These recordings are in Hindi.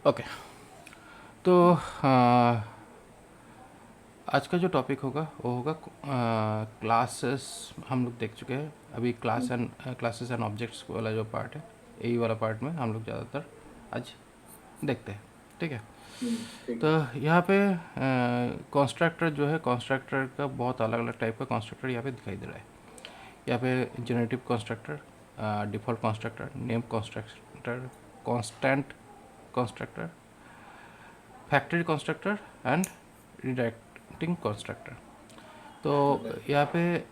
ओके। तो आज का जो टॉपिक होगा वो होगा क्लासेस। हम लोग देख चुके हैं अभी क्लासेस एंड ऑब्जेक्ट्स वाला जो पार्ट है, यही वाला पार्ट में हम लोग ज़्यादातर आज देखते हैं। ठीक है। ठीक तो है। यहाँ पे कंस्ट्रक्टर जो है, कंस्ट्रक्टर का बहुत अलग अलग टाइप का कंस्ट्रक्टर यहाँ पे दिखाई दे रहा है। यहाँ पे generative constructor, default constructor, name constructor, constant constructor, factory constructor and redirecting constructor. तो राइट। यहाँ पे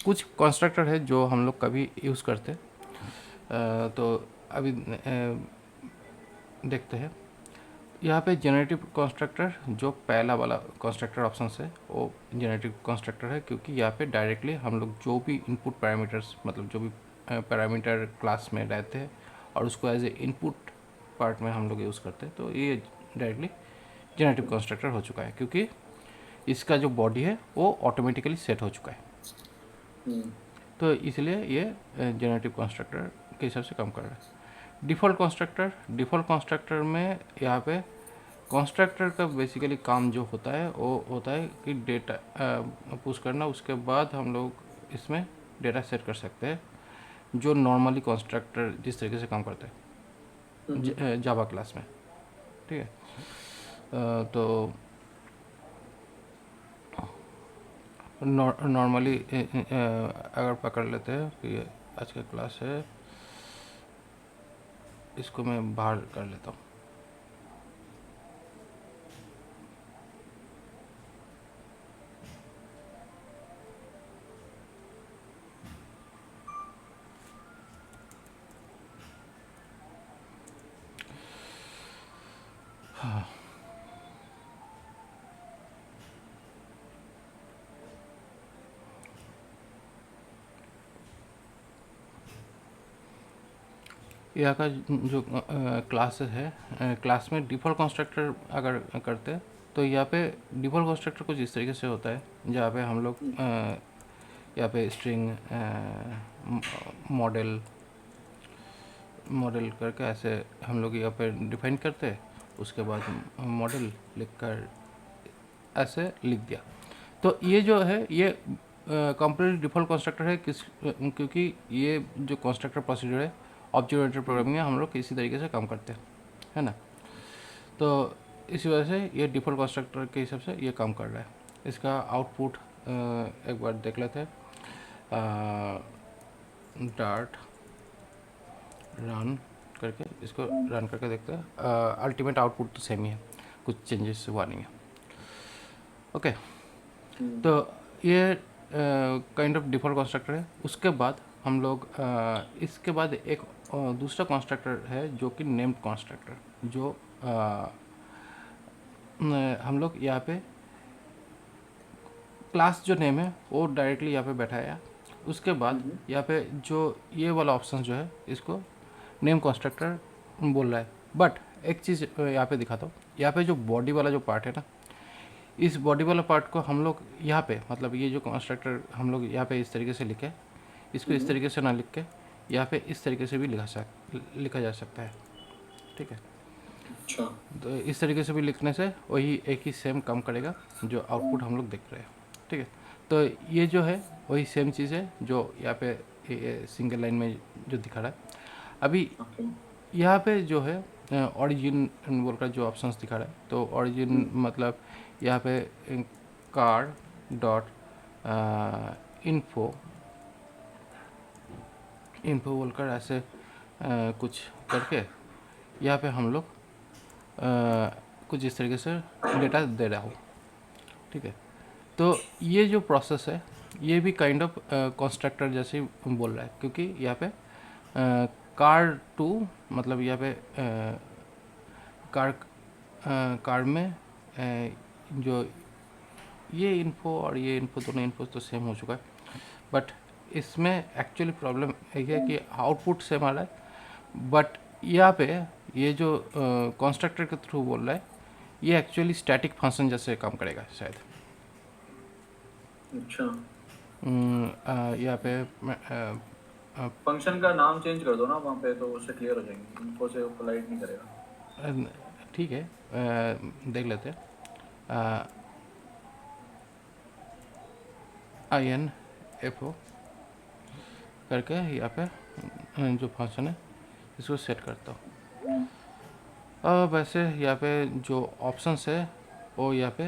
कुछ कंस्ट्रक्टर है जो हम लोग कभी यूज़ करते हैं। तो अभी देखते हैं। यहाँ पे जनरेटिव कंस्ट्रक्टर जो पहला वाला कंस्ट्रक्टर ऑप्शन है वो जनरेटिव कंस्ट्रक्टर है, क्योंकि यहाँ पे डायरेक्टली हम लोग जो भी इनपुट पैरामीटर्स, मतलब जो भी पैरामीटर क्लास में रहते हैं और उसको एज ए इनपुट पार्ट में हम लोग यूज़ करते हैं, तो ये डायरेक्टली जनरेटिव कंस्ट्रक्टर हो चुका है, क्योंकि इसका जो बॉडी है वो ऑटोमेटिकली सेट हो चुका है। हम्म। तो इसलिए ये जनरेटिव कंस्ट्रक्टर के हिसाब से काम कर रहा है। डिफ़ॉल्ट कंस्ट्रक्टर में यहाँ पे कंस्ट्रक्टर का बेसिकली काम जो होता है वो होता है कि डेटा पुश करना, उसके बाद हम लोग इसमें डेटा सेट कर सकते हैं, जो नॉर्मली कंस्ट्रक्टर जिस तरीके से काम करता है जावा क्लास में। ठीक है। तो नॉर्मली अगर पकड़ लेते हैं कि ये आज का क्लास है, इसको मैं बाहर कर लेता हूँ। यहाँ का जो क्लास है, क्लास में डिफ़ॉल्ट कंस्ट्रक्टर अगर करते हैं तो यहाँ पे डिफ़ॉल्ट कंस्ट्रक्टर कुछ इस तरीके से होता है, जहाँ पे हम लोग यहाँ पे स्ट्रिंग मॉडल मॉडल करके ऐसे हम लोग यहाँ पे डिफाइन करते हैं, उसके बाद मॉडल लिख कर ऐसे लिख दिया। तो ये जो है ये कंप्लीट डिफ़ॉल्ट कंस्ट्रक्टर है, क्योंकि ये जो कंस्ट्रक्टर प्रोसीजर है ऑब्जेक्ट ओरिएंटेड प्रोग्रामिंग में हम लोग इसी तरीके से काम करते हैं, है ना। तो इसी वजह से ये डिफ़ॉल्ट कंस्ट्रक्टर के हिसाब से ये काम कर रहा है। इसका आउटपुट एक बार देख लेते हैं। डार्ट रन करके इसको रन करके देखते हैं। अल्टीमेट आउटपुट तो सेम ही है, कुछ चेंजेस हुआ नहीं है। ओके। तो ये काइंड ऑफ डिफ़ॉल्ट कंस्ट्रक्टर है। उसके बाद हम लोग इसके बाद एक दूसरा कंस्ट्रक्टर है जो कि नेम्ड कंस्ट्रक्टर, जो हम लोग यहाँ पे क्लास जो नेम है वो डायरेक्टली यहाँ पे बैठाया। उसके बाद यहाँ पे जो ये वाला ऑप्शन जो है इसको नेम कंस्ट्रक्टर बोल रहा है। बट एक चीज़ यहाँ पे दिखाता हूँ। यहाँ पे जो बॉडी वाला जो पार्ट है ना, इस बॉडी वाला पार्ट को हम लोग यहाँ पे, मतलब ये जो कंस्ट्रक्टर हम लोग यहाँ पे इस तरीके से लिखे, इसको इस तरीके से ना लिख के यहाँ पे इस तरीके से भी लिखा जा सकता है। ठीक है। अच्छा। तो इस तरीके से भी लिखने से वही एक ही सेम काम करेगा जो आउटपुट हम लोग देख रहे हैं। ठीक है। तो ये जो है वही सेम चीज़ है जो यहाँ पे सिंगल लाइन में जो दिखा रहा है। अभी ओके। यहाँ पे जो है ऑरिजिन बोल कर जो ऑप्शंस दिखा रहा है, तो ऑरिजिन मतलब यहाँ पे कार डॉट इन्फो इन्फो बोलकर ऐसे कुछ करके यहाँ पे हम लोग कुछ इस तरीके से डेटा दे रहा हूँ। ठीक है। तो ये जो प्रोसेस है ये भी काइंड ऑफ कंस्ट्रक्टर जैसे ही बोल रहा है, क्योंकि यहाँ पे कार टू, मतलब यहाँ पे कार कार में जो ये इन्फो और ये इन्फो, दोनों इन्फो तो सेम हो चुका है, बट इसमें एक्चुअली प्रॉब्लम ये है कि आउटपुट सेम आ रहा है, बट यहाँ पे ये जो कंस्ट्रक्टर के थ्रू बोल रहा है ये एक्चुअली स्टैटिक फंक्शन जैसे काम करेगा शायद। अच्छा। यहाँ पे फंक्शन का नाम चेंज कर दो ना वहाँ पे, तो उससे क्लियर हो जाएंगे, इनको से पोलाइट नहीं करेगा। ठीक है, देख लेते हैं। INFO करके यहाँ पे जो फंक्शन है इसको सेट करता हूँ। अब वैसे यहाँ पे जो ऑप्शंस है वो यहाँ पे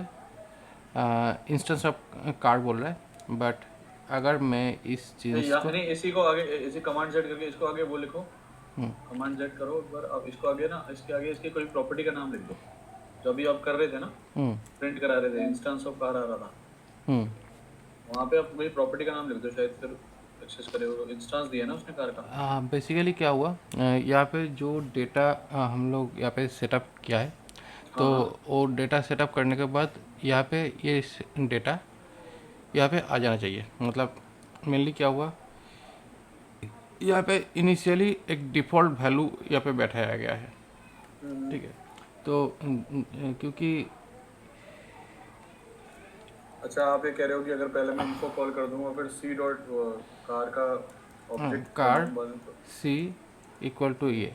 इंस्टेंस ऑफ कार बोल रहा है, बट अगर मैं इस नहीं चीज़ को नहीं, इसी को आगे, इसी कमांड जेड करके इसको आगे वो लिखो, कमांड जेड करो एक बार। अब इसको आगे ना, इसके आगे इसकी कोई प्रॉपर्टी का नाम लिख दो, जो अभी आप कर रहे थे ना, प्रिंट करा रहे थे, इंस्टेंस ऑफ कार आ रहा था, वहाँ पे आप वही प्रॉपर्टी का नाम लिख दो, शायद फिर एक्सेस करे। वो इंस्टेंस दिया ना उसने कार का। बेसिकली क्या हुआ, यहाँ पे जो डेटा हम लोग यहाँ पे सेटअप किया है, तो वो डेटा सेटअप करने के बाद यहाँ पे ये डेटा यहाँ पे आ जाना चाहिए। मतलब मेनली क्या हुआ, यहाँ पे इनिशियली एक डिफ़ॉल्ट वैल्यू यहाँ पे बैठाया गया है, ठीक है। तो क्योंकि अच्छा, आप ये कह रहे हो कि अगर पहले मैं इनको कॉल कर दूंगा फिर सी डॉट कार का ऑब्जेक्ट का कार नाम बन तो। सी इक्वल टू ये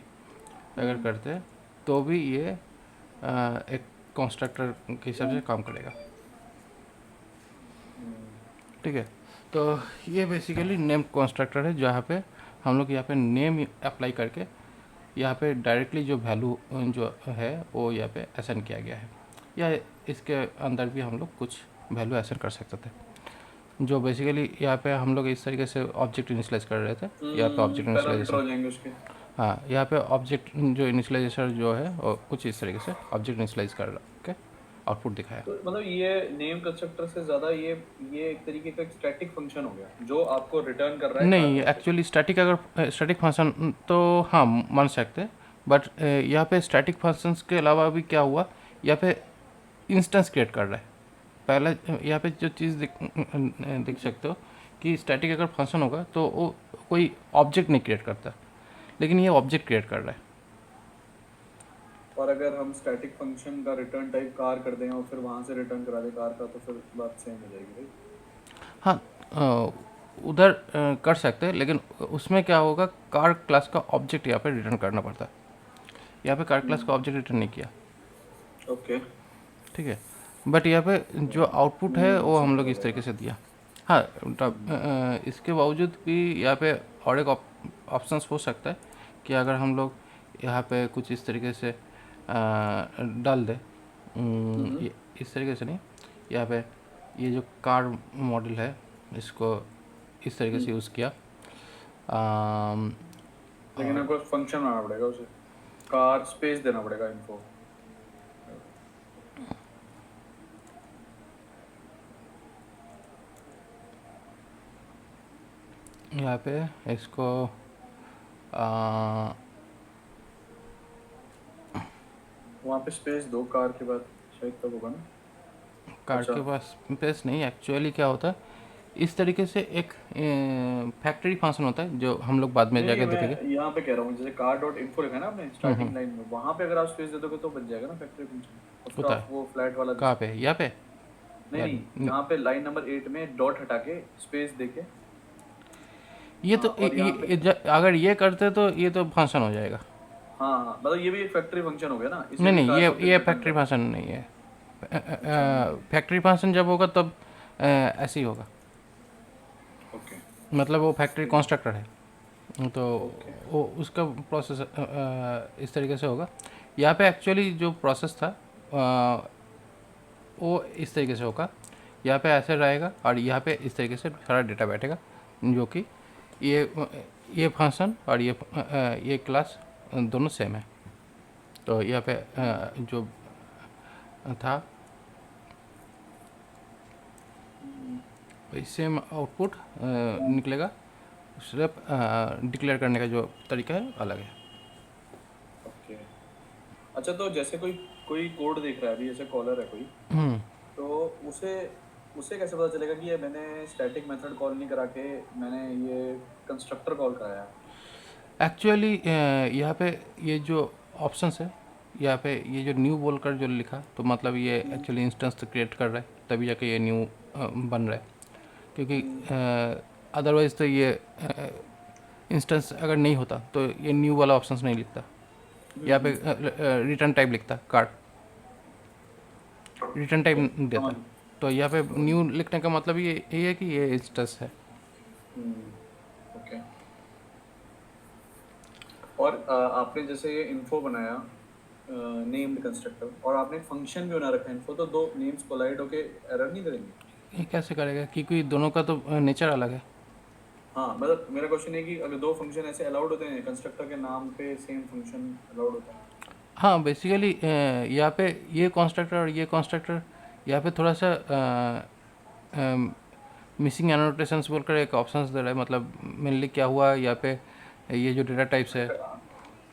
अगर करते हैं तो भी ये एक कंस्ट्रक्टर के हिसाब से काम करेगा, ठीक है। तो ये बेसिकली नेम कंस्ट्रक्टर है, जहाँ पे हम लोग यहाँ पे नेम अप्लाई करके यहाँ पे डायरेक्टली जो वैल्यू जो है वो यहाँ पे असाइन किया गया है, या इसके अंदर भी हम लोग कुछ वैल्यू असाइन कर सकते थे। जो बेसिकली यहाँ पे हम लोग इस तरीके से ऑब्जेक्ट इनिशियलाइज कर रहे थे, यहाँ पे ऑब्जेक्ट पैरामीटर हो इनिशियलाइजेशन, जाएंगे उसके। हाँ यहाँ पे ऑब्जेक्ट जो इनिशियलाइजेशन जो है वो कुछ इस तरीके से ऑब्जेक्ट इनिशियलाइज कर के आउटपुट दिखाया। तो मतलब ये नेम कंस्ट्रक्टर से ज़्यादा ये एक तरीके का स्टैटिक फंक्शन हो गया जो आपको रिटर्न कर रहा है नहीं, कार वापस। एक्चुअली स्टैटिक, अगर स्टैटिक फंक्शन तो हाँ मान सकते हैं, बट यहाँ पे स्टैटिक फंक्शंस के अलावा भी क्या हुआ, यहाँ पे इंस्टेंस क्रिएट कर रहा है। पहले यहाँ पे जो चीज़ देख सकते हो कि स्टैटिक अगर फंक्शन होगा तो वो कोई ऑब्जेक्ट नहीं क्रिएट करता, लेकिन ये ऑब्जेक्ट क्रिएट कर रहा है। और अगर हम स्टैटिक फंक्शन का रिटर्न टाइप कार कर दें और फिर वहाँ से रिटर्न करा दें कार का, तो फिर बात सेम हो जाएगी भाई। हाँ, उधर कर सकते हैं, लेकिन उसमें क्या होगा, कार क्लास का ऑब्जेक्ट यहाँ पे रिटर्न करना पड़ता है। यहाँ पे कार क्लास का ऑब्जेक्ट रिटर्न नहीं किया, ओके। ठीक है। बट यहाँ पे जो आउटपुट है वो हम लोग सिंपल इस है। तरीके से दिया। हाँ, इसके बावजूद भी यहाँ पे और एक ऑप्शंस हो सकता है कि अगर हम लोग यहाँ पे कुछ इस तरीके से डाल दे, इस तरीके से नहीं, यहाँ पे ये जो कार मॉडल है इसको इस तरीके से यूज़ किया। लेकिन आपको फंक्शन बनाना पड़ेगा उसे, कार स्पेस देना पड़ेगा इनको। यहाँ पे इसको वहाँ पे स्पेस दो कार के बाद, शायद तब होगा ना। कार अच्छा। के पास स्पेस नहीं, एक्चुअली क्या होता है, इस तरीके से एक फैक्ट्री फंक्शन होता है जो हम लोग बाद में नहीं जाके मैं देखेंगे। यहाँ पे कह रहा हूँ, जैसे कार डॉट इन्फो लिखा है ना आपने स्टार्टिंग लाइन में, वहाँ पे अगर आप स्पेस दे दोगे तो बन जाएगा ना फैक्ट्री फंक्शन। और फिर होता आप है वो फ्लैट वाला कहाँ पे, यहाँ पे नहीं या नहीं, यहाँ पे लाइन नंबर 8 में डॉट हटा के स्पेस दे के। ये हाँ, तो और यहाँ पे अगर ये करते तो ये तो फंक्शन हो जाएगा। हाँ हाँ, मतलब ये भी एक फैक्ट्री फंक्शन हो गया ना, इसे नहीं भी नहीं, कार ये का ऑब्जेक्ट ये रिटर्न फैक्ट्री कर। फंक्शन नहीं है। अच्छा नहीं है। फैक्ट्री फंक्शन जब होगा तब ऐसे ही होगा, ओके। मतलब वो फैक्ट्री सही है। कॉन्स्ट्रक्टर है, तो ओके। वो उसका प्रोसेस इस तरीके से होगा। यहाँ पे एक्चुअली जो प्रोसेस था वो इस तरीके से होगा, यहाँ पे ऐसे रहेगा और यहाँ पे इस तरीके से सारा डेटा बैठेगा, जो कि ये फंक्शन और ये क्लास दोनों सेम है। तो यहाँ पे जो था सेम आउटपुट निकलेगा, सिर्फ डिक्लेयर करने का जो तरीका है अलग है। ओके। अच्छा, तो जैसे कोई कोई कोड देख रहा है अभी, जैसे कॉलर है कोई, तो उसे उसे कैसे पता चलेगा कि ये मैंने स्टैटिक मेथड कॉल नहीं करा के मैंने ये कंस्ट्रक्टर कॉल कराया। एक्चुअली यहाँ पे ये जो ऑप्शंस है, यहाँ पे ये जो न्यू बोल कर जो लिखा, तो मतलब ये एक्चुअली इंस्टेंस तो क्रिएट कर रहा है, तभी जाके ये न्यू बन रहा है। क्योंकि अदरवाइज़ तो ये इंस्टेंस अगर नहीं होता तो ये न्यू वाला ऑप्शंस नहीं लिखता। यहाँ पे रिटर्न टाइप लिखता कार्ड, रिटर्न टाइप देता। समझ। तो यहाँ पे न्यू लिखने का मतलब ये है कि ये इंस्टेंस है। ओके। और आपने जैसे ये इन्फो बनाया नेम्ड कंस्ट्रक्टर, और आपने फंक्शन भी बना रखा है इन्फो, तो दो नेम्स कोलाइड होके एरर नहीं देंगे? ये कैसे करेगा, क्योंकि दोनों का तो नेचर अलग है। हाँ, मतलब मेरा क्वेश्चन है कि अगर दो फंक्शन ऐसे अलाउड होते हैं, कंस्ट्रक्टर के नाम पे सेम फंक्शन अलाउड होता है? हाँ बेसिकली यहाँ पे ये कॉन्स्ट्रक्टर और ये कॉन्स्ट्रक्टर, यहाँ पे थोड़ा सा मिसिंग एनोटेशंस बोलकर एक ऑप्शंस दे रहा है। मतलब मेनली क्या हुआ यहाँ पे, ये जो डेटा टाइप्स है,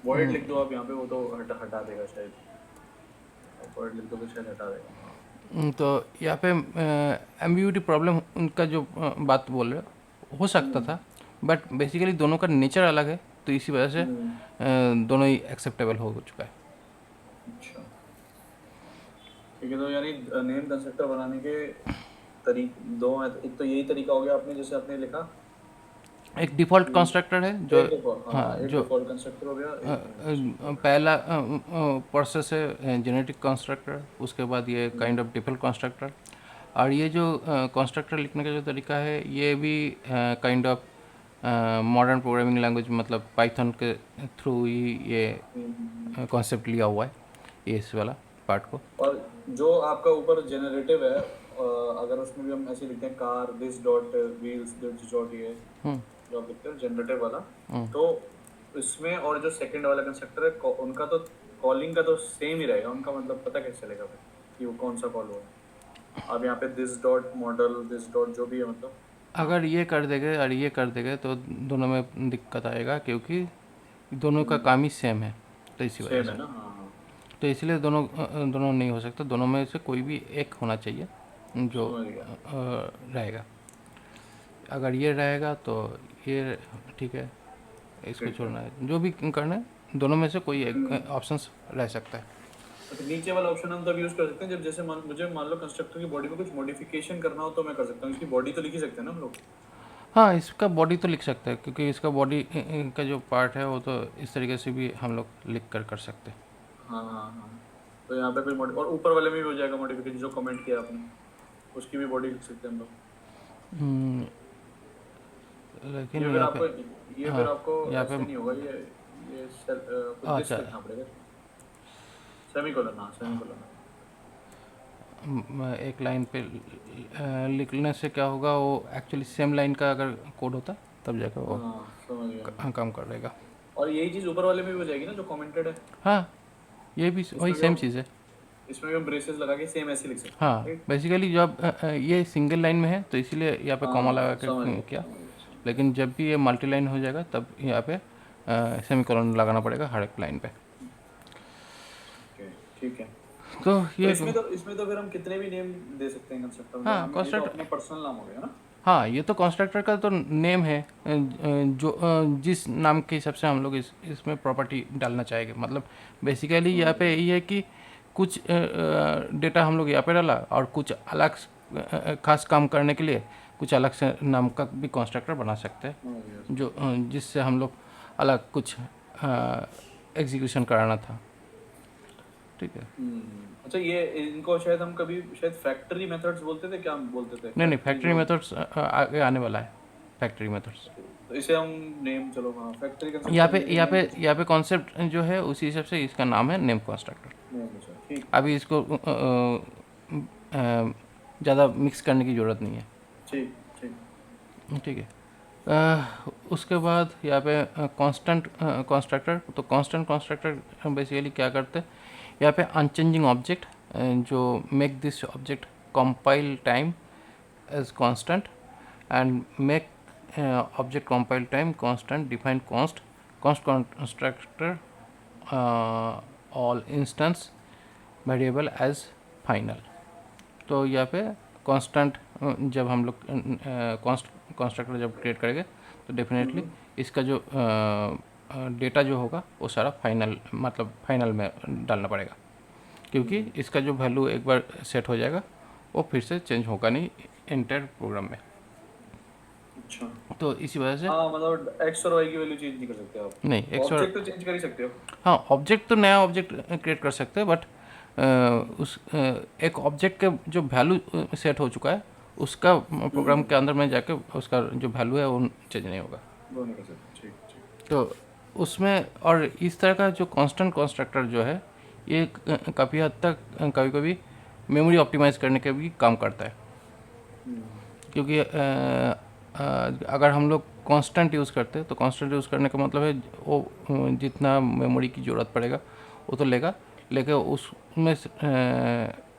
वॉइड लिख दो आप यहाँ पे, वो तो हटा देगा शायद। वॉइड लिख दो तो शायद हटा देगा। तो यहाँ पे एम्बिग्यूटी प्रॉब्लम उनका जो बात बोल रहे हो सकता था, बट बेसिकली दोनों का नेचर अलग है, तो इसी वजह से दोनों ही एक्सेप्टेबल हो चुका है। अच्छा, ठीक है। तो यानी नेम कंस्ट्रक्टर बनाने के दो हैं। एक तो यही तरीका हो गया आपने जैसे आपने लिखा, एक डिफ़ॉल्ट कंस्ट्रक्टर है जो, एक डिफॉल्ट, हाँ, एक जो डिफॉल्ट कंस्ट्रक्टर हो गया, एक पहला प्रोसेस है जेनेटिक कंस्ट्रक्टर, उसके बाद ये काइंड ऑफ डिफ़ॉल्ट कंस्ट्रक्टर। और ये जो कंस्ट्रक्टर लिखने का जो तरीका है ये भी kind of modern programming language, मतलब पाइथन के थ्रू ही ये कॉन्सेप्ट लिया हुआ है, ये इस वाला पार्ट को। और जो आपका ऊपर जेनरेटिव है, अगर उसमें भी हम ऐसे लिखते हैं car this dot wheels this dot, ये जो आप लिखते हैं जनरेटिव वाला, तो इसमें और जो सेकंड वाला कंस्ट्रक्टर है उनका तो कॉलिंग का तो सेम ही रहेगा उनका, मतलब पता कैसे चलेगा फिर कि वो कौन सा कॉल हुआ? अब यहाँ पे this dot model this dot जो भी है, मतलब अगर ये कर देंगे और ये कर देंगे तो दोनों में दिक्कत आएगा, क्योंकि दोनों का काम ही सेम है, तो इसी वजह सेम से। है ना? हाँ हाँ, तो इसलिए दोनों नहीं हो सकता, दोनों में से कोई भी एक होना चाहिए जो समझ गया। रहेगा। अगर ये रहेगा तो ये ठीक है, इसको ठीक है। छोड़ना है, जो भी करना है दोनों में से कोई एक ऑप्शंस रह सकता है। अच्छा, नीचे वाला ऑप्शन हम तब यूज कर सकते हैं जब जैसे मुझे मान लो कंस्ट्रक्टर की बॉडी में कुछ मॉडिफिकेशन करना हो, तो मैं कर सकता हूँ। इसकी बॉडी तो लिख ही सकते हैं ना हम लोग? हाँ इसका बॉडी तो लिख सकते हैं, क्योंकि इसका बॉडी का जो पार्ट है वो तो इस तरीके से भी हम लोग लिख कर सकते हैं। हाँ हाँ हाँ। तो यहाँ पे कोई और ऊपर वाले में भी हो जाएगा मॉडिफिकेशन जो कमेंट किया आपने, उसकी भी बॉडी लिख सकते हैं हम लोग। हम्म, लेकिन ये फिर यहाँ आपको पे, ये हाँ फिर आपको यहाँ ऐसे पे, नहीं होगा, ये कुछ दिस अच्छा लिखना पड़ेगा, सेमीकोलन। हाँ, सेमीकोलन। एक लाइन पे लिखने से क्या होगा, वो एक्चुअली सेम लाइन का अगर कोड होता तब जाकर वो हाँ, समझ गया। काम कर देगा। और यही चीज़ ऊपर वाले में भी हो जाएगी ना जो कमेंटेड है? हाँ ये भी वही इसमें भी सेम हम चीज़ है। इसमें भी हम ब्रेसेस लगा के सेम ऐसे लिख सकते हैं, हाँ राइट? बेसिकली जब ये सिंगल लाइन में है तो इसीलिए यहाँ पे कॉमा लगा हाँ, के समझ गया, किया, समझ गया, समझ गया। लेकिन जब भी ये मल्टी लाइन हो जाएगा तब यहाँ पे सेमीकोलन लगाना पड़ेगा हर एक लाइन पे। ओके, ठीक है। तो तो ये, इसमें तो फिर हम कितने भी नेम दे सकते हैं कंस्ट्रक्टर में, हाँ हम ये तो अपने कॉन्स्ट्रक्टर, पर्सनल नाम हो गया ना? हाँ ये तो कॉन्स्ट्रक्टर का तो नेम है, जो जिस नाम के हिसाब से हम लोग इसमें प्रॉपर्टी डालना चाहेंगे। मतलब बेसिकली यहाँ पे यही है कि कुछ डेटा हम लोग यहाँ पे डाला और कुछ अलग खास काम करने के लिए कुछ अलग से नाम का भी कॉन्स्ट्रक्टर बना सकते हैं, समझ गया। जो जिससे हम लोग अलग कुछ एग्जीक्यूशन कराना था। ठीक है। अच्छा, ये इनको शायद हम कभी शायद फैक्ट्री मेथड्स बोलते थे, क्या हम बोलते थे? नहीं नहीं, फैक्ट्री फैक्ट्री जो, मेथड्स आगे आने वाला है, फैक्ट्री मेथड्स। तो इसे हम नेम, चलो हाँ, फैक्ट्री कंस्ट्रक्टर यहाँ पे कॉन्सेप्ट जो है उसी हिसाब से इसका नाम है नेम कॉन्स्ट्रक्टर। नेम, अच्छा, ठीक अभी इसको ज़्यादा मिक्स करने की ज़रूरत नहीं है। ठीक ठीक। ठीक है। उसके बाद यहाँ पे कांस्टेंट कंस्ट्रक्टर, तो कांस्टेंट कंस्ट्रक्टर बेसिकली क्या करते हैं, यहाँ पे अनचेंजिंग ऑब्जेक्ट जो make this object compile time as constant and make object compile time constant define const constructor all instance variable as final. तो यहाँ पे कांस्टेंट जब हम लोग कंस्ट्रक्टर जब क्रिएट करेंगे तो डेफिनेटली इसका जो डेटा जो होगा वो सारा फाइनल, मतलब फाइनल में डालना पड़ेगा, क्योंकि इसका जो वैल्यू एक बार सेट हो जाएगा वो फिर से चेंज होगा नहीं एंटायर प्रोग्राम में। अच्छा, तो इसी वजह से हाँ मतलब एक्स और वाई की वैल्यू चेंज नहीं कर सकते आप। नहीं एक्स और ऑब्जेक्ट तो चेंज कर ही सकते हो। हाँ ऑब्जेक्ट तो नया ऑब्जेक्ट क्रिएट कर सकते हैं, बट एक ऑब्जेक्ट का जो वैल्यू सेट हो चुका है उसका प्रोग्राम के अंदर में जाके उसका जो वैल्यू है वो चेंज नहीं होगा। वो नहीं कर सकते, ठीक ठीक। तो उसमें और इस तरह का जो कांस्टेंट कंस्ट्रक्टर जो है ये काफ़ी हद तक कभी कभी मेमोरी ऑप्टिमाइज करने के भी काम करता है, हम्म, क्योंकि अगर हम लोग कांस्टेंट यूज़ करते हैं तो कांस्टेंट यूज़ करने का मतलब है वो जितना मेमोरी की ज़रूरत पड़ेगा वो तो लेगा, लेकिन उसमें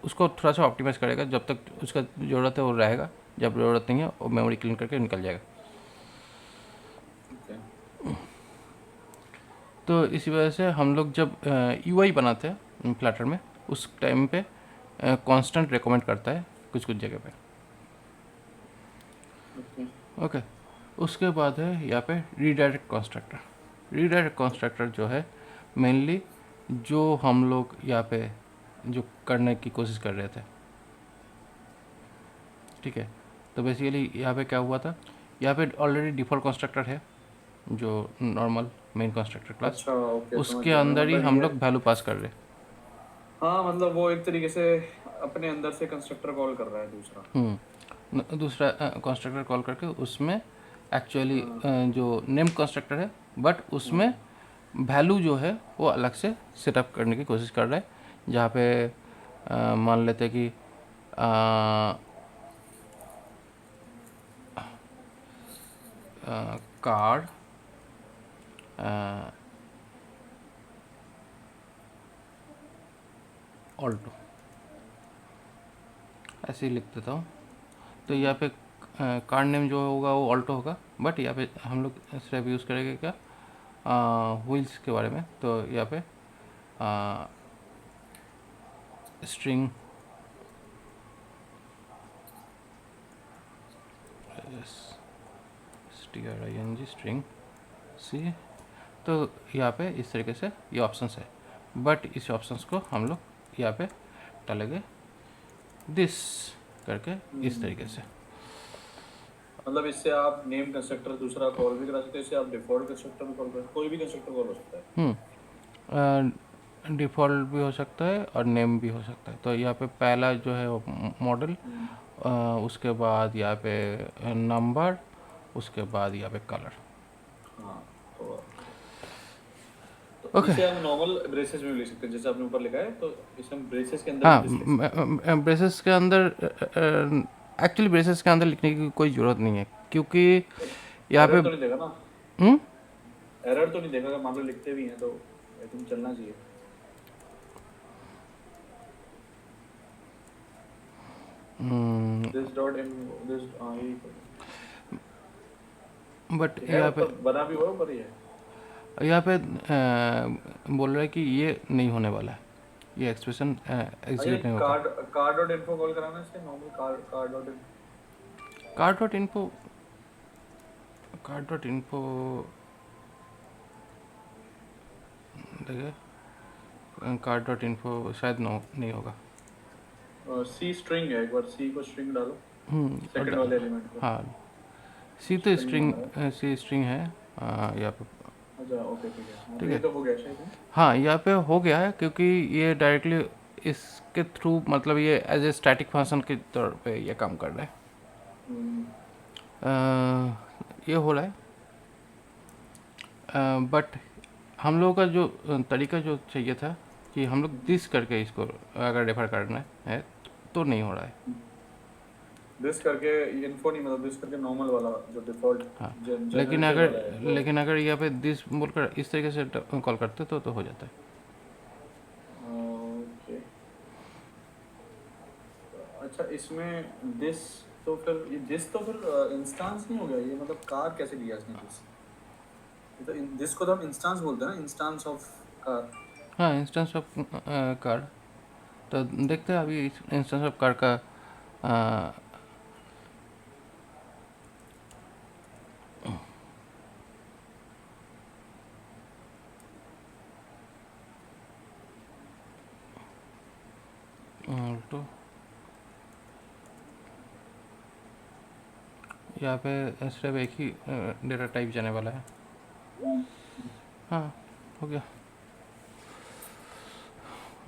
उसको थोड़ा सा ऑप्टिमाइज करेगा, जब तक उसका ज़रूरत है वो रहेगा, जब ज़रूरत नहीं है वो मेमोरी क्लीन करके निकल जाएगा। ओके। तो इसी वजह से हम लोग जब यूआई बनाते हैं फ्लैटर में उस टाइम पे कांस्टेंट रिकमेंड करता है कुछ कुछ जगह पे। ओके। ओके, उसके बाद है यहाँ पे रीडायरेक्ट कंस्ट्रक्टर। रीडायरेक्ट कंस्ट्रक्टर जो है मेनली जो हम लोग यहाँ पे जो करने की कोशिश कर रहे थे, ठीक है। तो बेसिकली यहाँ पे क्या हुआ था, यहाँ पे ऑलरेडी डिफ़ॉल्ट कंस्ट्रक्टर है जो नॉर्मल मेन कंस्ट्रक्टर क्लास, अच्छा, ओके, समझ उसके गया मैं, अंदर ही मतलब हम ये, लोग वैल्यू पास कर रहे हैं। हाँ मतलब वो एक तरीके से अपने अंदर से कंस्ट्रक्टर कॉल कर रहा है दूसरा। दूसरा कंस्ट्रक्टर कॉल करके उसमें एक्चुअली हाँ जो नेम कंस्ट्रक्टर है, बट हाँ। उसमें वैल्यू जो है वो अलग से सेटअप करने की कोशिश कर रहा है, जहाँ पे मान लेते हैं कि कार्ड ऑल्टो ऐसे ही लिख देता हूँ। तो यहाँ पे कार्ड नेम जो होगा वो ऑल्टो होगा, बट यहाँ पे हम लोग सिर्फ यूज़ करेंगे क्या व्हील्स के बारे में। तो यहाँ पे स्ट्रिंग string स्ट्रिंग सी, तो यहाँ पे इस तरीके से ये ऑप्शंस है, बट इस ऑप्शंस को हम लोग यहाँ पे डालेंगे दिस करके इस तरीके से। मतलब इससे आप नेम कंस्ट्रक्टर दूसरा कॉल भी करा सकते हो, इससे आप डिफॉल्ट कंस्ट्रक्टर भी कॉल कर, कोई भी कंस्ट्रक्टर कॉल हो सकता है। डिफ़ॉल्ट भी हो सकता है और नेम भी हो सकता है। तो यहाँ पे पहला जो है वो मॉडल, उसके बाद यहाँ पे नंबर, उसके बाद यहाँ पे कलर। हाँ तो ओके, इसे हम नॉर्मल ब्रेसेस में भी लिख सकते हैं, जैसे आपने ऊपर लिखा है, तो इसे हम ब्रेसेस के अंदर भी हाँ दिस लिख सकते हैं। ब्रेसेस के अंदर एक्चुअली ब्रेसेस के अंदर लिखने की कोई ज़रूरत नहीं है, क्योंकि यहाँ पे एरर तो नहीं देगा ना? हम्म, एरर तो नहीं देगा अगर मान लो लिखते भी हैं तो आई थिंक चलना चाहिए। दिस डॉट इन दिस, हाँ यही बट है, यहाँ पे ऊपर बना भी हुआ है, ऊपर ही है। बोल रहा है कि ये नहीं होने वाला है, ये एक्सप्रेशन अरे एग्जीक्यूट नहीं होगा। Card card dot info call कराना है, इससे normal card card dot card dot info, card dot info देखिए, कार्ड डॉट इन्फो शायद नहीं होगा। सी स्ट्रिंग है, एक बार सी को स्ट्रिंग डालो, सेकंड और वाले एलिमेंट को हाँ सी तो स्ट्रिंग स्ट्रिंग, मांग रहा है। सी स्ट्रिंग है यहाँ पे, अच्छा ओके ठीक है, हाँ तो ठीक ये है। तो हो गया शायद। हाँ यहाँ पे हो गया है, क्योंकि ये डायरेक्टली इसके थ्रू मतलब ये एज ए स्टैटिक फंक्शन के तौर पे ये काम कर रहा है। हम्म, ये हो रहा है, बट हम लोगों का जो तरीका जो चाहिए था कि हम लोग दिस करके इसको अगर रेफर करना है तो नहीं हो रहा है। दिस करके इन्फो नहीं, मतलब दिस करके नॉर्मल वाला जो डिफॉल्ट हाँ, जनरेटेड वाला है वो। लेकिन अगर यहाँ पे दिस बोलकर इस तरीके से कॉल करते तो हो जाता है। ओके, अच्छा इसमें दिस, तो फिर दिस तो फिर इंस्टेंस नहीं हो गया ये, मतलब कार कैसे लिया इसने दिस? ये तो दिस को तो हम इंस्टेंस बोलते हैं ना, इंस्टेंस ऑफ कार। हाँ इंस्टेंस ऑफ कार्ड, तो देखते हैं अभी इंस्टेंस ऑफ कार्ड का तो यहाँ पे सिर्फ एक ही डेटा टाइप जाने वाला है। हाँ, हो गया।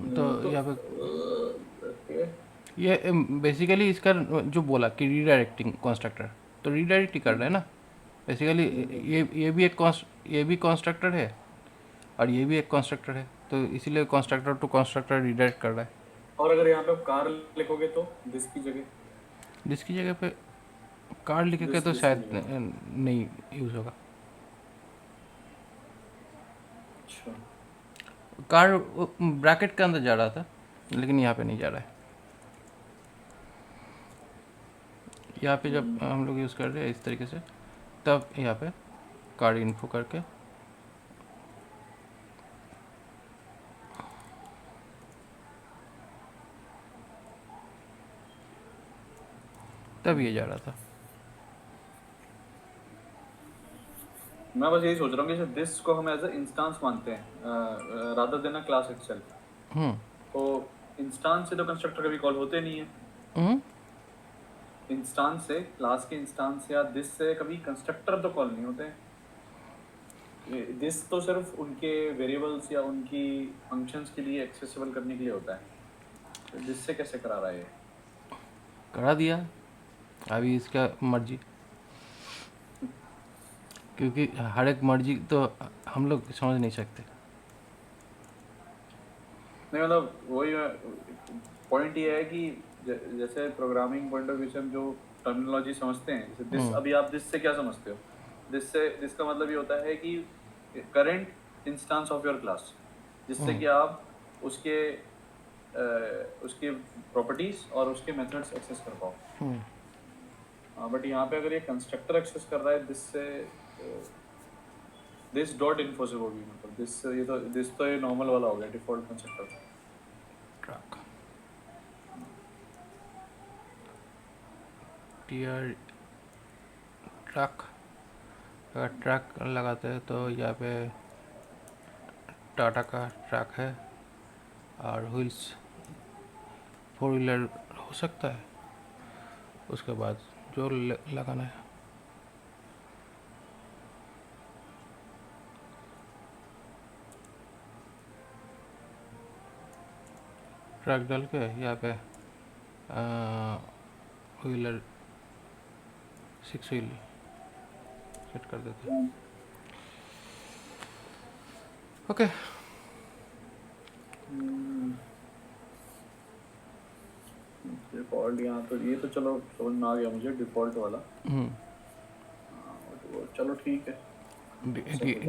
तो यहाँ पे ओके ये बेसिकली इसका जो बोला कि रीडायरेक्टिंग कंस्ट्रक्टर, तो रीडायरेक्ट ही कर रहा है ना बेसिकली। ये भी कंस्ट्रक्टर है और ये भी एक कंस्ट्रक्टर है, तो इसीलिए कंस्ट्रक्टर टू कंस्ट्रक्टर रीडायरेक्ट कर रहा है। और अगर यहाँ पे आप कार लिखोगे तो दिस की जगह, जिसकी जगह पे कार लिखे के तो दिस की शायद जगह। नहीं यूज़ होगा। अच्छा कार ब्रैकेट के अंदर जा रहा था, लेकिन यहाँ पे नहीं जा रहा है। यहाँ पे जब हम लोग यूज़ कर रहे हैं इस तरीके से, तब यहाँ पे कार इन्फो करके तब ये जा रहा था। मैं बस यही सोच रहा हूँ कि दिस को हम एज अ इंस्टेंस मानते हैं rather than a class itself. Hmm तो इंस्टेंस से तो कंस्ट्रक्टर कभी कॉल होते नहीं है। हम्म इंस्टेंस से, क्लास के इंस्टेंस या दिस से कभी कंस्ट्रक्टर तो कॉल नहीं होते। दिस तो सिर्फ उनके वेरिएबल्स या उनकी फंक्शंस के लिए एक्सेसिबल करने के लिए होता है। तो दिस से कैसे करा रहा है ये? करा दिया, अभी इसका मर्जी, क्योंकि हर एक मर्जी तो हम लोग समझ नहीं सकते। नहीं मतलब वही पॉइंट ये है कि जैसे प्रोग्रामिंग पॉइंट ऑफ व्यू से हम जो टर्मिनोलॉजी समझते हैं, जैसे दिस, अभी आप दिस से क्या समझते हो? दिस का मतलब ये होता है कि current instance of your class, जिससे कि आप उसके उसके प्रॉपर्टीज और उसके मेथड्स एक्सेस कर पाओ। बट यहाँ पे अगर ये कंस्ट्रक्टर एक्सेस कर रहा है दिस से, दिस डॉट इन्फो से होगी, मतलब दिस तो ये नॉर्मल वाला हो गया, default constructor. Truck TR truck, अगर ट्रक लगाते हैं तो यहाँ पे टाटा का ट्रक है और व्हील्स 4 व्हीलर हो सकता है। उसके बाद जो लगाना है ट्रक डाल के यहाँ पे व्हीलर 6 व्हील सेट कर देते हैं। ओके डिफॉल्ट यहाँ तो ये तो चलो समझ में आ गया मुझे, डिफॉल्ट वाला। तो चलो ठीक है।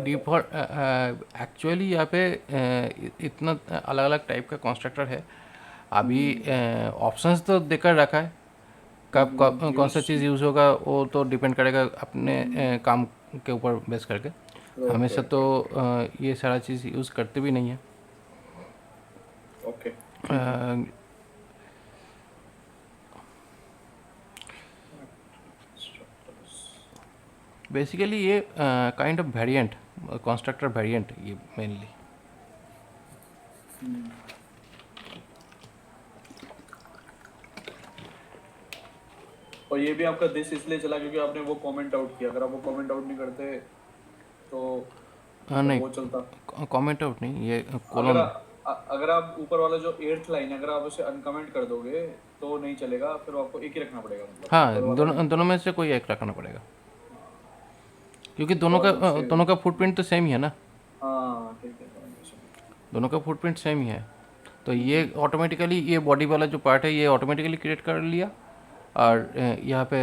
डिफॉल्ट एक्चुअली यहाँ पे इतना अलग अलग टाइप का कंस्ट्रक्टर है। अभी ऑप्शंस तो देकर रखा है, कब कौन सा चीज़ यूज़ होगा वो तो डिपेंड करेगा अपने काम के ऊपर बेस करके। हमेशा तो ये सारा चीज़ यूज़ करते भी नहीं है। ओके बेसिकली ये kind of variant, constructor variant ये मेनली। और ये भी आपका दिस इसलिए चला क्योंकि आपने वो कमेंट आउट किया। अगर आप वो कमेंट आउट नहीं करते तो नहीं, वो चलता। कमेंट आउट नहीं, ये अगर कोलन। अगर आप ऊपर वाला जो 8th लाइन है, अगर आप उसे अनकमेंट कर दोगे तो नहीं चलेगा, फिर आपको एक ही रखना पड़ेगा, मतलब ऊपर हाँ, वाला नहीं। दोनों में से कोई एक रखना पड़ेगा, क्योंकि दोनों का फुटप्रिंट तो सेम ही है ना। हाँ ठीक है, समझ गया। दोनों का फुटप्रिंट सेम ही है, तो ये ऑटोमेटिकली ये बॉडी वाला जो पार्ट है ये ऑटोमेटिकली क्रिएट कर लिया और यहाँ पे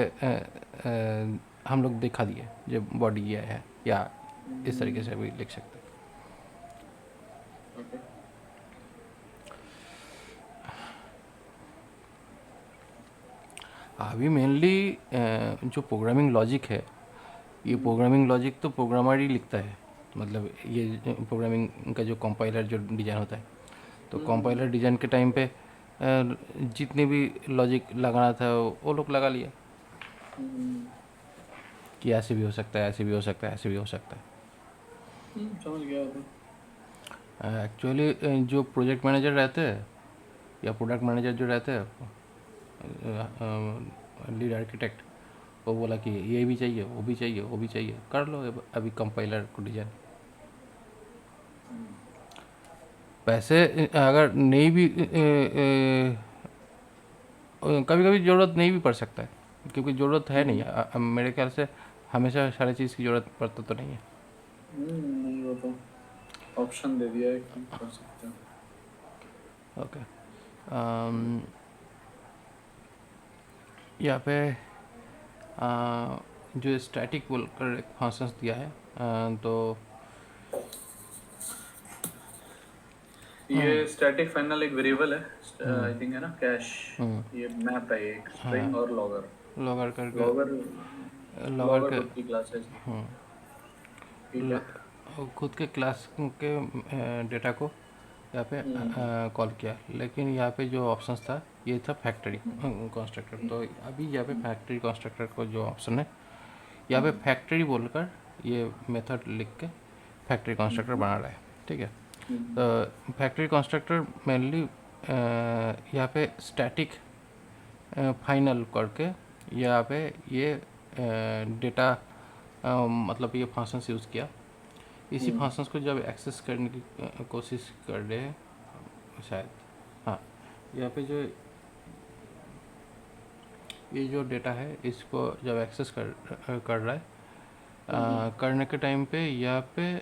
हम लोग दिखा दिए जो बॉडी ये है, या इस तरीके से भी लिख सकते हैं। ओके अभी मेनली जो प्रोग्रामिंग लॉजिक है, ये प्रोग्रामिंग लॉजिक तो प्रोग्रामर ही लिखता है। मतलब ये प्रोग्रामिंग का जो कंपाइलर जो डिज़ाइन होता है, तो कंपाइलर डिज़ाइन के टाइम पे जितने भी लॉजिक लगाना था वो लोग लगा लिया कि ऐसे भी हो सकता है, ऐसे भी हो सकता है, ऐसे भी हो सकता है। समझ गया। एक्चुअली जो प्रोजेक्ट मैनेजर रहते हैं या प्रोडक्ट मैनेजर जो रहते हैं, लीड आर्किटेक्ट, वो बोला कि ये भी चाहिए, वो भी चाहिए, वो भी चाहिए, कर लो अभी कंपाइलर को डिजाइन। पैसे अगर नहीं भी कभी कभी ज़रूरत नहीं भी पड़ सकता है, क्योंकि ज़रूरत है नहीं मेरे ख्याल से हमेशा सारी चीज़ की ज़रूरत पड़ता तो नहीं है। नहीं, वो तो ऑप्शन दे दिया है कि कर सकते हो। ओके, यहाँ पे जो स्टैटिक बोलकर एक फंक्शंस दिया है, तो ये स्टैटिक फाइनल एक वेरिएबल है, आई थिंक है ना, कैश। ये मैप है, ये एक स्ट्रिंग और लॉगर। लॉगर करके लॉगर लॉगर लॉगर के खुद की क्लास है इसकी। ठीक है। खुद के क्लास के डेटा को यहाँ पे कॉल किया, लेकिन यहाँ पे जो ऑप्शंस था ये था फैक्ट्री कंस्ट्रक्टर। तो अभी यहाँ पे फैक्ट्री कंस्ट्रक्टर को जो ऑप्शन है, यहाँ पे फैक्ट्री बोलकर ये मेथड लिख के फैक्ट्री कंस्ट्रक्टर बना रहा है। ठीक है, तो फैक्ट्री कंस्ट्रक्टर मेनली यहाँ पे स्टैटिक फाइनल करके यहाँ पे ये डेटा मतलब ये फंक्शंस यूज़ किया। इसी फंक्शंस को जब एक्सेस करने की कोशिश कर रहे हैं शायद, हाँ, यहाँ पे जो ये जो डेटा है इसको जब एक्सेस कर रहा है, करने के टाइम पे यहाँ पे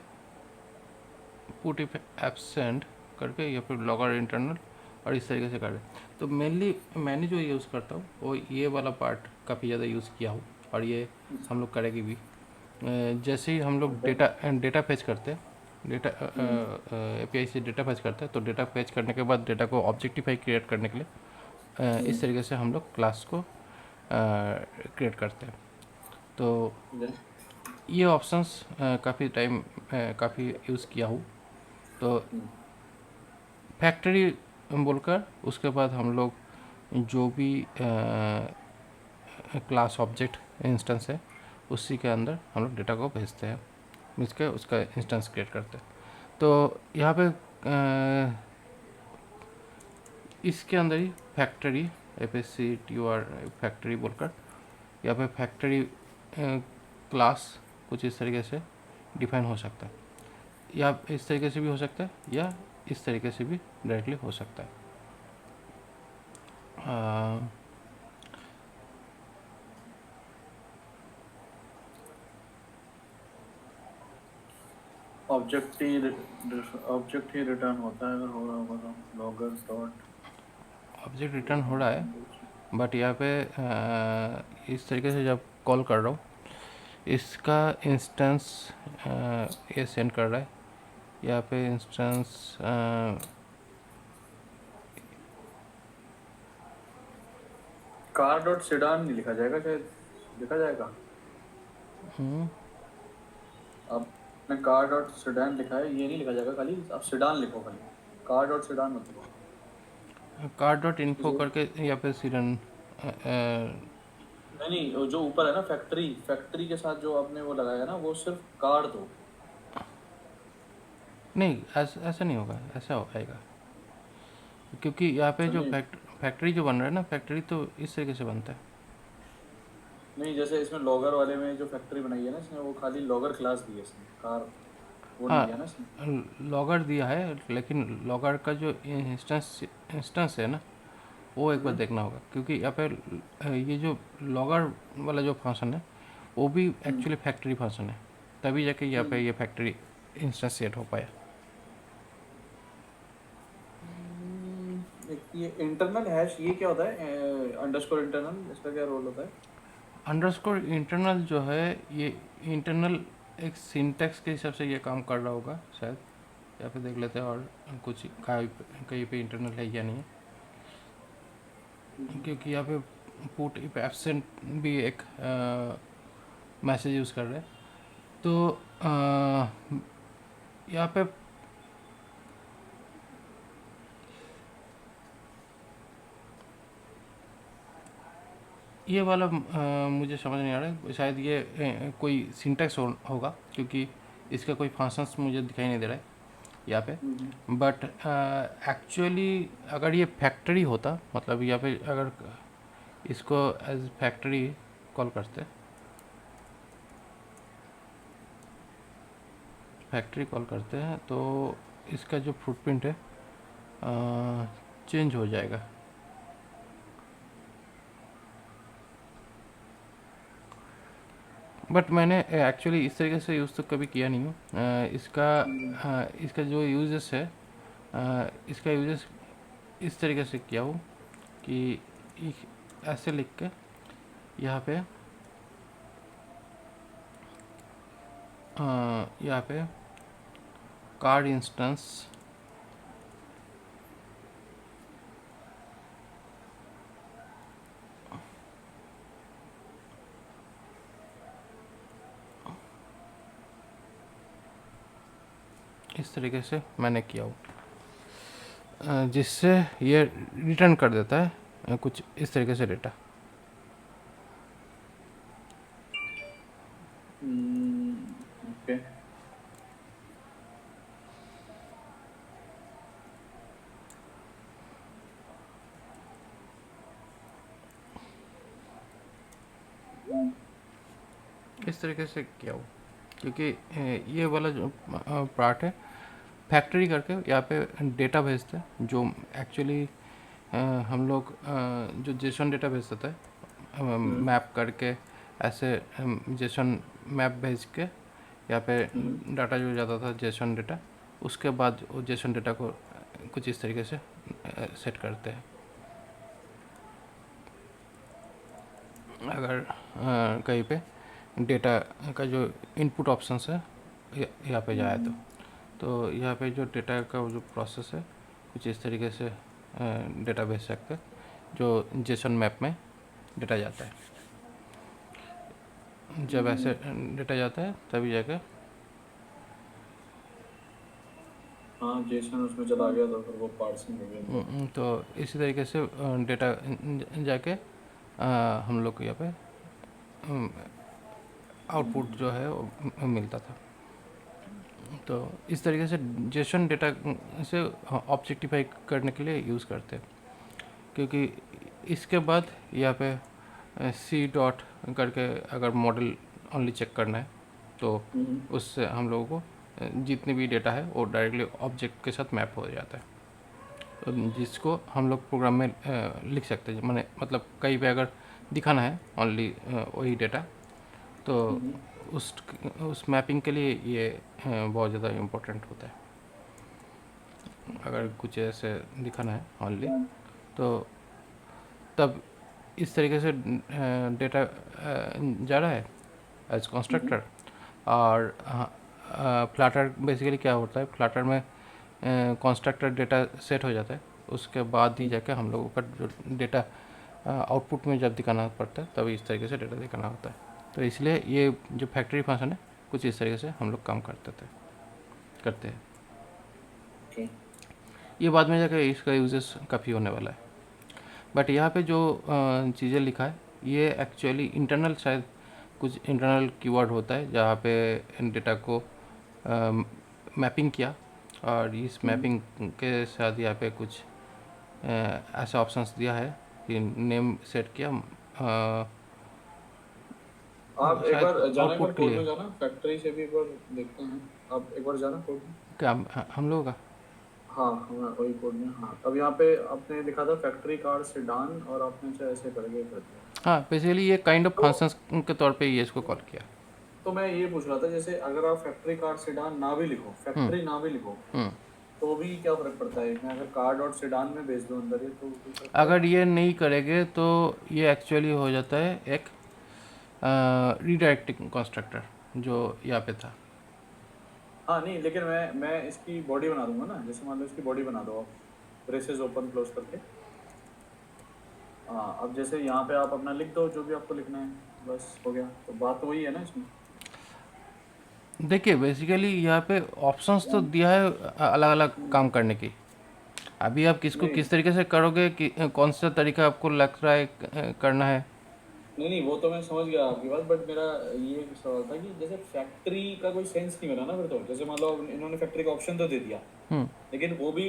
पुट इफ एब्सेंट करके या फिर लॉगर इंटरनल और इस तरीके से कर रहे हैं। तो मेनली मैंने जो यूज़ करता हूँ वो ये वाला पार्ट काफ़ी ज़्यादा यूज़ किया हूँ, और ये हम लोग करेंगे भी। जैसे ही हम लोग डेटा फेच करते हैं, डेटा एपीआई से डेटा फेच करते हैं, तो डेटा फेच करने के बाद डेटा को ऑब्जेक्टिफाई क्रिएट करने के लिए इस तरीके से हम लोग क्लास को क्रिएट करते हैं। तो ये ऑप्शंस काफ़ी यूज़ किया हूँ। तो फैक्ट्री बोलकर उसके बाद हम लोग जो भी क्लास ऑब्जेक्ट इंस्टेंस है उसी के अंदर हम लोग डेटा को भेजते हैं, भेज के उसका इंस्टेंस क्रिएट करते हैं। तो यहाँ पे इसके अंदर ही फैक्ट्री FACTOR फैक्ट्री बोलकर यहाँ पे फैक्ट्री क्लास कुछ इस तरीके से डिफाइन हो सकता है, या इस तरीके से भी हो सकता है, या इस तरीके से भी डायरेक्टली हो सकता है। ऑब्जेक्ट ही रिटर्न होता है, अगर हो रहा होगा तो लॉगर डॉट ऑब्जेक्ट रिटर्न हो रहा है, बट यहाँ पे इस तरीके से जब कॉल कर रहा हूँ इसका इंस्टेंस ये सेंड कर रहा है। यहाँ पे इंस्टेंस कार डॉट सिडान नहीं लिखा जाएगा, शायद लिखा जाएगा। आपने कार डॉट सिडान लिखा है, ये नहीं लिखा जाएगा, खाली आप सिडान लिखो, खाली कार डॉट सिडान मत लिखो। कार डॉट इन्फो करके या फिर सिरन नहीं, वो जो ऊपर है ना फैक्ट्री के साथ जो आपने वो लगाया ना, वो सिर्फ कार दो। नहीं, ऐसा नहीं होगा, ऐसा हो पाएगा, क्योंकि यहाँ पे जो फैक्ट्री जो बन रहा है ना, फैक्ट्री तो इस तरीके से बनता है। नहीं, जैसे इसमें लॉगर वाले में जो फैक्ट्री बनाई है ना इसने, वो खाली लॉगर क्लास दी है इसने, कार वो नहीं दिया ना इसने। लॉगर दिया है, लेकिन लॉगर का जो इंस्टेंस है ना, वो एक बार देखना होगा, क्योंकि यहाँ पे ये जो लॉगर वाला जो फंक्शन है वो भी एक्चुअली फैक्ट्री फंक्शन है, तभी जाके यहाँ पे ये फैक्ट्री इंस्टेंस सेट हो पाया। ये इंटरनल हैश ये क्या होता है, अंडरस्कोर इंटरनल, इसका क्या रोल होता है? अंडरस्कोर इंटरनल जो है, ये इंटरनल एक सिंटैक्स के हिसाब से ये काम कर रहा होगा शायद। यहाँ पे देख लेते हैं और कुछ कहीं पे इंटरनल है या नहीं है, क्योंकि यहाँ पे पुट इफ एब्सेंट भी एक मैसेज यूज़ कर रहे हैं। तो यहाँ पे ये वाला मुझे समझ नहीं आ रहा है, शायद ये कोई सिंटैक्स होगा, क्योंकि इसका कोई फंक्शंस मुझे दिखाई नहीं दे रहा है यहाँ पे। बट एक्चुअली अगर ये फैक्ट्री होता, मतलब यहाँ पे अगर इसको एज फैक्ट्री कॉल करते हैं, फैक्ट्री कॉल करते हैं, तो इसका जो फुटप्रिंट है चेंज हो जाएगा। बट मैंने एक्चुअली इस तरीके से यूज़ तो कभी किया नहीं हूँ। इसका जो यूजेस है, इसका यूजेस इस तरीके से किया हूँ कि ऐसे लिख के यहाँ पे कार्ड इंस्टेंस इस तरीके से मैंने किया हूँ, जिससे ये रिटर्न कर देता है कुछ इस तरीके से डेटा। ओके, इस तरीके से किया हूँ, क्योंकि ये वाला जो पार्ट है फैक्ट्री करके यहाँ पे डेटा भेजते हैं, जो एक्चुअली हम लोग जो जेसन डेटा भेज देता है मैप करके, ऐसे जेसन मैप भेज के यहाँ पे डाटा जो जाता था जेसन डेटा, उसके बाद वो जेसन डेटा को कुछ इस तरीके से सेट करते हैं। अगर कहीं पे डेटा का जो इनपुट ऑप्शंस है यहाँ पे जाए तो यहाँ पे जो डेटा का जो प्रोसेस है कुछ इस तरीके से डेटा भेज सकते हैं, जो जेसन मैप में डेटा जाता है। जब ऐसे डेटा जाता है तभी जाके हाँ जेसन उसमें चला गया तो फिर वो पार्सिंग हो गया। तो इसी तरीके से डेटा जाके हम लोग को यहाँ पे आउटपुट जो है वो मिलता था। तो इस तरीके से जेसन डेटा से ऑब्जेक्टिफाई करने के लिए यूज़ करते हैं, क्योंकि इसके बाद यहाँ पे सी डॉट करके अगर मॉडल ओनली चेक करना है तो उससे हम लोगों को जितनी भी डेटा है वो डायरेक्टली ऑब्जेक्ट के साथ मैप हो जाता है, तो जिसको हम लोग प्रोग्राम में लिख सकते हैं। मैंने मतलब कहीं पे अगर दिखाना है ओनली वही डेटा, तो उस मैपिंग के लिए ये बहुत ज़्यादा इम्पोर्टेंट होता है। अगर कुछ ऐसे दिखाना है ओनली तो तब इस तरीके से डेटा जा रहा है एज कंस्ट्रक्टर। और फ्लटर बेसिकली क्या होता है, फ्लटर में कंस्ट्रक्टर डेटा सेट हो जाता है, उसके बाद ही जाके हम लोगों का जो डेटा आउटपुट में जब दिखाना पड़ता है तभी इस तरीके से डेटा दिखाना होता है। तो इसलिए ये जो फैक्ट्री फंक्शन है कुछ इस तरीके से हम लोग काम करते हैं। ये बाद में जाकर इसका यूजेस काफ़ी होने वाला है। बट यहाँ पे जो चीज़ें लिखा है ये एक्चुअली इंटरनल, शायद कुछ इंटरनल कीवर्ड होता है जहाँ पे डेटा को मैपिंग किया, और इस मैपिंग के साथ यहाँ पे कुछ ऐसा ऑप्शंस दिया है कि नेम सेट किया, आप एक शायद बार जाना, एक बार आउटपुट के कोड में लिए। जाना, फैक्ट्री से भी एक बार देखते हैं। आप एक बार जाना कोड में। क्या हम लोगों का? हाँ हाँ वही कोड में। हाँ अब यहाँ पे आपने लिखा था फैक्ट्री कार सेडान और आपने ऐसे करके कर दिया। हाँ, बेसिकली ये काइंड ऑफ तो फंक्शंस के तौर पे ये इसको कॉल किया। तो मैं ये पूछ रहा था, जैसे अगर आप फैक्ट्री कार सेडान ना भी लिखो, फैक्ट्री ना भी लिखो, तो भी क्या फर्क पड़ता है? मैं अगर कार डॉट सेडान में भेज दूँ अंदर ही तो कोई फर्क अगर ये नहीं करेंगे तो ये एक्चुअली हो जाता है एक रीडायरेक्टिंग कंस्ट्रक्टर जो यहाँ पे था। हाँ नहीं, लेकिन मैं इसकी बॉडी बना दूंगा ना। जैसे मान लो इसकी बॉडी बना दो आप, ब्रेसेस ओपन क्लोज करके। हाँ अब जैसे यहाँ पे आप अपना लिख दो जो भी आपको लिखना है, बस हो गया। तो बात तो वही है ना इसमें। देखिए बेसिकली यहाँ पे ऑप्शंस तो दिया है अलग अलग काम करने की। अभी आप किसको नहीं किस तरीके से करोगे कि कौन सा तरीका आपको लग रहा है करना है। नहीं वो तो मैं समझ गया आपकी बात, बट मेरा ये सवाल था कि जैसे फैक्ट्री का कोई सेंस नहीं बना ना फिर। तो जैसे मान लो इन्होंने फैक्ट्री का ऑप्शन तो दे दिया, लेकिन वो भी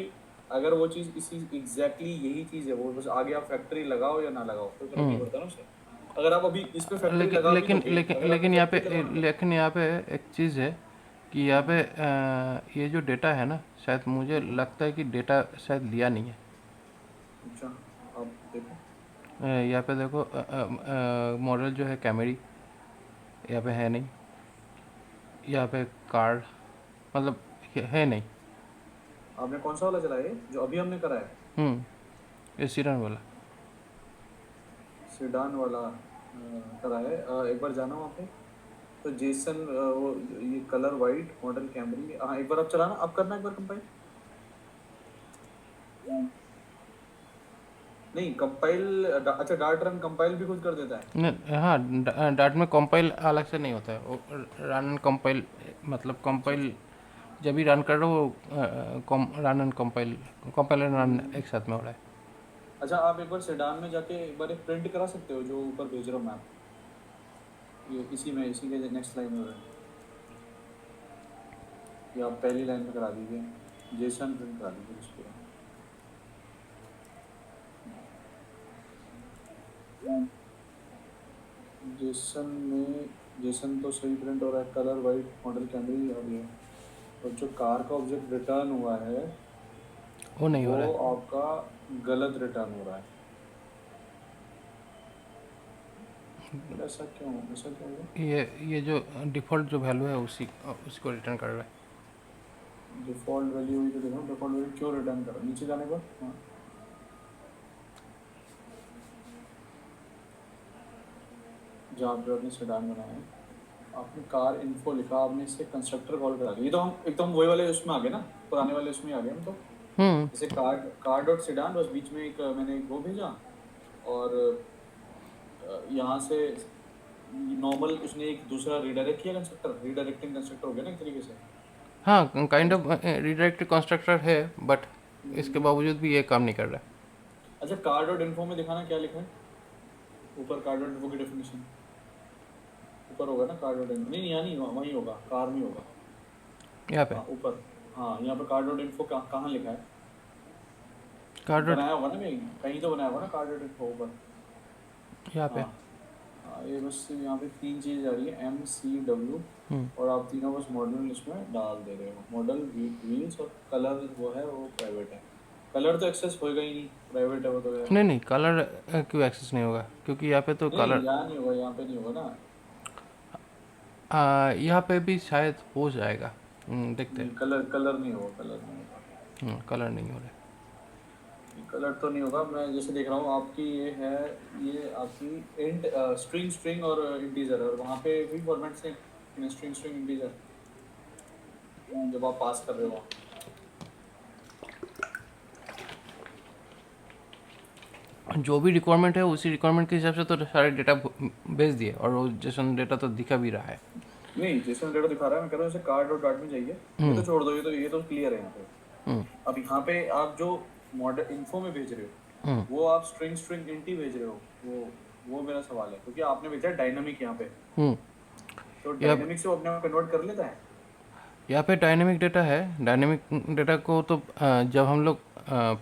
अगर वो चीज़ इसी एग्जैक्टली यही चीज़ है, वो बस आगे आप फैक्ट्री लगाओ या ना लगाओ कोई फर्क नहीं पड़ता ना उससे। अगर आप अभी इस पे फैक्ट्री लेकिन लगा भी लेकिन दोगे, लेकिन अगर आपने लेकिन यहाँ पे फैक्ट्री लगाओगे ना। लेकिन यहाँ पे एक चीज़ है कि यहाँ पे ये जो डेटा है ना, शायद मुझे लगता है कि डेटा शायद लिया नहीं है। अच्छा, आप देखो। यहाँ पे देखो, मॉडल जो है कैमरी, यहाँ पे है नहीं। यहाँ पे कार्ड, मतलब है नहीं। आपने कौन सा वाला चलाया है जो अभी हमने करा है? ये सीरन वाला। सेडान वाला करा है। एक बार जाना वहाँ पे, तो जेसन वो ये कलर वाइट मॉडल कैमरी, हाँ एक बार आप चलाना, आप करना एक बार कंपाइल। नहीं कंपाइल, अच्छा डार्ट रन कंपाइल भी खुद कर देता है। हाँ, डाट में कंपाइल अलग से नहीं होता है, वो रन एंड कंपाइल, मतलब अच्छा कंपाइल अच्छा। जब भी रन कर रहे हो वो run and compile, compile and run एक साथ में हो रहा है। अच्छा आप एक बार सेडान में जाके एक बार एक प्रिंट करा सकते हो जो ऊपर भेज रहा हूँ मैप, ये इसी में, इसी के नेक्स्ट लाइन में है। ये आप पहली लाइन में करा दीजिए, जेसन प्रिंट करा दीजिए उस पर। जेसन में, जेसन तो सही प्रिंट हो रहा है, कलर वाइट मॉडल कैमरी और ये, और जो कार का ऑब्जेक्ट रिटर्न हुआ है वो नहीं हो वो रहा है। आपका गलत रिटर्न हो रहा है। पर ऐसा क्यों, ऐसा क्यों हुआ? ये जो डिफ़ॉल्ट जो वैल्यू है उसी को रिटर्न कर रहा है। डिफॉल्ट वैल्यू हुई तो देखो, डिफॉल्ट वैल्यू क्यों रिटर्न कर रहा है, नीचे जाने पर। हाँ, जहाँ पे आपने सेडान बनाया है, आपने कार इन्फो लिखा, आपने इससे कंस्ट्रक्टर कॉल करा दिया। ये तो हम एकदम वही वाले उसमें आ गए ना, पुराने वाले उसमें आ गए हम तो। हम्म जैसे कार, कार डॉट सेडान, बस बीच में एक मैंने एक वो भेजा, और यहाँ से नॉर्मल उसने एक दूसरा रिडायरेक्ट किया कंस्ट्रक्टर, रिडायरेक्टिंग कंस्ट्रक्टर हो गया ना एक तरीके से। हाँ, काइंड ऑफ रिडायरेक्ट कंस्ट्रक्टर है, बट इसके हम्म। बावजूद भी ये काम नहीं कर रहा है। अच्छा कार डॉट इन्फो में दिखाना क्या लिखा है ऊपर, कार डॉट इन्फो की डेफिनेशन ऊपर होगा ना, कार डॉट इन्फो, नहीं यहाँ नहीं, वहीं होगा, कार में होगा। यहाँ पे हाँ ऊपर, हाँ यहाँ पर कार डॉट इन्फो कहाँ लिखा है? कार्ड डॉट, बनाया होगा ना, मैं कहीं तो बनाया होगा ना कार डॉट इन्फो ऊपर। यहाँ पे। हाँ हाँ, ये बस यहाँ पे तीन चीज़ आ रही है, MCW, हम्म और आप तीनों बस मॉडल इसमें डाल दे रहे हो, मॉडल व्हील्स, और कलर वो है वो प्राइवेट है। कलर तो एक्सेस होएगा ही नहीं, प्राइवेट है वो तो यार। नहीं नहीं, कलर क्यों एक्सेस नहीं होगा, क्योंकि यहाँ पे तो नहीं कलर, यहाँ नहीं होगा, यहाँ पे नहीं होगा ना। यहाँ पे भी शायद हो जाएगा। देखते नहीं हैं। कलर, कलर नहीं होगा, कलर नहीं होगा। कलर नहीं हो रहा है। कलर तो नहीं होगा, मैं जैसे देख रहा हूँ आपकी ये है, ये आपकी इंट स्ट्रिंग, स्ट्रिंग और इंटीजर, और वहाँ पे भी फॉर्मेट से स्ट्रिंग, स्ट्रिंग इंटीजर जब आप पास कर रहे हो। जो भी रिक्वायरमेंट है उसी रिक्वायरमेंट के हिसाब से तो सारे डेटा भेज दिए, और वो जेसन डेटा तो दिखा भी रहा है। नहीं जैसे डेटा दिखा रहा है, मैं कह रहा हूँ जैसे कार्ड और डाट में जाइए, ये तो छोड़ दो, ये तो क्लियर है यहाँ पे। हम्म अब यहाँ पे आप जो मॉडल इन्फो में भेज रहे हम्म हो वो आप स्ट्रिंग, स्ट्रिंग इंटी भेज रहे हो, वो मेरा सवाल है, क्योंकि आपने भेजा डायनामिक यहाँ पे, हम्म तो यहाँ डायनामिक से वो अपने आप कन्वर्ट कर लेता है। यहाँ पे डायनेमिक डेटा है। डायनेमिक डेटा को तो जब हम लोग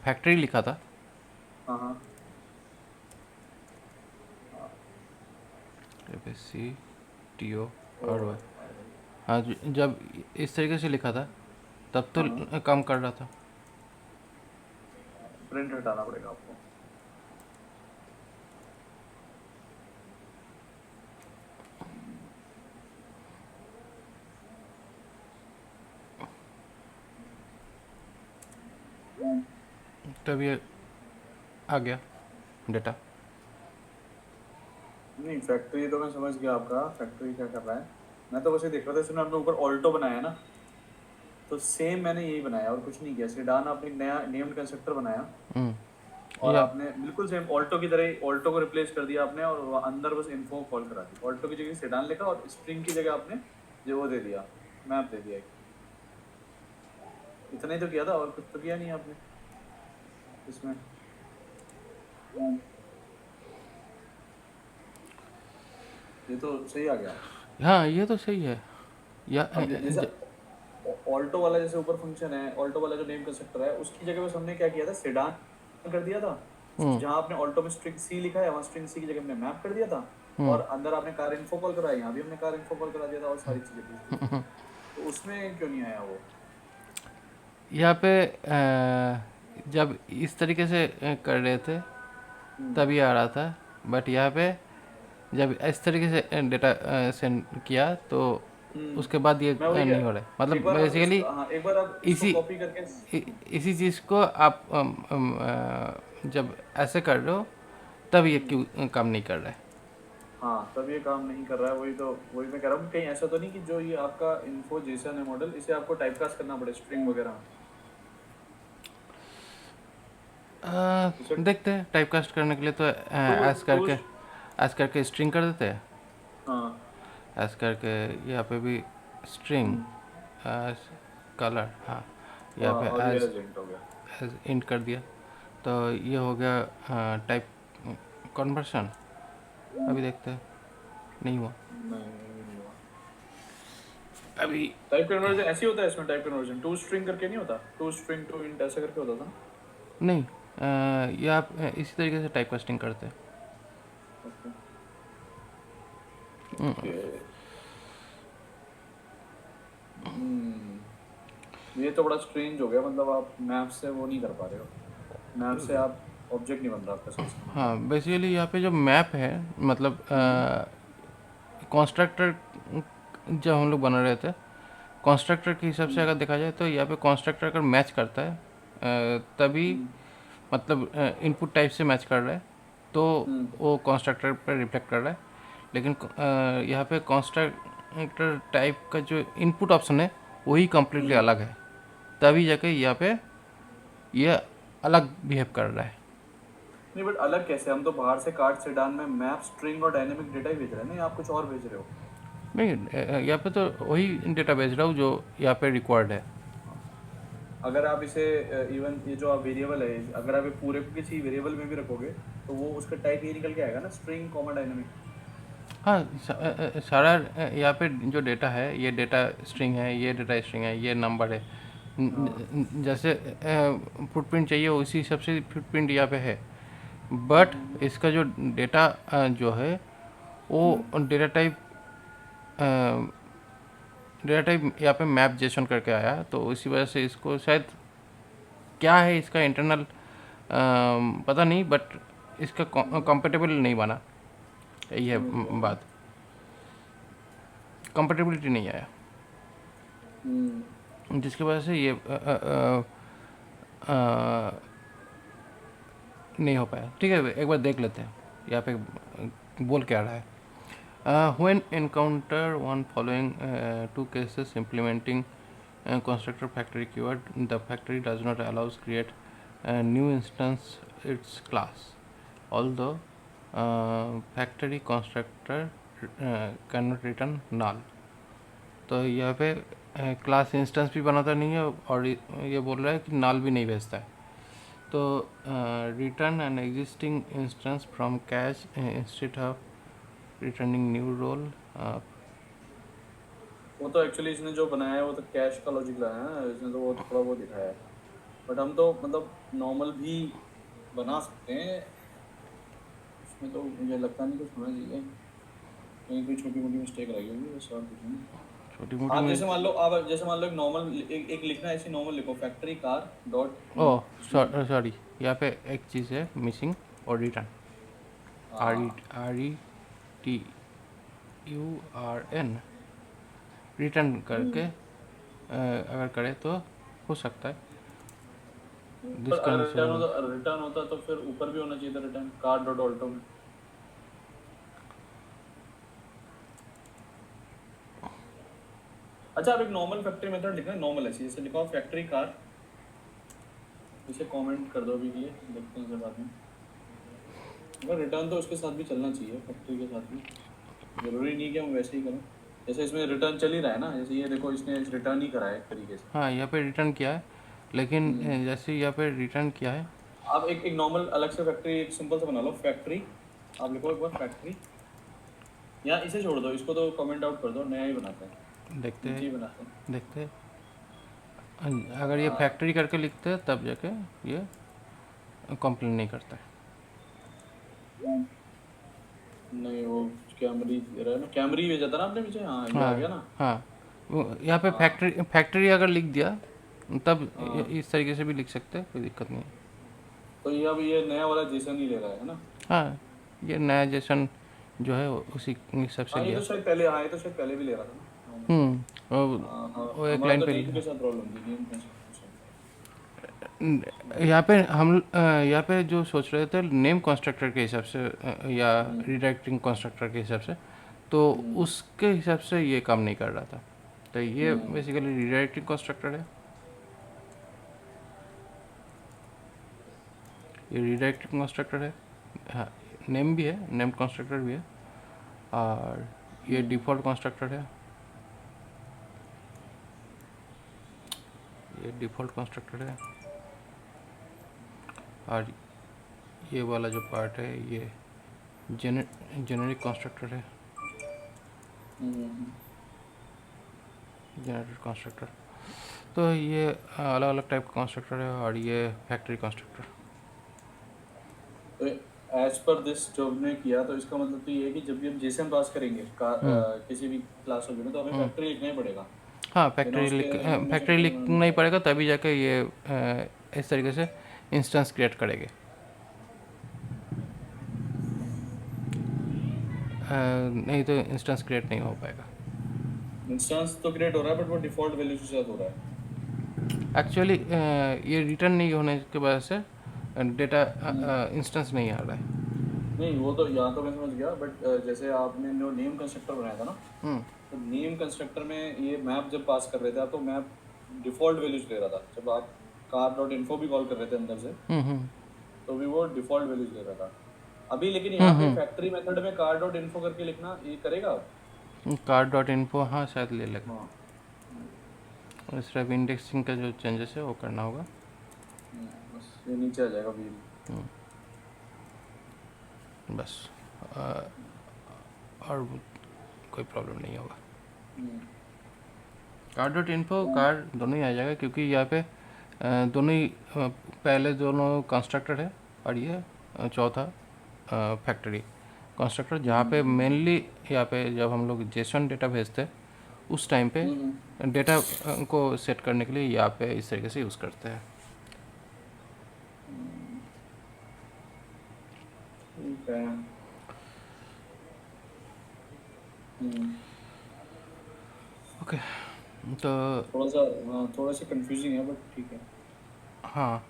फैक्ट्री लिखा था, हाँ हाँ सी टी ओ ओ और वाई, हाँ जब इस तरीके से लिखा था तब तो हाँ, काम कर रहा था। प्रिंट हटाना पड़ेगा आपको। तब ये आ गया डेटा। नहीं फैक्ट्री तो मैं समझ गया आपका, फैक्ट्री क्या कर रहा है, मैं तो बस ये देख रहा था, इसमें आपने ऊपर ऑल्टो बनाया है ना, तो सेम मैंने यही बनाया और कुछ नहीं किया। सेडान आपने एक नया नेम्ड कंस्ट्रक्टर बनाया, और या आपने बिल्कुल सेम ऑल्टो की तरह ऑल्टो को रिप्लेस कर दिया आपने, और अंदर बस इन्फो कॉल करा दी, ऑल्टो की जगह सेडान लिखा, और स्ट्रिंग की जगह आपने जो वो दे दिया, मैप दे दिया एक। इतना ही तो किया था, और कुछ तो किया नहीं आपने इसमें। ये तो सही आ गया। हाँ, ये तो सही है। या अब जैसे ऑल्टो वाला जैसे ऊपर फंक्शन है, ऑल्टो वाला जो नेम कंस्ट्रक्टर है उसकी जगह बस हमने क्या किया था, सेडान कर दिया था। जहाँ आपने ऑल्टो में स्ट्रिंग सी लिखा है वहाँ स्ट्रिंग सी की जगह हमने मैप कर दिया था, और अंदर आपने कार इन्फो कॉल कराई, यहाँ भी हमने कार इन्फो कॉल करा दिया था और सारी चीजें थी, तो उसमें क्यों नहीं आया वो? यहाँ पे जब इस तरीके से कर रहे थे तभी आ रहा था, बट यहाँ पे जब इस तरीके से डेटा सेंड किया तो उसके बाद ये मैं वही नहीं हो रहा है। एक मतलब बार आप बेसिकली हाँ, एक बार आप इसको इसी कॉपी करके इसी चीज़ को आप जब ऐसे कर रहे हो तब ये क्यों काम नहीं कर रहा है। हाँ, तब ये काम नहीं कर रहा है, वही मैं कह रहा हूँ, कहीं ऐसा तो नहीं कि जो ये आपका इन्फो जेसन है मॉडल, इसे आपको टाइपकास्ट करना पड़े स्ट्रिंग वगैरह में। इसे देखते हैं टाइपकास्ट करने के लिए तो टूल टूल ऐस करके स्ट्रिंग कर देते हैं। हाँ ऐस करके यहाँ पे भी स्ट्रिंग कलर, हाँ यहाँ पे और ये एज एजेंट हो गया। एज इंट कर दिया तो ये हो गया टाइप कन्वर्शन। अभी देखते हैं, नहीं हुआ नहीं हुआ। अभी। टाइप कन्वर्जन ऐसे ही होता है इसमें, टाइप कन्वर्जन टू स्ट्रिंग करके नहीं होता, टू स्ट्रिंग टू इंट ऐसे करके होता था ना? नहीं, ये आप इसी तरीके से टाइप कास्टिंग करते हैं। ओके हम्म, ओके। ये तो बड़ा स्ट्रेंज हो गया, मतलब आप मैप से वो नहीं कर पा रहे हो, मैप से आप ऑब्जेक्ट नहीं बन रहा आपका सिस्टम। हाँ बेसिकली यहाँ पे जो मैप है, मतलब कंस्ट्रक्टर जब हम लोग बना रहे थे, कंस्ट्रक्टर के हिसाब से अगर देखा जाए तो यहाँ पे कंस्ट्रक्टर अगर मैच करता है तभी, मतलब इनपुट टाइप से मैच कर रहा है तो वो कंस्ट्रक्टर पर रिफ्लेक्ट कर रहा है। लेकिन यहाँ पे कंस्ट्रक्टर टाइप का जो इनपुट ऑप्शन है वही कम्प्लीटली अलग है, तभी जाके यहाँ पे ये अलग बिहेव कर रहा है। नहीं बट अलग कैसे? हम तो बाहर से कार्ड सेडान में मैप स्ट्रिंग और डायनेमिक डेटा ही भेज रहे हैं ना, आप कुछ और भेज रहे हो? नहीं, यहाँ पे तो वही डेटा भेज रहा हूँ जो यहाँ पे रिक्वायर्ड है। अगर आप इसे इवन ये जो आप वेरिएबल है, अगर आप ये पूरे को किसी वेरिएबल में भी रखोगे तो वो उसका टाइप ये निकल के आएगा ना, स्ट्रिंग कॉमा डायनेमिक। हाँ, सारा यहाँ पे जो डेटा है ये डेटा स्ट्रिंग है, ये डेटा स्ट्रिंग है, ये नंबर है। जैसे फुटप्रिंट चाहिए उसी हिसाब से फुटप्रिंट यहाँ पे है, बट इसका जो डेटा जो है वो डेटा टाइप यहाँ पे मैप जेसन करके आया, तो इसी वजह से इसको शायद क्या है इसका इंटरनल पता नहीं, बट इसका कंपेटेबल नहीं बना, यही है बात, कंपेटेबिलिटी नहीं आया, जिसकी वजह से ये नहीं हो पाया। ठीक है, एक बार देख लेते हैं यहाँ पे बोल क्या रहा है। When encounter one following two cases implementing constructor factory keyword, the factory does not allows create a new instance its class, although factory constructor cannot return null। तो यहाँ पे क्लास इंस्टेंस भी बनाता नहीं है और ये बोल रहा है कि नल भी नहीं भेजता है। तो return an existing instance from cache instead of returning new role. वो तो एक्चुअली इसने जो बनाया है वो तो कैश का लॉजिक लाया है ना, इसने तो वो थोड़ा वो दिखाया है, बट हम तो मतलब नॉर्मल भी बना सकते हैं, इसमें तो मुझे लगता नहीं कुछ होना चाहिए, कहीं कोई छोटी मोटी मिस्टेक रह गई होगी बस, और कुछ नहीं। छोटी मोटी आप जैसे मान लो, आप जैसे मान लो एक नॉर्मल एक लिखना है, ऐसे नॉर्मल लिखो factory car dot. Oh sorry, यहाँ पे एक चीज़ है मिसिंग, और रिटर्न RETURN रिटर्न करके अगर करे तो हो सकता है। पर अगर रिटर्न होता तो फिर ऊपर भी होना चाहिए था रिटर्न कार डॉट ऑल्टो में। अच्छा, आप एक नॉर्मल फैक्ट्री मेथड लिखना है, नॉर्मल ऐसे जैसे लिखो फैक्ट्री कार, इसे कमेंट कर दो अभी के लिए, देखते हैं बाद में। अगर रिटर्न तो उसके साथ भी चलना चाहिए, फैक्ट्री के साथ भी, जरूरी नहीं कि हम वैसे ही करें, जैसे इसमें रिटर्न चल ही रहा है ना, जैसे ये देखो इसने रिटर्न ही करा है एक तरीके से। हाँ, यहाँ पे रिटर्न किया है, लेकिन जैसे यहाँ पे रिटर्न किया है। आप एक नॉर्मल अलग से फैक्ट्री एक सिंपल सा बना लो, फैक्ट्री आप लिखो एक बार फैक्ट्री, या इसे छोड़ दो, इसको तो कमेंट आउट कर दो, नया ही बनाते हैं, देखते नीचे ही हैं बनाते हैं। देखते हैं अगर ये फैक्ट्री करके लिखते हैं तब जाके ये कंप्लेन नहीं करता है। नहीं वो कैमरी दे रहा है ना, कैमरी भेजा था ना आपने मुझे, हाँ ये आ गया ना। हाँ यहाँ पे फैक्ट्री अगर लिख दिया तब इस तरीके से भी लिख सकते हैं, कोई दिक्कत नहीं है। तो ये अब ये नया वाला जेसन ही ले रहा है ना। हाँ ये नया जेसन जो है उसी हिसाब से हाँ ये लिया। तो शायद पहले, हाँ ये तो शायद पहले भी ले रहा था ना। हाँ, हाँ, हाँ, वो एक हमारा लाइन तो पे नेम लिया। के साथ प्रॉब्लम थी, नेम के साथ। यहाँ पे यहाँ पे जो सोच रहे थे नेम कंस्ट्रक्टर के हिसाब से या रिडायरेक्टिंग कंस्ट्रक्टर के हिसाब से, तो उसके हिसाब से ये काम नहीं कर रहा था। तो ये बेसिकली रिडायरेक्टिंग कंस्ट्रक्टर है, ये रिडायरेक्टिंग कंस्ट्रक्टर है। हाँ नेम भी है, नेम कंस्ट्रक्टर भी है, और ये डिफ़ॉल्ट कंस्ट्रक्टर है, ये डिफ़ॉल्ट कंस्ट्रक्टर है, और ये वाला जो पार्ट है ये जेनेरिक कंस्ट्रक्टर है, जनरेटर कंस्ट्रक्टर। तो ये अलग अलग टाइप का कंस्ट्रक्टर है, और ये फैक्ट्री कंस्ट्रक्टर। तो एज पर दिस जो हमने किया, तो इसका मतलब तो ये है कि जब भी हम जेसन पास करेंगे किसी भी क्लास ऑब्जेक्ट में, तो हमें फैक्ट्री लिखना ही पड़ेगा, हाँ बिना उसके इन्फॉर्मेशन फैक्ट्री को लिखना ही पड़ेगा, तभी जाके ये इस तरीके से इंस्टेंस क्रिएट करेंगे। नहीं तो इंस्टेंस क्रिएट नहीं हो पाएगा। इंस्टेंस तो क्रिएट हो रहा है, बट वो डिफॉल्ट वैल्यू के साथ हो रहा है। एक्चुअली ये रिटर्न नहीं होने की वजह से डेटा इंस्टेंस नहीं आ रहा है। नहीं वो तो यहाँ तो मैं समझ गया, बट जैसे आपने जो नेम कंस्ट्रक्टर बनाया था ना, तो नेम कंस्ट्रक्टर में ये मैप जब पास कर रहे थे आप, तो मैप डिफॉल्ट वैल्यूज ले रहा था। जब आप कार डॉट इन्फो भी कॉल कर रहे थे अंदर से, तो भी वो डिफॉल्ट वैल्यूज ले रहा था अभी। लेकिन यहाँ पे फैक्ट्री मेथड में कार डॉट इन्फो करके लिखना ये करेगा अब? car.info हाँ शायद ले लेगा, हाँ, और सिर्फ इंडेक्सिंग का जो चेंजेस है वो करना होगा। बस ये नीचे आ जाएगा व्हील। बस और कोई प्रॉब्लम नहीं होगा। car.info कार दोनों ही आ जाएगा, क्योंकि यहाँ पे दोनों ही पहले दोनों कंस्ट्रक्टर है, और ये चौथा फैक्ट्री कंस्ट्रक्टर, जहाँ पे मेनली यहाँ पे जब हम लोग जेसन डेटा भेजते हैं उस टाइम पे डेटा को सेट करने के लिए यहाँ पे इस तरीके से यूज़ करते हैं। ठीक है। ओके तो थोड़ा सा कंफ्यूजिंग है, बट ठीक है। हाँ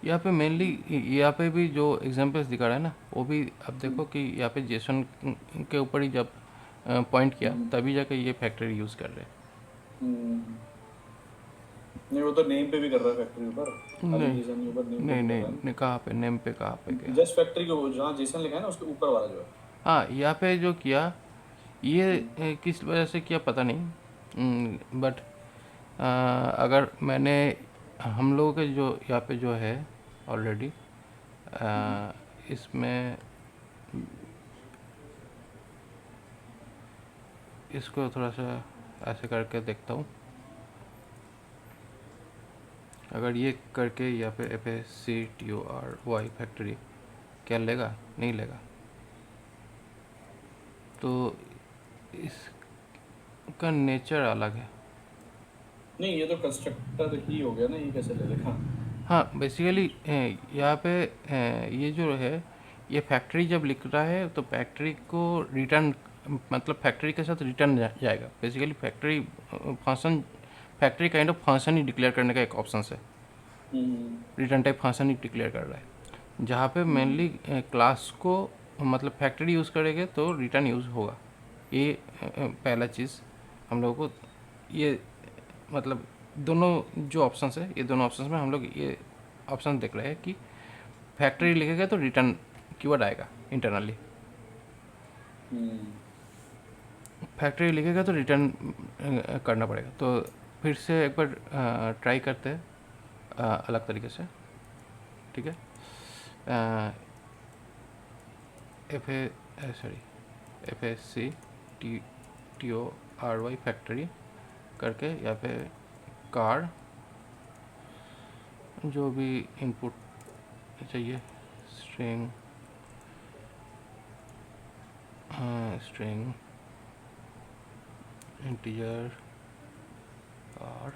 यहाँ पे मेनली यहाँ पे भी जो एग्जांपल्स दिखा रहा है ना, वो भी अब देखो कि यहाँ पे जेसन के ऊपर ही जब पॉइंट किया तभी जाके ये फैक्ट्री यूज़ कर रहे हैं। नहीं वो तो नेम पे भी कर रहा है फैक्ट्री ऊपर, अभी नहीं जेसन के ऊपर नेम पे नहीं भी कर नहीं रहा है। नहीं, कहाँ पे नेम पे, कहाँ पे गया? जस्ट फैक्ट्री को जहाँ जेसन लिखा है ना, उसके ऊपर वाला जो है। हाँ यहाँ पे जो किया ये किस वजह से किया पता नहीं, बट अगर मैंने हम लोगों के जो यहाँ पे जो है ऑलरेडी इसमें इसको थोड़ा सा ऐसे करके देखता हूँ। अगर ये करके यहाँ पे FACTORY फैक्ट्री क्या लेगा? नहीं लेगा। तो इसका नेचर अलग है। नहीं ये तो कंस्ट्रक्टर ही हो गया ना, ये कैसे ले लेगा? हाँ बेसिकली यहाँ पे ये जो है ये फैक्ट्री जब लिख रहा है तो फैक्ट्री को रिटर्न, मतलब फैक्ट्री के साथ रिटर्न जाएगा। Basically factory function, factory kind of function he declare करने का एक ऑप्शन है, रिटर्न टाइप फंक्शन ही डिक्लेयर कर रहा है, जहाँ पे मेनली क्लास को मतलब फैक्ट्री यूज़ करेंगे तो रिटर्न यूज़ होगा। ये पहला चीज़ हम लोगों को ये मतलब दोनों जो ऑप्शंस है, ये दोनों ऑप्शंस में हम लोग ये ऑप्शन देख रहे हैं कि फैक्ट्री लिखेगा तो रिटर्न कीवर्ड आएगा इंटरनली, फैक्ट्री लिखेगा तो रिटर्न करना पड़ेगा। तो फिर से एक बार ट्राई करते हैं अलग तरीके से, ठीक है? FACTORY फैक्ट्री करके यहाँ पे कार जो भी इनपुट चाहिए स्ट्रिंग स्ट्रिंग इंटीजर और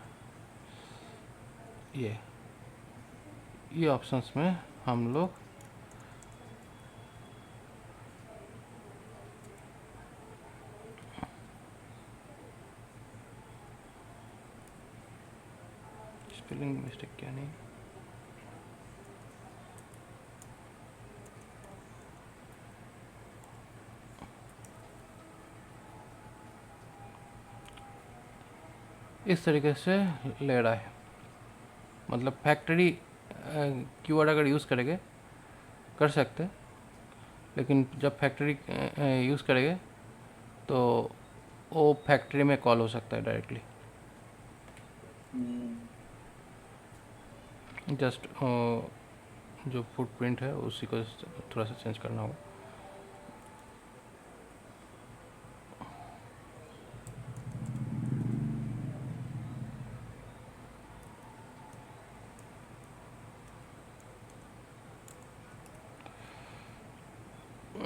ये ऑप्शंस में हम लोग स्पेलिंग मिस्टेक क्या नहीं, इस तरीके से ले रहा है। मतलब फैक्ट्री कीवर्ड अगर यूज़ करेंगे कर सकते, लेकिन जब फैक्ट्री यूज़ करेंगे तो वो फैक्ट्री में कॉल हो सकता है डायरेक्टली। जस्ट जो फुटप्रिंट है उसी को थोड़ा सा चेंज करना होगा।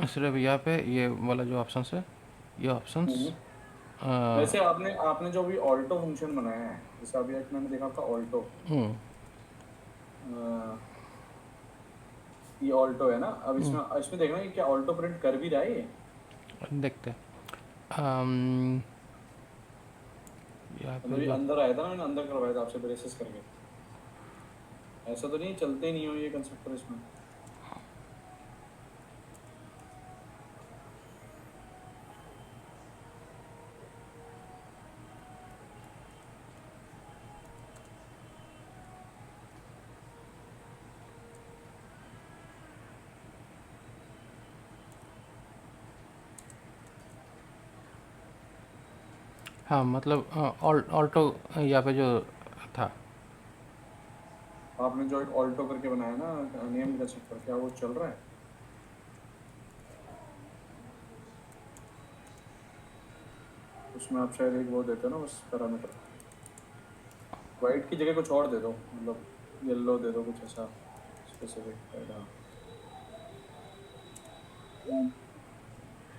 सिर्फ यहाँ पे ये वाला जो ऑप्शन है, ये ऑप्शंस वैसे आपने आपने जो भी ऑल्टो फंक्शन बनाया है, जैसे अभी एक मैंने देखा था ऑल्टो, ये ऑल्टो है ना, अब इसमें इसमें देखना ये क्या ऑल्टो प्रिंट कर भी रहा है ये? देखते हैं। यहाँ पे मतलब ये जो अंदर आया था ना, मैंने अंदर करवाया था आपसे ब्रेसेस करके, ऐसा तो नहीं चलते ही नहीं हो ये कंस्ट्रक्टर इसमें? हाँ मतलब ऑल्टो यहाँ पे जो था, आपने जो एक ऑल्टो करके बनाया ना नेम कंस्ट्रक्टर, क्या वो चल रहा है? उसमें आप शायद एक वो देते हो ना उस पैरामीटर, वाइट की जगह कुछ और दे दो, मतलब येलो दे दो, कुछ ऐसा स्पेसिफिक।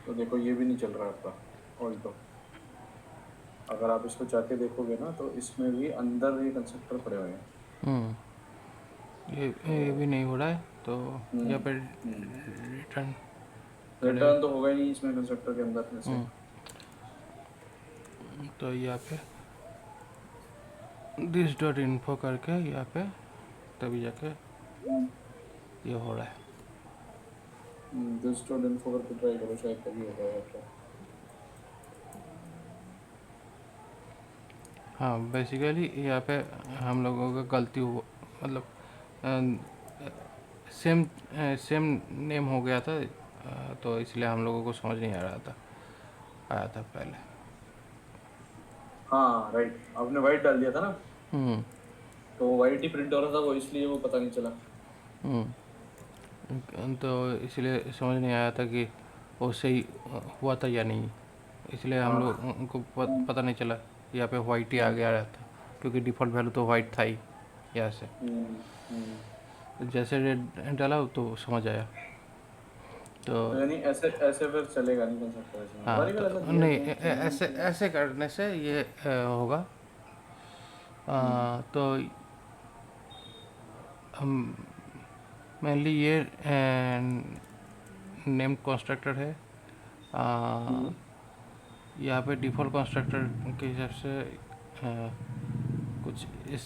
तो देखो ये भी नहीं चल रहा है आपका ऑल्टो। अगर आप इसको जाके देखोगे ना तो इसमें भी अंदर ये कंस्ट्रक्टर पड़े हुए हैं। ये भी नहीं हो रहा है, तो यहाँ पे रिटर्न रिटर्न तो होगा ही नहीं इसमें कंस्ट्रक्टर के अंदर में से। तो यहाँ पे दिस डॉट इन्फो करके यहाँ पे तभी जाके ये हो रहा है। दिस डॉट इन्फो करके ट्राई करो, शायद तभी होगा आपका। हाँ बेसिकली यहाँ पे हम लोगों का गलती हुआ, मतलब सेम नेम हो गया था, तो इसलिए हम लोगों को समझ नहीं आ रहा था, आया था पहले। हाँ राइट, आपने वाइट डाल दिया था ना, तो वाइट ही प्रिंट हो रहा था वो, इसलिए वो पता नहीं चला। तो इसलिए समझ नहीं आया था कि वो सही हुआ था या नहीं, इसलिए हम लोग को पता नहीं चला। यहाँ पे वाइट ही आ गया था, क्योंकि डिफ़ॉल्ट वैल्यू तो वाइट था ही यहाँ से। जैसे रेड डाला तो समझ आया। तो यानी ऐसे ऐसे फिर चलेगा नहीं कंस्ट्रक्टर इसमें, हाँ, हमारी भी ऐसा तो दिया नहीं क्यों? ऐसे ऐसे करने से ये होगा। तो हम मेनली ये नेम कंस्ट्रक्टर है। यहाँ पे डिफ़ॉल्ट कंस्ट्रक्टर के हिसाब से कुछ इस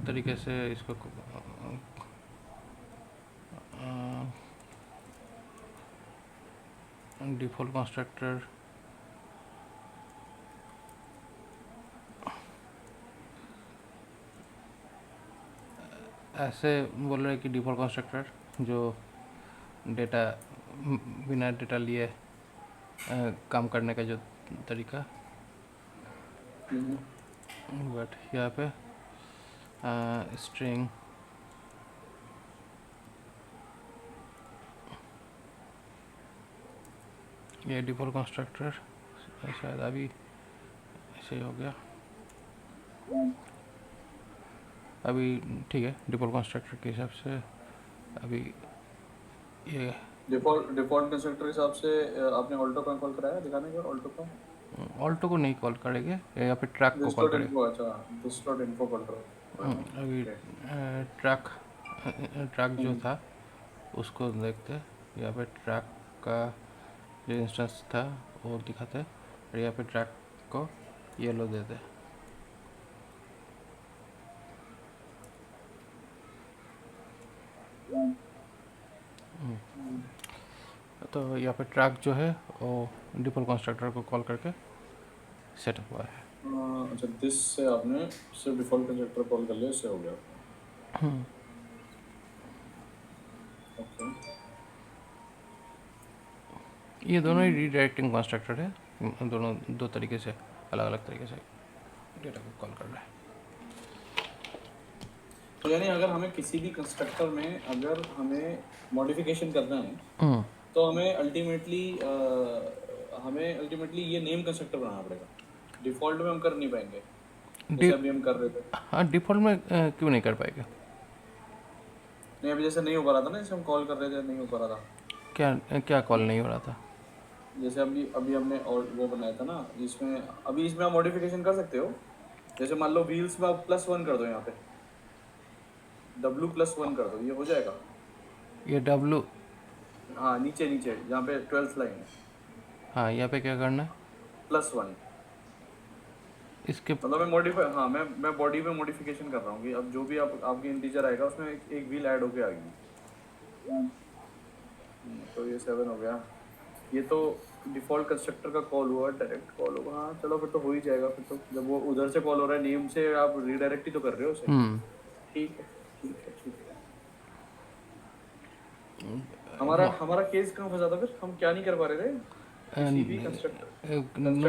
तरीके से इसको डिफ़ॉल्ट कंस्ट्रक्टर ऐसे बोल रहे हैं कि डिफ़ॉल्ट कंस्ट्रक्टर जो डेटा बिना डेटा लिए काम करने का जो तरीका, बट यहाँ पे स्ट्रिंग ये डिफ़ॉल्ट कंस्ट्रक्टर शायद अभी ऐसे ही हो गया। अभी ठीक है, डिफ़ॉल्ट कंस्ट्रक्टर के हिसाब से अभी ये डिफॉल्ट कंस्ट्रक्टर के हिसाब से आपने ऑल्टो का कॉल कराया दिखाने का ऑल्टो का ऑल्टो को नहीं कॉल करेंगे, यहाँ पे ट्रैक को दिस कॉल डॉट करेंगे। इन्फो अच्छा दिस डॉट इन्फो कॉल करो अभी ओके ट्रैक ट्रैक जो था उसको देखते हैं। यहाँ पे ट्रैक का जो इंस्टेंस था वो दिखाते हैं, और यहाँ पे ट्रैक को येलो देते हैं। तो यहाँ पे ट्रैक जो है वो डिफॉल्ट कंस्ट्रक्टर को कॉल करके सेटअप हुआ है। अच्छा दिस से आपने सिर्फ डिफॉल्ट कंस्ट्रक्टर कॉल कर लिया इससे हो गया ओके ये दोनों ही रीडायरेक्टिंग कंस्ट्रक्टर है, दोनों दो तरीके से, अलग अलग तरीके से डेटा को कॉल कर रहा है। तो यानी अगर हमें किसी भी कंस्ट्रक्टर में अगर हमें मॉडिफिकेशन करना है तो हमें अल्टीमेटली ये नेम कंस्ट्रक्टर बनाना पड़ेगा डिफॉल्ट में हम कर नहीं पाएंगे जैसे अभी हम कर रहे थे हाँ, डिफ़ॉल्ट में क्यों नहीं कर पाएगा? नहीं अभी जैसे नहीं हो पा रहा था ना जैसे हम कॉल कर रहे थे नहीं हो पा रहा था क्या क्या कॉल नहीं हो रहा था? जैसे अभी अभी हमने और वो बनाया था ना जिसमें अभी इसमें आप मॉडिफिकेशन कर सकते हो जैसे मान लो व्हील्स में आप +1 कर दो यहाँ पे W+1 कर दो ये हो जाएगा ये डब्लू, हाँ नीचे नीचे जहाँ पे 12th लाइन है हाँ यहाँ पे क्या करना है +1 इसके? मतलब मैं मॉडिफाई हाँ मैं बॉडी में मॉडिफिकेशन कर रहा हूँ कि अब जो भी आपकी इंटीजर आएगा उसमें एक व्हील ऐड होके आएगी तो ये 7 हो गया ये तो डिफॉल्ट कंस्ट्रक्टर का कॉल हुआ डायरेक्ट कॉल होगा हाँ चलो फिर तो हो ही जाएगा फिर तो जब वो उधर से कॉल हो रहा है नेम से आप रीडायरेक्ट ही तो कर रहे हो उसे ठीक है ठीक है ठीक है हमारा केस कहाँ फंसा था फिर हम क्या नहीं कर पा रहे थे किसी भी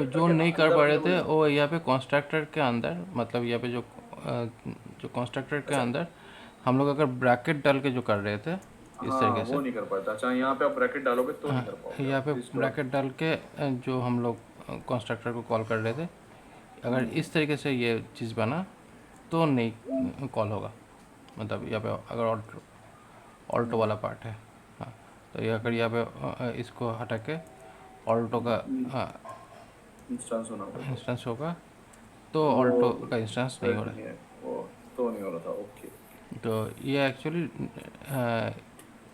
जो नहीं कर पा रहे थे वो यहाँ पे कंस्ट्रक्टर के अंदर, मतलब यहाँ पे जो कंस्ट्रक्टर के अंदर हम लोग अगर ब्रैकेट डाल के जो कर रहे थे इस तरीके से, वो नहीं कर पाता अच्छा यहाँ पे आप ब्रैकेट डालोगे तो नहीं कर पाओगे यहाँ पे ब्रैकेट डाल के जो हम लोग कंस्ट्रक्टर को कॉल कर रहे थे, अगर इस तरीके से ये चीज़ बना तो नहीं कॉल होगा। मतलब यहाँ पे अगर ऑल्टो वाला पार्ट है, हाँ, तो ये अगर यहाँ पे इसको हटा के ऑल्टो का इंस्टेंस होगा तो ऑल्टो का इंस्टेंस नहीं हो रहा है। वो तो नहीं हो रहा था ओके तो ये एक्चुअली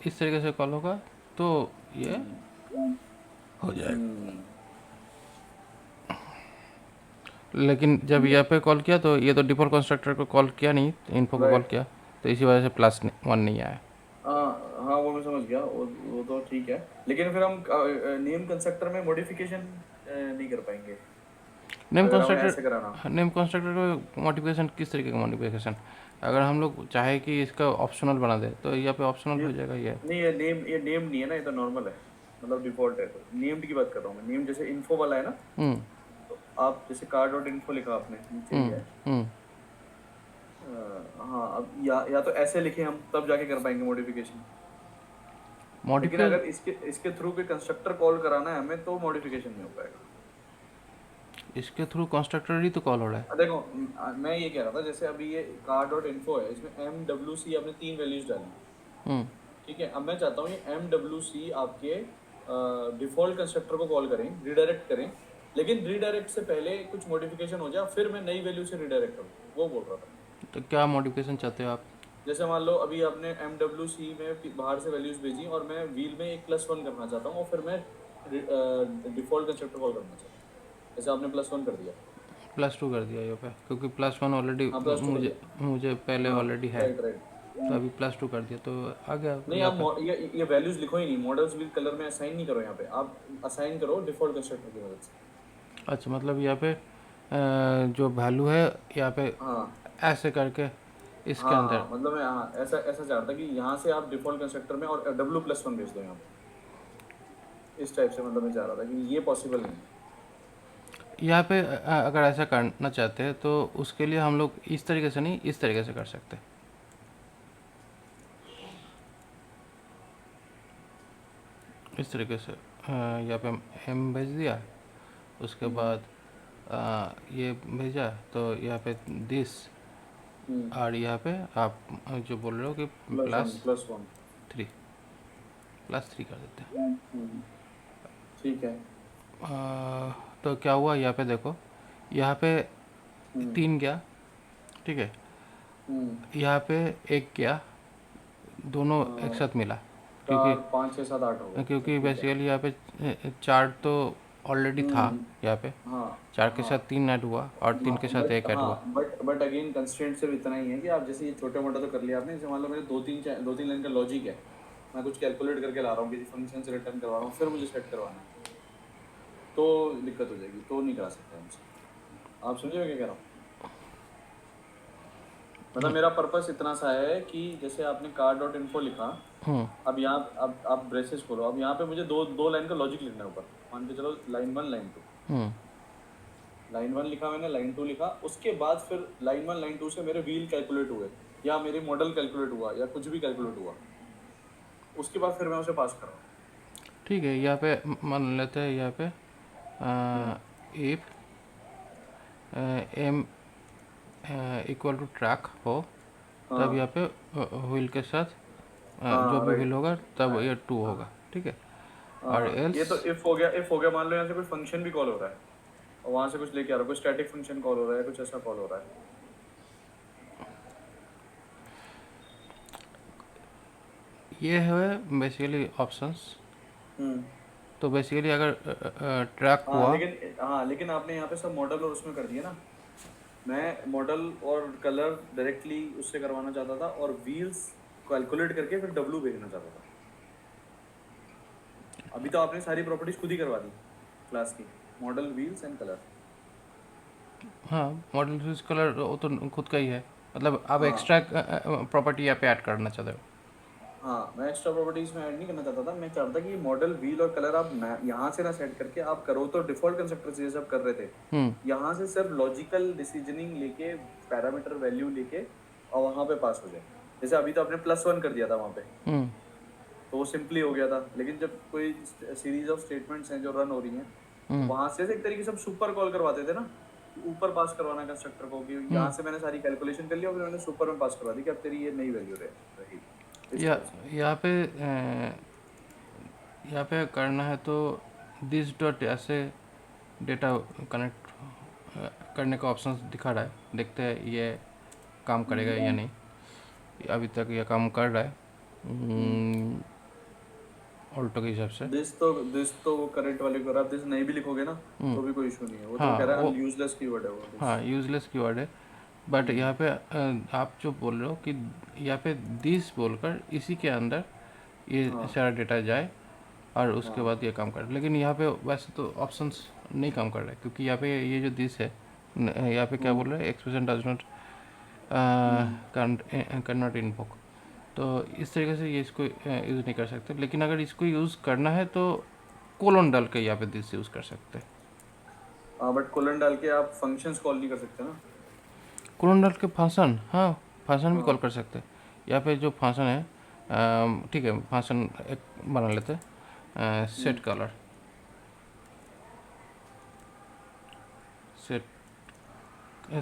इस तरीके से कॉल होगा तो ये हो जाएगा। लेकिन जब यहाँ पे कॉल किया तो ये तो डिफॉल्ट कंस्ट्रक्टर को कॉल किया नहीं, इन्फो को कॉल किया, तो इसी वजह से +1 नहीं आया। हाँ वो मैं समझ गया वो तो ठीक है लेकिन फिर हम नेम कंस्ट्रक्टर में मॉडिफिकेशन नहीं कर पाएंगे नेम अगर हमें ऐसे कराना कंस्ट्रक्टर को मॉडिफिकेशन किस तरीके का मॉडिफिकेशन? अगर हम लोग चाहे कि इसका ऑप्शनल बना दे तो यहाँ पे ऑप्शनल हो जाएगा ये। नहीं ये नेम नहीं है ना ये तो नॉर्मल है मतलब डिफॉल्ट है तो नेम्ड की बात कर रहा हूँ मैं नेम जैसे इन्फो वाला है ना तो आप जैसे car.info लिखा आपने नीचे ही है हाँ अब या तो ऐसे लिखे हम तब जाके कर पाएंगे मॉडिफिकेशन लेकिन अगर इसके थ्रू कोई कंस्ट्रक्टर कॉल कराना है हमें तो मॉडिफिकेशन नहीं हो पाएगा। इसके थ्रू कंस्ट्रक्टर ही तो कॉल हो रहा है। देखो मैं ये कह रहा था जैसे अभी ये car.info है इसमें MWC आपने 3 वैल्यूज डाली ठीक है अब मैं चाहता हूँ ये MWC आपके डिफॉल्ट कंस्ट्रक्टर को कॉल करें रीडायरेक्ट करें लेकिन रीडायरेक्ट से पहले कुछ मॉडिफिकेशन हो जाए फिर मैं नई वैल्यू से रीडायरेक्ट करूँ वो बोल रहा था। तो क्या मॉडिफिकेशन चाहते हो आप? जैसे मान लो अभी आपने MWC में बाहर से वैल्यूज भेजी और मैं व्हील में एक +1 करना चाहता हूँ और फिर मैं डिफॉल्ट कंस्ट्रक्टर कॉल करना चाहता हूँ जैसे आपने +1 कर दिया +2 कर दिया यहाँ पे क्योंकि +1 ऑलरेडी मुझे पहले ऑलरेडी है तो अभी +2 कर दिया तो आ गया। नहीं आप ये वैल्यूज लिखो ही नहीं मॉडल्स भी कलर में असाइन नहीं करो यहाँ पे आप असाइन करो डिफॉल्ट कंस्ट्रक्टर की मदद से। अच्छा मतलब यहाँ पे जो वैल्यू है यहाँ पे ऐसे करके इसके अंदर मतलब मैं ऐसा चाहता कि यहाँ से आप डिफॉल्ट कंस्ट्रक्टर में और W+1 भेज दो यहाँ पे इस टाइप से मतलब मैं चाह रहा था कि ये पॉसिबल नहीं है यहाँ पे अगर ऐसा करना चाहते हैं तो उसके लिए हम लोग इस तरीके से नहीं इस तरीके से कर सकते। इस तरीके से यहाँ पे M भेज दिया उसके बाद ये भेजा तो यहाँ पे दिस और यहाँ पे आप जो बोल रहे हो कि +1 3 +3 कर देते हैं। ठीक है। तो क्या हुआ यहाँ पे देखो, यहाँ पे 3 गया, ठीक है, यहाँ पे 1 गया, दोनों एक साथ मिला, क्योंकि 4 5 6 7 8 हो गए। क्योंकि ठीक है। बेसिकली यहाँ पे 4 तो ऑलरेडी था, यहाँ पे हाँ 4 के हाँ साथ 3 ऐड हुआ और 3 के साथ 1 ऐड हुआ। बट अगेन कंस्ट्रेंट सिर्फ इतना ही है कि आप जैसे ये छोटे मोटा तो कर लिया आपने, जैसे मान लो मेरे दो तीन लाइन का लॉजिक है, मैं कुछ कैलकुलेट करके ला रहा हूँ, किसी फंक्शन से रिटर्न करवा रहा हूँ, फिर मुझे सेट करवाना है, तो दिक्कत हो जाएगी, तो नहीं करा सकते हमसे। आप समझे मैं क्या कह रहा हूँ? मतलब मेरा पर्पस इतना सा है कि जैसे आपने car.info लिखा, अब यहाँ अब आप ब्रेसेस खोलो, अब यहाँ पे मुझे दो लाइन का लॉजिक लिखना है ऊपर, मान के चलो लाइन 1 लाइन 2, लाइन 1 लिखा मैंने, लाइन 2 लिखा, उसके बाद फिर लाइन 1 लाइन 2 से मेरे व्हील कैलकुलेट हुए या मेरे मॉडल कैलकुलेट हुआ या कुछ भी कैलकुलेट हुआ, उसके बाद फिर मैं उसे पास कर रहा हूँ। ठीक है, यहाँ पे मान लेते हैं, यहाँ पे if m equal to track हो, तब यहाँ पे व्हील के साथ जो भी व्हील होगा तब ये 2 होगा, ठीक है। और ये तो एल्स इफ हो गया, मान लो यहाँ से कोई फंक्शन भी कॉल हो रहा है और वहां से कुछ लेके आ रहा है, कोई स्टैटिक फंक्शन कॉल हो रहा है, कुछ ऐसा कॉल हो रहा है, ये है बेसिकली ऑप्शंस। तो बेसिकली अगर ट्रैक हुआ, लेकिन आपने यहाँ पे सब मॉडल और उसमें कर दिया ना, मैं मॉडल और कलर डायरेक्टली उससे करवाना चाहता था और व्हील्स कैलकुलेट करके फिर डब्लू भेजना चाहता था। अभी तो आपने सारी प्रॉपर्टीज खुद ही करवा दी क्लास की, मॉडल व्हील्स एंड कलर। हाँ मॉडल यूज कलर वो तो खुद का ही है, मतलब आप एक्स्ट्रा प्रॉपर्टी यहाँ पे ऐड करना चाहते हो। हाँ, मैं एक्स्ट्रा प्रॉपर्टीज में ऐड नहीं करना चाहता था, मैं चाहता था कि मॉडल व्हील और कलर आप यहाँ से ना सेट करके आप करो तो डिफॉल्ट कंस्ट्रक्टर से जैसे आप कर रहे थे, यहाँ से सिर्फ लॉजिकल डिसीजनिंग लेके पैरामीटर वैल्यू लेके और वहाँ पे पास हो जाए। जैसे अभी तो आपने +1 कर दिया था वहाँ पे, तो वो सिंपली हो गया था, लेकिन जब कोई सीरीज ऑफ स्टेटमेंट्स हैं जो रन हो रही हैं, वहाँ से एक तरीके से हम सुपर कॉल करवाते थे ना, ऊपर पास करवाना कंस्ट्रक्टर को कि यहाँ से मैंने सारी कैलकुलेशन कर लिया और फिर मैंने सुपर में पास करवा दी कि अब तेरी ये नई वैल्यू रही। यहाँ पे करना है तो दिस डॉट ऐसे डेटा कनेक्ट करने का ऑप्शन दिखा रहा है, देखते हैं ये काम करेगा या नहीं। अभी तक ये काम कर रहा है ऑल्टो के हिसाब से। दिस तो वो करेक्ट वाले को, आप दिस नहीं भी लिखोगे ना तो भी कोई इशू नहीं है, वो तो कह रहा है यूजलेस कीवर्ड है वो। हाँ यूजलेस कीवर्ड है, बट यहाँ पे आप जो बोल रहे हो कि यहाँ पे दिस बोलकर इसी के अंदर ये सारा डेटा जाए और उसके बाद ये काम करे, लेकिन यहाँ पे वैसे तो ऑप्शंस नहीं काम कर रहा है, क्योंकि यहाँ पे ये जो दिस है यहाँ पे क्या बोल रहा है, expression does not can not invoke. तो इस तरीके से ये इसको यूज़ नहीं कर सकते, लेकिन अगर इसको यूज़ करना है तो कोलन डाल के यहाँ पे दिस यूज़ कर सकते हैं। हाँ बट कोलन डाल के आप फंक्शंस कॉल नहीं कर सकते ना। कोलन डाल के फंक्शन, हाँ फंक्शन भी कॉल कर सकते हैं। यहाँ पे जो फंक्शन है, ठीक है, फंक्शन एक बना लेते हैं, सेट कलर,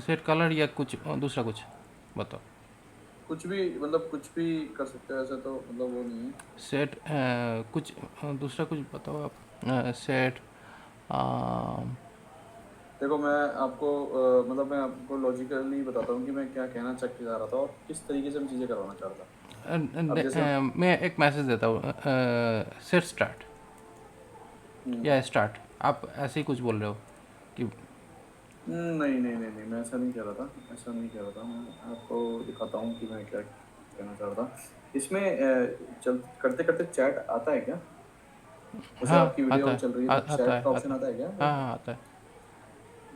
सेट कलर या कुछ दूसरा कुछ बताओ। कुछ भी, मतलब कुछ भी कर सकते हो, ऐसा तो मतलब वो नहीं है। सेट कुछ दूसरा कुछ बताओ आप। सेट देखो मैं आपको मतलब मैं आपको लॉजिकली बताता हूँ कि मैं क्या कहना चाह रहा था और किस तरीके से मैं चीज़ें करवाना चाह रहा था। मैं एक मैसेज देता हूँ, सेट स्टार्ट या स्टार्ट, आप ऐसे ही कुछ बोल रहे हो कि नहीं, मैं ऐसा नहीं कह रहा था, मैं आपको दिखाता हूँ कि मैं क्या कहना चाह रहा था। इसमें चल करते करते चैट आता है क्या? जैसे हाँ आपकी वीडियो चल रही है तो चैट का ऑप्शन आता है क्या? हाँ आता है।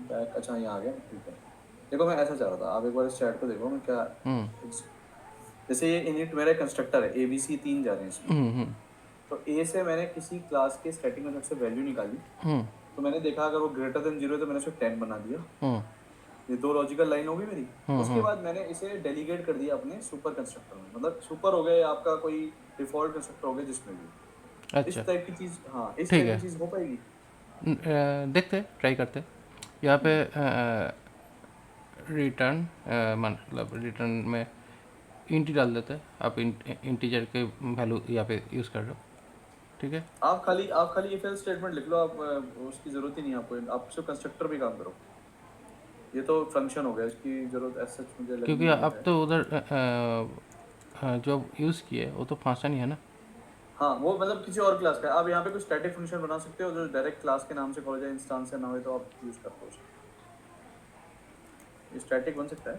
बैक, अच्छा यहाँ आ गया, ठीक है। देखो मैं ऐसा चाह रहा था, आप एक बार इस चैट को देखो, मैं क्या जैसे ये इनिट मेरा कंस्ट्रक्टर है, ABC 3 जा रहे हैं इसमें, तो A से मैंने किसी क्लास के स्टैटिक मेथड से वैल्यू निकाली, तो मैंने देखा अगर वो ग्रेटर देन 0 है तो मैंने उसे 10 बना दिया। ये 2 लॉजिकल लाइन हो गई मेरी। उसके बाद मैंने इसे डेलीगेट कर दिया अपने सुपर कंस्ट्रक्टर में, मतलब सुपर हो गए आपका कोई डिफॉल्ट कंस्ट्रक्टर हो गया जिसमें भी। अच्छा इस टाइप की चीज़, हाँ इस टाइप की चीज़ हो पाएगी। देखते ट्राई करते। यहाँ पे रिटर्न, मतलब रिटर्न में इंटी डाल देते हैं, आप इंटीजर के वैल्यू यहाँ पे यूज़ कर रहे हो, ठीक है। आप खाली इफ एल्स स्टेटमेंट लिख लो, आप उसकी जरूरत ही नहीं है आपको, आप सिर्फ कंस्ट्रक्टर भी काम करो। ये तो फंक्शन हो गया, इसकी जरूरत एज सच मुझे लग क्योंकि नहीं रहा अब है। तो उधर जो यूज़ किए वो तो फंक्शन ही है ना। हाँ, वो मतलब किसी और क्लास का है। आप यहाँ पे कुछ स्टैटिक फंक्शन बना सकते हो जो डायरेक्ट क्लास के नाम से कॉल जाए, इंस्टेंस से ना हो, तो आप यूज करते हो उसको। ये स्टैटिक बन सकता है,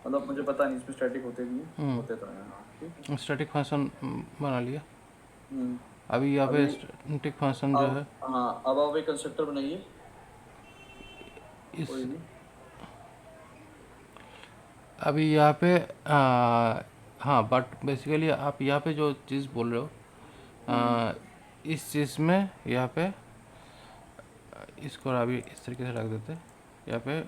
मतलब मुझे पता नहीं इसमें स्टैटिक होते भी हैं, होते तो हैं। हाँ, ठीक है। स्टैटिक फंक्शन बना लिया। हम्म, अभी यहाँ पे अभी स्टैटिक फंक्शन जो अब है हाँ, अब आप एक कंस्ट्रक्टर बनाइए इस कोई भी। अभी यहाँ पे हाँ, बट बेसिकली आप यहाँ पे जो चीज़ बोल रहे हो इस चीज़ में यहाँ पे इसको अभी इस तरीके से रख देते हैं। यहाँ पे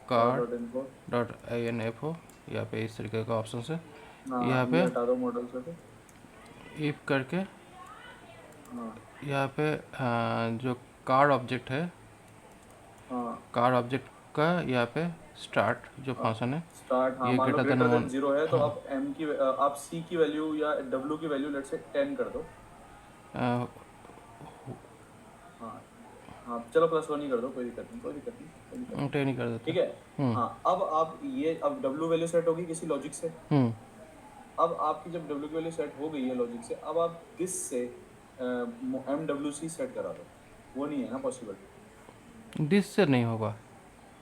कार कार्ड डॉट इनको, डॉट आई एन एफ हो, यहाँ पे इस तरीके का ऑप्शन है। यहाँ हाँ ये पे हटा दो मॉडल से तो। इफ करके हाँ यहाँ पे जो कार्ड ऑब्जेक्ट है, हाँ कार्ड ऑब्जेक्ट का यहाँ पे स्टार्ट जो फंक्शन है स्टार्ट, हाँ ये मान लो ग्रेटर देन ग्रेटर देन 1। 0 है तो हाँ, आप आप सी की वैल्यू या डब्ल्यू की वैल्यू लेट से 10 कर दो। हाँ हाँ, चलो +1 ही कर दो, कोई दिक्कत नहीं, कोई दिक्कत नहीं, कोई दिक्कत नहीं। नहीं कर देते। ठीक है। हाँ, अब आप ये, अब डब्ल्यू वैल्यू सेट होगी किसी लॉजिक से। हम्म अब आपकी जब डब्ल्यू की वैल्यू सेट हो गई है लॉजिक से, अब आप दिस से MWC सेट करा दो। वो नहीं है ना पॉसिबल। दिस से नहीं होगा,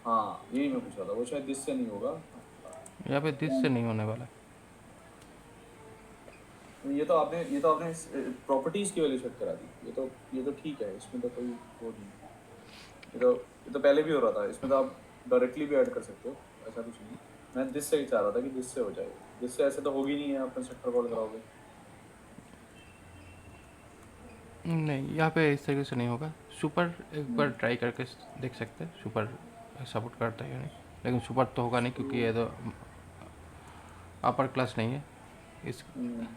हाँ, यही मैं पूछ रहा था, वो शायद दिस से नहीं होगा। यहाँ पे दिस से नहीं होने वाला। ये तो आपने प्रॉपर्टीज की वैल्यू सेट करा दी। ये तो ठीक है, इसमें तो कोई वो नहीं है। ये तो पहले भी हो रहा था, इसमें तो आप डायरेक्टली भी ऐड कर सकते हो, ऐसा कुछ नहीं। मैं दिस से ही चाह रहा था कि दिस से हो जाए, दिस से ऐसे तो होगी नहीं है, आप कंस्ट्रक्टर कॉल कराओगे। नहीं, यहाँ पे इस तरीके से नहीं होगा। सुपर एक बार ट्राई करके देख सकते हैं, सुपर सपोर्ट करता है या नहीं, लेकिन सुपर तो होगा नहीं क्योंकि ये तो अपर क्लास नहीं है, इस हम्म,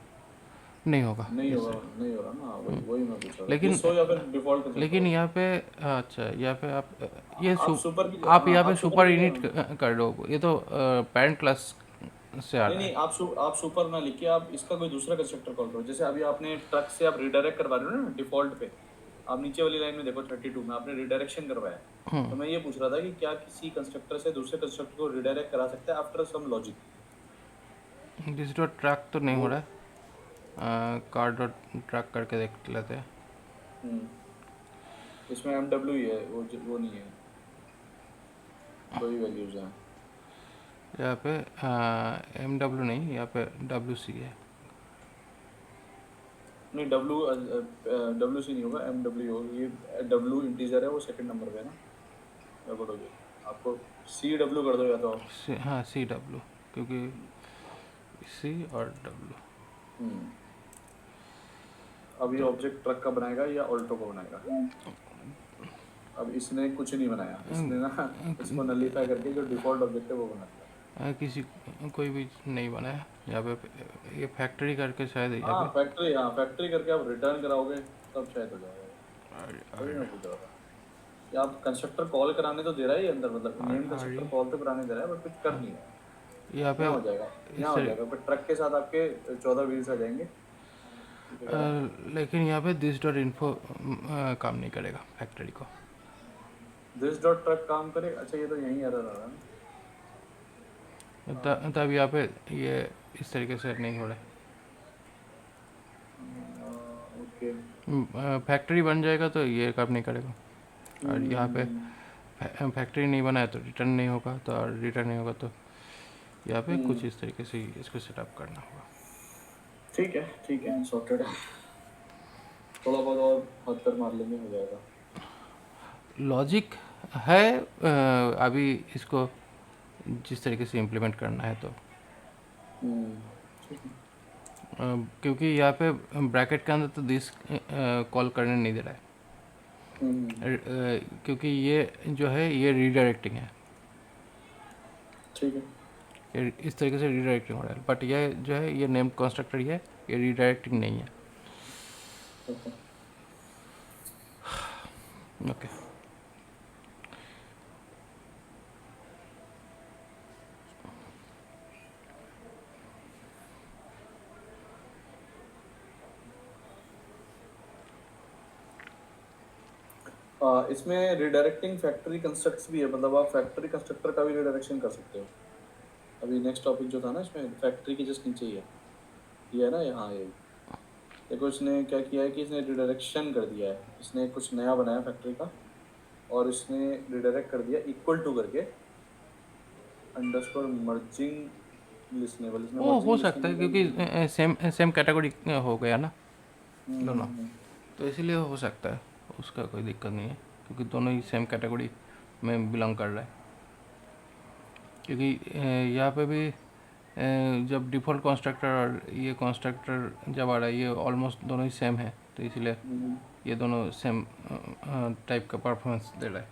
नहीं होगा नहीं होगा, इससे। नहीं हो रहा ना, वही वही मैं पूछ रहा था, लेकिन दिस हो या फिर डिफॉल्ट कंस्ट्रक्टर लेकिन हो। यहाँ पे अच्छा, यहाँ पे आप ये आप सुपर की, आप हाँ यहाँ पे आप सुपर सुपर की इनिट जगह, कर दो, ये तो पेरेंट क्लास से आ नहीं रहा नहीं, है। आप सुपर ना लिख के आप इसका कोई दूसरा कंस्ट्रक्टर कॉल करो। जैसे अभी आपने ट्रक से आप रिडायरेक्ट करवा रहे हो ना डिफॉल्ट पे, आप नीचे वाली लाइन में देखो 32 में आपने रिडायरेक्शन करवाया है। तो मैं ये पूछ रहा था कि क्या किसी कंस्ट्रक्टर से दूसरे कंस्ट्रक्टर को रिडायरेक्ट करा सकते हैं after some logic. This dot track तो नहीं वो हो रहा है, कार डॉट ट्रैक करके देख लेते हैं। इसमें MW ही है, वो नहीं है, दो ही वैल्यूज हैं। यहाँ पे MW नहीं, यहाँ पे WC है। नहीं, WC नहीं होगा, MW होगा। ये W इंटीजर है, वो सेकंड नंबर पे है ना, गड़बड़ हो जाएगी। आपको CW कर दो या तो आप। हाँ, CW, क्योंकि C और W। अब ये ऑब्जेक्ट ट्रक का बनाएगा या ऑल्टो को बनाएगा। अब इसने कुछ नहीं बनाया, इसने ना इसको नलीफाई करके जो डिफॉल्ट ऑब्जेक्ट है वो बना दिया। किसी कोई भी नहीं बनाया यहाँ पे, ये फैक्ट्री करके शायद यहाँ हाँ पे। फैक्ट्री करके आप रिटर्न कराओगे तब शायद हो जाएगा। वही मैं पूछ रहा था कि आप कंस्ट्रक्टर कॉल कराने तो दे रहा है ये अंदर, मतलब नेम कंस्ट्रक्टर कॉल तो कराने दे रहा है, बट कुछ कर नहीं है। यहाँ पे यहाँ हो जाएगा, यहाँ हो जाएगा, फिर ट्रक के साथ आपके 14 व्हील्स आ जाएंगे। लेकिन यहाँ पे दिस डॉट इन्फो काम नहीं करेगा फैक्ट्री को। दिस डॉट ट्रक काम करे, अच्छा ये तो यहीं एरर आ रहा है ना। तब यहाँ पे ये इस तरीके से नहीं हो रहा ओके। है। फैक्ट्री बन जाएगा तो ये काम नहीं करेगा, और यहाँ पे फैक्ट्री नहीं बनाया तो रिटर्न नहीं होगा, तो और रिटर्न नहीं होगा तो यहाँ पे कुछ इस तरीके से इसको सेटअप करना होगा। ठीक है, सॉर्टेड है। थोड़ा बहुत और हाथ पैर मार लेंगे, हो जाएगा। लॉजिक है, अभी इसको जिस तरीके से इम्प्लीमेंट करना है तो ठीक है। क्योंकि यहाँ पे ब्रैकेट के अंदर तो दिस कॉल करने नहीं दे रहा है, क्योंकि ये जो है ये रीडायरेक्टिंग है। ठीक है, ये इस तरीके से रीडायरेक्टिंग हो रहा है, बट ये जो है ये नेम कंस्ट्रक्टर ये रीडायरेक्टिंग नहीं है। ओके। इसमें रिडायरेक्टिंग फैक्ट्री कंस्ट्रक्ट्स भी है, मतलब आप फैक्ट्री कंस्ट्रक्टर का भी रिडायरेक्शन कर सकते हो। अभी नेक्स्ट टॉपिक जो था ना इसमें फैक्ट्री के जस्ट नीचे ही है, ये है ना, यहाँ ये देखो इसने क्या किया है कि इसने रिडायरेक्शन कर दिया है, इसने कुछ नया बनाया फैक्ट्री का और इसने रिडायरेक्ट कर दिया इक्वल टू करके अंडरस्कोर मर्जिंग लिसनेबल, इसमें वो हो मर्जिंग सकता है लिसनेबल क्योंकि सेम सेम कैटेगरी हो गया ना दोनों, हम्म। तो इसीलिए हो सकता है, उसका कोई दिक्कत नहीं है क्योंकि दोनों ही सेम कैटेगरी में बिलोंग कर रहा है। क्योंकि यहाँ पे भी जब डिफ़ॉल्ट कंस्ट्रक्टर और ये कंस्ट्रक्टर जब आ रहा है ये ऑलमोस्ट दोनों ही सेम है, तो इसलिए ये दोनों सेम टाइप का परफॉर्मेंस दे रहा है।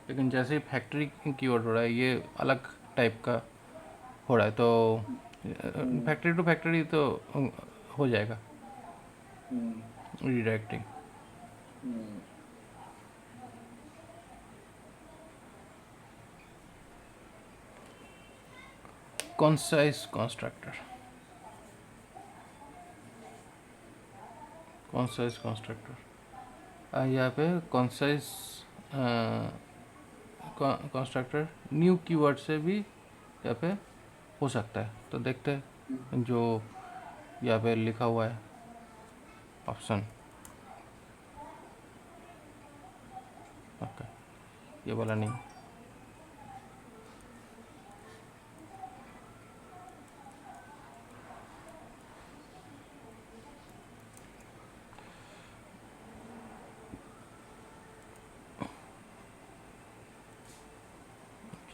लेकिन जैसे ही फैक्ट्री की ओर हो रहा है ये अलग टाइप का हो रहा है, तो फैक्ट्री टू फैक्ट्री तो हो जाएगा redirecting. Concise constructor, concise constructor यहाँ पे कॉन्साइज कंस्ट्रक्टर न्यू कीवर्ड से भी यहाँ पे हो सकता है। तो देखते हैं जो यहाँ पे लिखा हुआ है ऑप्शन, ओके ये वाला नहीं,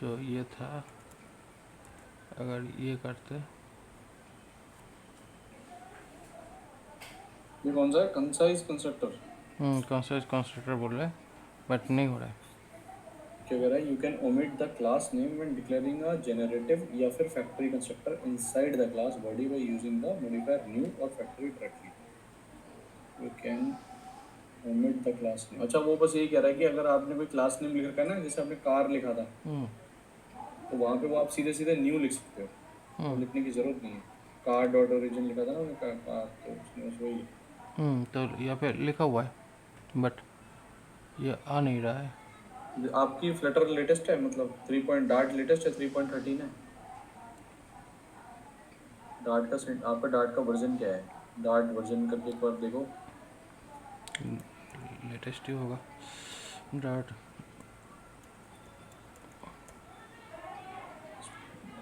जो ये था अगर ये करते, ये कौन सा है कंसाइज कंस्ट्रक्टर? कॉन्साइज कंस्ट्रक्टर बोल रहा है बट नहीं हो रहा है। क्या कह रहा है? You can omit the class name when declaring a generative या फिर factory constructor inside the class body by using the modifier new और factory directly. You can omit the class name. अच्छा वो बस यही कह रहा है कि अगर आपने कोई क्लास नेम लिख रखा है ना, जैसे आपने कार लिखा था तो वहाँ पे वो आप सीधे सीधे न्यू लिख सकते हो, तो लिखने की जरूरत नहीं है। कार डॉट ओरिजिन लिखा था ना उन्होंने कार, तो उसने बस वही तो यहाँ पे लिखा हुआ है बट ये आ नहीं रहा है। आपकी फ्लटर लेटेस्ट है, मतलब 3 पॉइंट डार्ट लेटेस्ट है, 3.13 है डार्ट का आपका डार्ट का वर्जन क्या है? डार्ट वर्जन करके एक बार देखो, लेटेस्ट ही होगा डार्ट,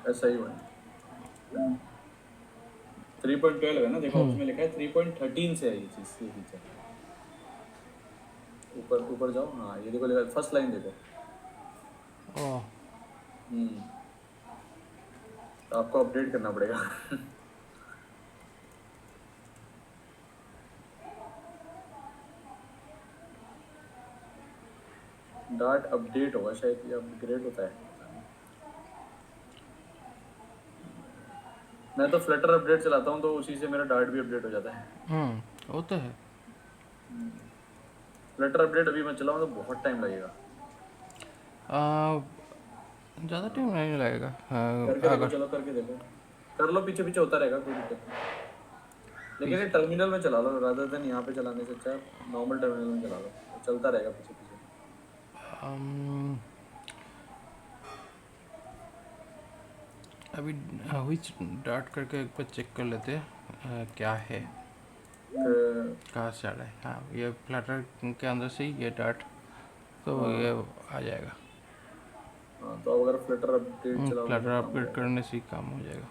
ऐसा ही बना 3.12 है ना, देखो उसमें लिखा है 3.13 से है ये चीज़, ये फीचर। ऊपर ऊपर जाओ, हाँ ये देखो लिखा है, फर्स्ट लाइन देखो। ओह तो आपको अपडेट करना पड़ेगा डार्ट अपडेट होगा शायद, ये अपग्रेड होता है, मैं तो फ्लटर अपडेट चलाता हूँ तो उसी से मेरा डार्ट भी अपडेट हो जाता है। वो तो है। फ्लटर अपडेट अभी मैं चलाऊँ तो बहुत टाइम लगेगा। ज़्यादा टाइम नहीं लगेगा करके देखो, अगर चलो करके देखो, कर लो, पीछे पीछे होता रहेगा, कोई दिक्कत नहीं। लेकिन ये टर्मिनल में चला लो रादर देन यहाँ पे चलाने से, अच्छा नॉर्मल टर्मिनल में चला लो, तो चलता रहेगा पीछे पीछे। अभी विच डार्ट करके एक बार चेक कर लेते हैं क्या है, कहाँ से आ रहा है। हाँ ये फ्लटर के अंदर से ही ये डार्ट, तो ये आ जाएगा। हाँ तो अगर फ्लटर अपडेट चलाओगे फ्लटर तो काम हो अपग्रेड जाएगा। करने से ही काम हो जाएगा।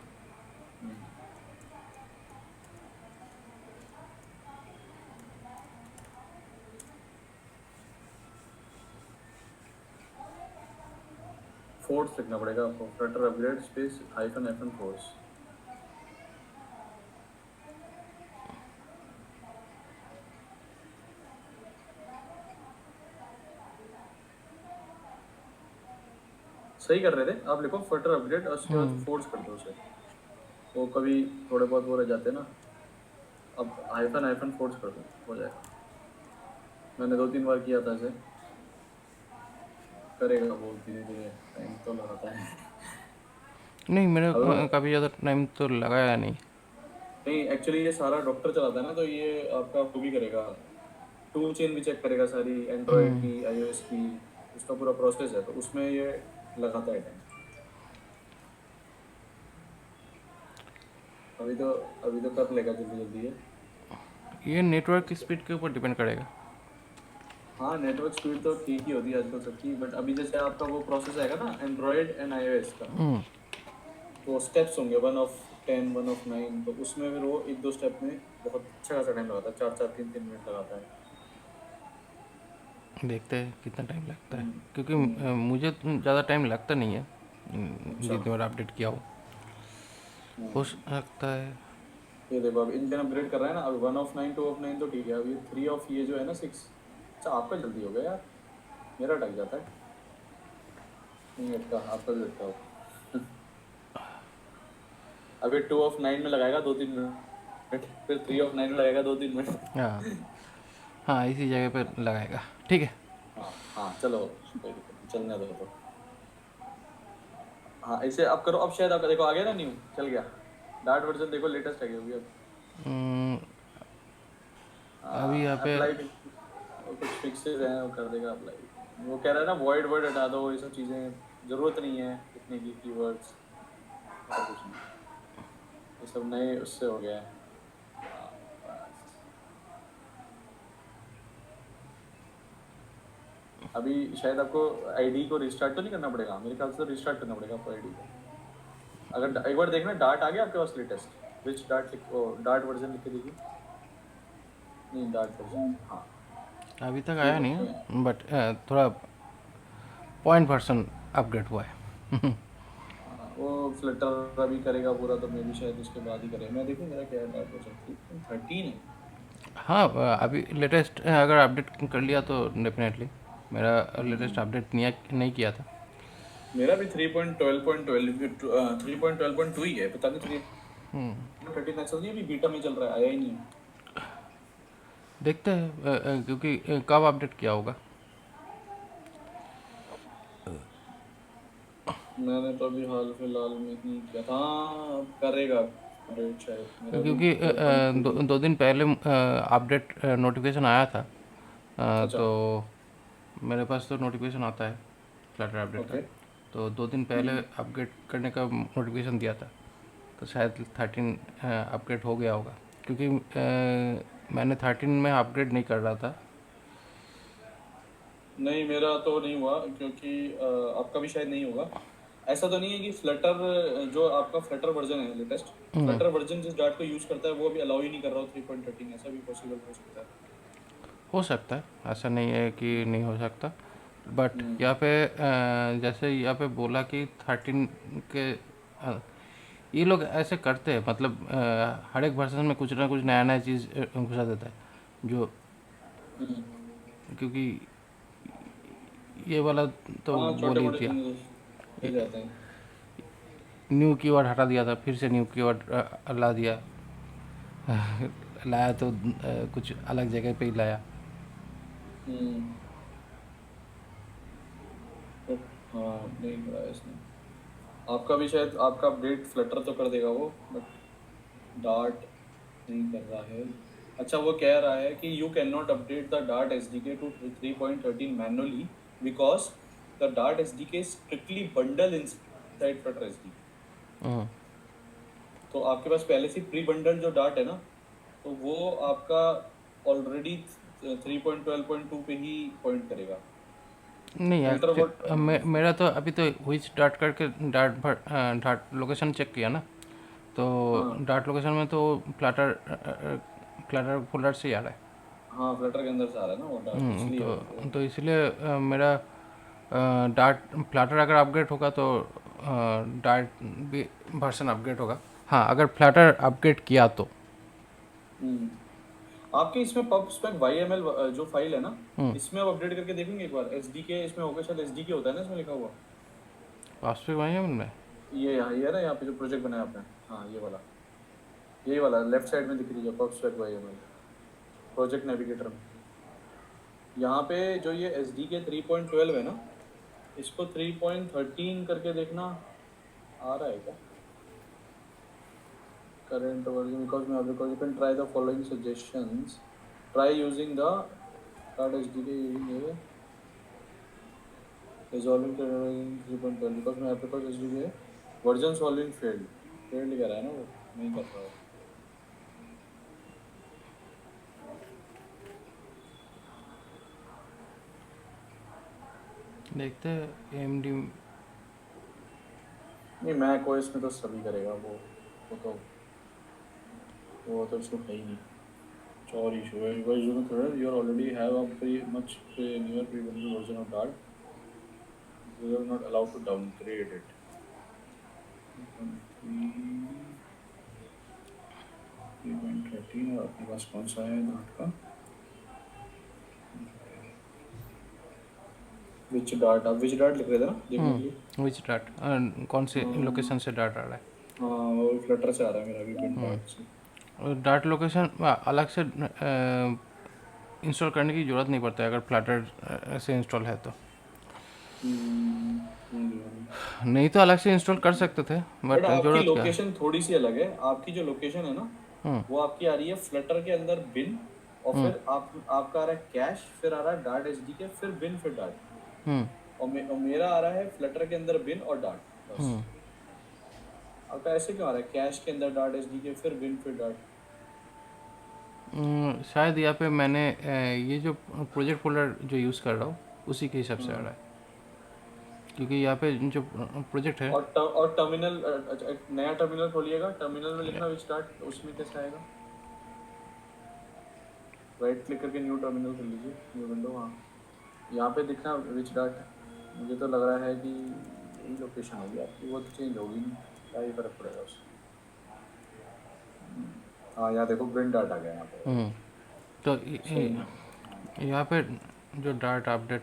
फोर्स लिखना पड़ेगा आपको, Flutter upgrade space hyphen hyphen force. सही कर रहे थे आप, लिखो फ्लटर अपग्रेड और उसके बाद फोर्स कर दो उसे, वो कभी थोड़े बहुत वो रह जाते हैं ना, अब हाइफन हाइफन फोर्स कर दो, हो जाएगा। मैंने 2-3 बार किया था इसे, करेगा वो धीरे धीरे, टाइम तो लगाता है। नहीं मेरे अब काफ़ी ज़्यादा टाइम तो लगाया नहीं। नहीं एक्चुअली ये सारा डॉक्टर चलाता है ना, तो ये आपका वो भी करेगा, टूल चेन भी चेक करेगा सारी, एंड्रॉयड की, iOS की, उसका पूरा प्रोसेस है, तो उसमें ये लगाता है टाइम। अभी तो कर लेगा जल्दी जल्दी है। ये नेटवर्क स्पीड के ऊपर डिपेंड करेगा। हाँ, नेटवर्क स्पीड तो ठीक ही होती है आजकल सबकी, बट अभी जैसे आपका वो प्रोसेस आएगा ना एंड्रॉयड एंड iOS का, तो स्टेप्स होंगे 1 of 10, 1 of 9, तो उसमें फिर वो एक दो स्टेप में बहुत अच्छा खासा टाइम लगाता है, 4 4 3 3 मिनट लगाता है। देखते हैं कितना टाइम लगता है, हम्म, क्योंकि हम्म, मुझे ज़्यादा टाइम लगता नहीं है अच्छा। जितनी बार अपडेट किया हो हम्म, सकता है। ये देखो अब इंजन अपग्रेड कर रहा है ना, अभी 1 of 9, 2 of 9 तो ठीक है, अभी 3 of ये जो है ना 6। अच्छा, आपका जल्दी हो गया यार, मेरा अटक जाता है। नहीं अटका, आपका भी अटका हो। अभी 2 of 9 में लगाएगा 2 3 मिनट, फिर 3 of 9 में लगाएगा 2 3 मिनट। हाँ हाँ, इसी जगह पर लगाएगा। ठीक है। हाँ हाँ, चलो कोई दिक्कत नहीं, चलने दो तो। हाँ, इसे अब करो, अब शायद आपका देखो आ गया ना, न्यू चल गया। डार्ट वर्जन देखो, लेटेस्ट है अभी अब। हम्म, अभी यहाँ पे अप्लाई भी कुछ फिक्सेस हैं, वो कर देगा अप्लाई। वो कह रहा है ना वॉइड वर्ड हटा दो, ये सब चीज़ें ज़रूरत नहीं है लिखने की, कीवर्ड्स, ऐसा कुछ नहीं, ये सब नए उससे हो गया है। हाँ, बस। अभी शायद आपको आईडी को रिस्टार्ट तो नहीं करना पड़ेगा, मेरे ख्याल से तो रिस्टार्ट करना पड़ेगा आपको आईडी को। अगर एक बार देखना डार्ट आ गया आपके पास लेटेस्ट, विच डार्ट लिख, ओ डार्ट वर्जन लिख के देखिए। नहीं, डार्ट वर्जन, हाँ अभी तक ये आया नहीं रखे हैं। है, बट थोड़ा पॉइंट वर्सन अपडेट हुआ है। वो फ्लटर अभी करेगा पूरा, तो मैं भी शायद उसके बाद ही करेगा। मैं देखूँ मेरा क्या है, डार्ट वर्जन 3.13 है। हाँ, अभी लेटेस्ट अगर अपडेट कर लिया तो डेफिनेटली। मेरा लेटेस्ट हम्म, अपडेट नहीं किया था। मेरा भी 3.12.2 ही है, पता नहीं 3.13 ऐसा नहीं, अभी बीटा में चल रहा है, आया ही नहीं है। देखते हैं क्योंकि कब अपडेट किया होगा। मैंने तो अभी हाल फिलहाल में ही किया था। हाँ, अब करेगा अपडेट शायद, मेरा भी क्योंकि 12.2 ही है। दो दिन पहले अपडेट नोटिफिकेशन आया था। अच्छा। तो मेरे पास तो नोटिफिकेशन आता है फ्लटर अपडेट का। ओके। तो 2 दिन पहले अपडेट करने का नोटिफिकेशन दिया था। तो शायद 13 अपग्रेड हो गया होगा, क्योंकि मैंने 13 में अपग्रेड नहीं कर रहा था। नहीं, मेरा तो नहीं हुआ, क्योंकि आपका भी शायद नहीं होगा। ऐसा तो नहीं है कि फ्लटर, जो आपका फ्लटर वर्जन है लेटेस्ट, फ्लटर वर्जन जिस डाट को यूज करता है वो अभी अलाउ ही नहीं कर रहा हो 3.13, ऐसा भी पॉसिबल हो सकता है। हो सकता है, ऐसा नहीं है कि नहीं हो सकता। बट हम्म, यहाँ पे जैसे यहाँ पे बोला कि 13 के ये लोग ऐसे करते हैं, मतलब हर एक वर्जन में कुछ ना कुछ नया नया चीज़ घुसा देता है जो, हम्म। क्योंकि ये वाला तो हाँ, बोल छोटे ही मोटे दिया। चेंजेस मिल जाते हैं। न्यू कीवर्ड हटा दिया था, फिर से न्यू कीवर्ड ला दिया। लाया तो कुछ अलग जगह पे ही लाया। हम्म, बट हाँ, नहीं करा है इसने। आपका भी शायद, आपका अपडेट फ्लटर तो कर देगा वो, बट डार्ट नहीं कर रहा है। अच्छा, वो कह रहा है कि you can not update the Dart SDK to 3.13 manually because the Dart SDK strictly bundle inside Flutter SDK. Hmm, तो आपके पास पहले से प्री बंडल जो डार्ट है ना, तो वो आपका ऑलरेडी 3.12.2 पे ही पॉइंट करेगा। नहीं फिल्टर वर्ड। मेरा तो अभी तो विच डाट करके डाट लोकेशन चेक किया ना। तो हाँ डाट लोकेशन में तो फ्लटर फ्लटर फोल्डर से ही आ रहा है। हाँ, फ्लटर के अंदर से आ रहा है ना वो डार्ट, इसलिए वो। तो इसलिए मेरा डाट फ्लटर अगर अपग्रेड होगा तो डाट भी वर्जन अपग्रेड होगा। हाँ, अगर फ्लटर अपग्रेड किया तो। हम्म, आपके इसमें पब स्पेक YML जो फाइल है ना, इसमें आप अपडेट करके देखेंगे एक बार, एसडीके इसमें होगा शायद, एसडीके होता है ना इसमें लिखा हुआ। वास्तविक वही है उनमें। ये है ना, यहाँ पे जो प्रोजेक्ट बनाया आपने, हाँ ये वाला, यही वाला लेफ्ट साइड में दिख रही है pub spec YML, project navigator में। यहाँ पे जो ये एसडीके 3.12 है ना, इसको 3.13 करके देखना, आ रहा है क्या current version? Because you can try the following suggestions. Try using the Start SDK using ये resolving in 3.12 because my Apricot SDK version solving failed कह रहा है ना, वो नहीं कर रहा है। देखते हैं AMD। नहीं मैक ओएस में तो सभी करेगा वो तो इसको है ही नहीं। और इशू है because you know you already have a pretty much newer pre-built version of Dart. You are not allowed to downgrade it. 3.13 और आपके पास कौन सा है Dart का? Which Dart आप which Dart लिख रहे थे ना देखने के लिए? विच डाट, कौन से लोकेशन से डाट आ रहा है? हाँ वो फ्लटर से आ रहा है मेरा भी बिन Dart से। डाट लोकेशन अलग से इंस्टॉल करने की ज़रूरत नहीं पड़ता है अगर फ्लटर से इंस्टॉल है तो। नहीं तो अलग से इंस्टॉल कर सकते थे बट आपकी ज़रूरत क्या है? लोकेशन थोड़ी सी अलग है। आपकी जो लोकेशन है ना वो आपकी आ रही है फ्लटर के अंदर बिन और फिर आपका आ रहा है कैश, फिर आ रहा है डार्ट एसडीके, फिर बिन, फिर डार्ट। और मेरा आ रहा है फ्लटर के अंदर बिन और डार्ट बस। आपका ऐसे क्यों आ रहा है कैश के अंदर डार्ट एसडीके फिर बिन फिर डार्ट? शायद यहाँ पे मैंने ये जो प्रोजेक्ट फोल्डर जो यूज़ कर रहा हूँ उसी के हिसाब से आ रहा है, क्योंकि यहाँ पे जो प्रोजेक्ट है। और टर्मिनल नया टर्मिनल खोलिएगा, टर्मिनल में लिखना विच डार्ट, उसमें कैसे आएगा? राइट क्लिक करके न्यू टर्मिनल कर लीजिए, न्यू विंडो। हाँ यहाँ पे दिखना विच डार्ट। मुझे तो लग रहा है कि यही लोकेशन होगी आपकी, वो तो चेंज होगी नहीं, क्या ही फर्क पड़ेगा उससे। हाँ यहाँ देखो ब्रिन डार्ट आ गया यहाँ पे। तो यहाँ पे जो डार्ट अपडेट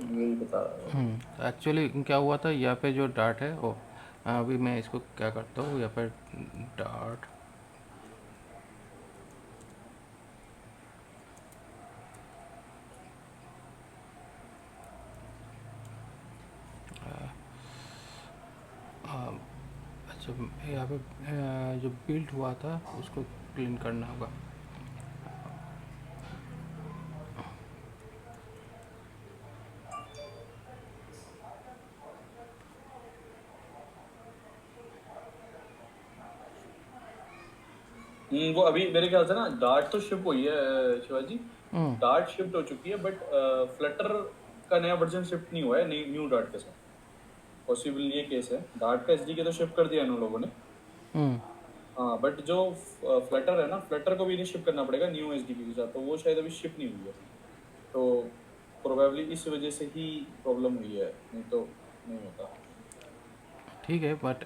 यही बता रहा है। एक्चुअली क्या हुआ था, यहाँ पे जो डार्ट है वो अभी मैं इसको क्या करता हूँ, यहाँ पे डार्ट अच्छा यहाँ पे जो बिल्ड हुआ था उसको क्लीन करना होगा। वो अभी मेरे ख्याल से ना डार्ट तो शिप हुई है शिवाजी, डार्ट शिफ्ट हो चुकी है, बट फ्लटर का नया वर्जन शिफ्ट नहीं हुआ है न्यू डार्ट के साथ। पॉसिबल ये केस है, डार्ट का एसडीके तो शिप कर दिया इन लोगों ने। हाँ बट जो फ्लटर है ना, फ्लटर को भी नहीं शिप करना पड़ेगा न्यू एसडीके के साथ, तो वो शायद अभी शिप नहीं हुई है, तो प्रोबेबली इस वजह से ही प्रॉब्लम हुई है, नहीं तो नहीं होता। ठीक है बट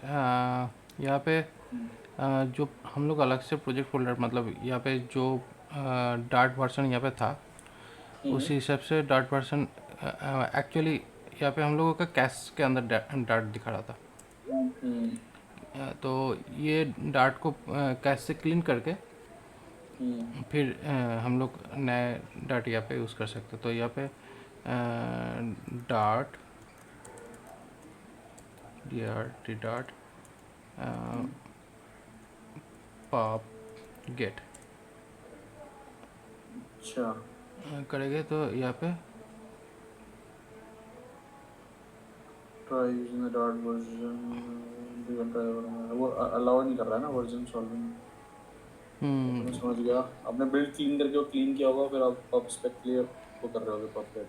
यहाँ पे जो हम लोग अलग से प्रोजेक्ट फोल्डर, मतलब यहाँ पे जो डार्ट वर्जन यहाँ पे था उसी हिसाब से डार्ट वर्जन एक्चुअली यहाँ पे हम लोगों का कैश के अंदर डार्ट दिखा रहा था। तो ये डार्ट को कैश से क्लीन करके फिर हम लोग नए डार्ट यहाँ पे यूज़ कर सकते। तो यहाँ पे dart DRT dart pop get अच्छा करेंगे तो यहाँ पे try using the dart version, वो अलाउ नहीं कर रहा है ना वर्जन सॉल्विंग। मैं समझ गया, आपने बिल्ड क्लीन करके वो क्लीन किया होगा, फिर आप पब स्पेक क्लियर वो कर रहे होगे पॉपलेट,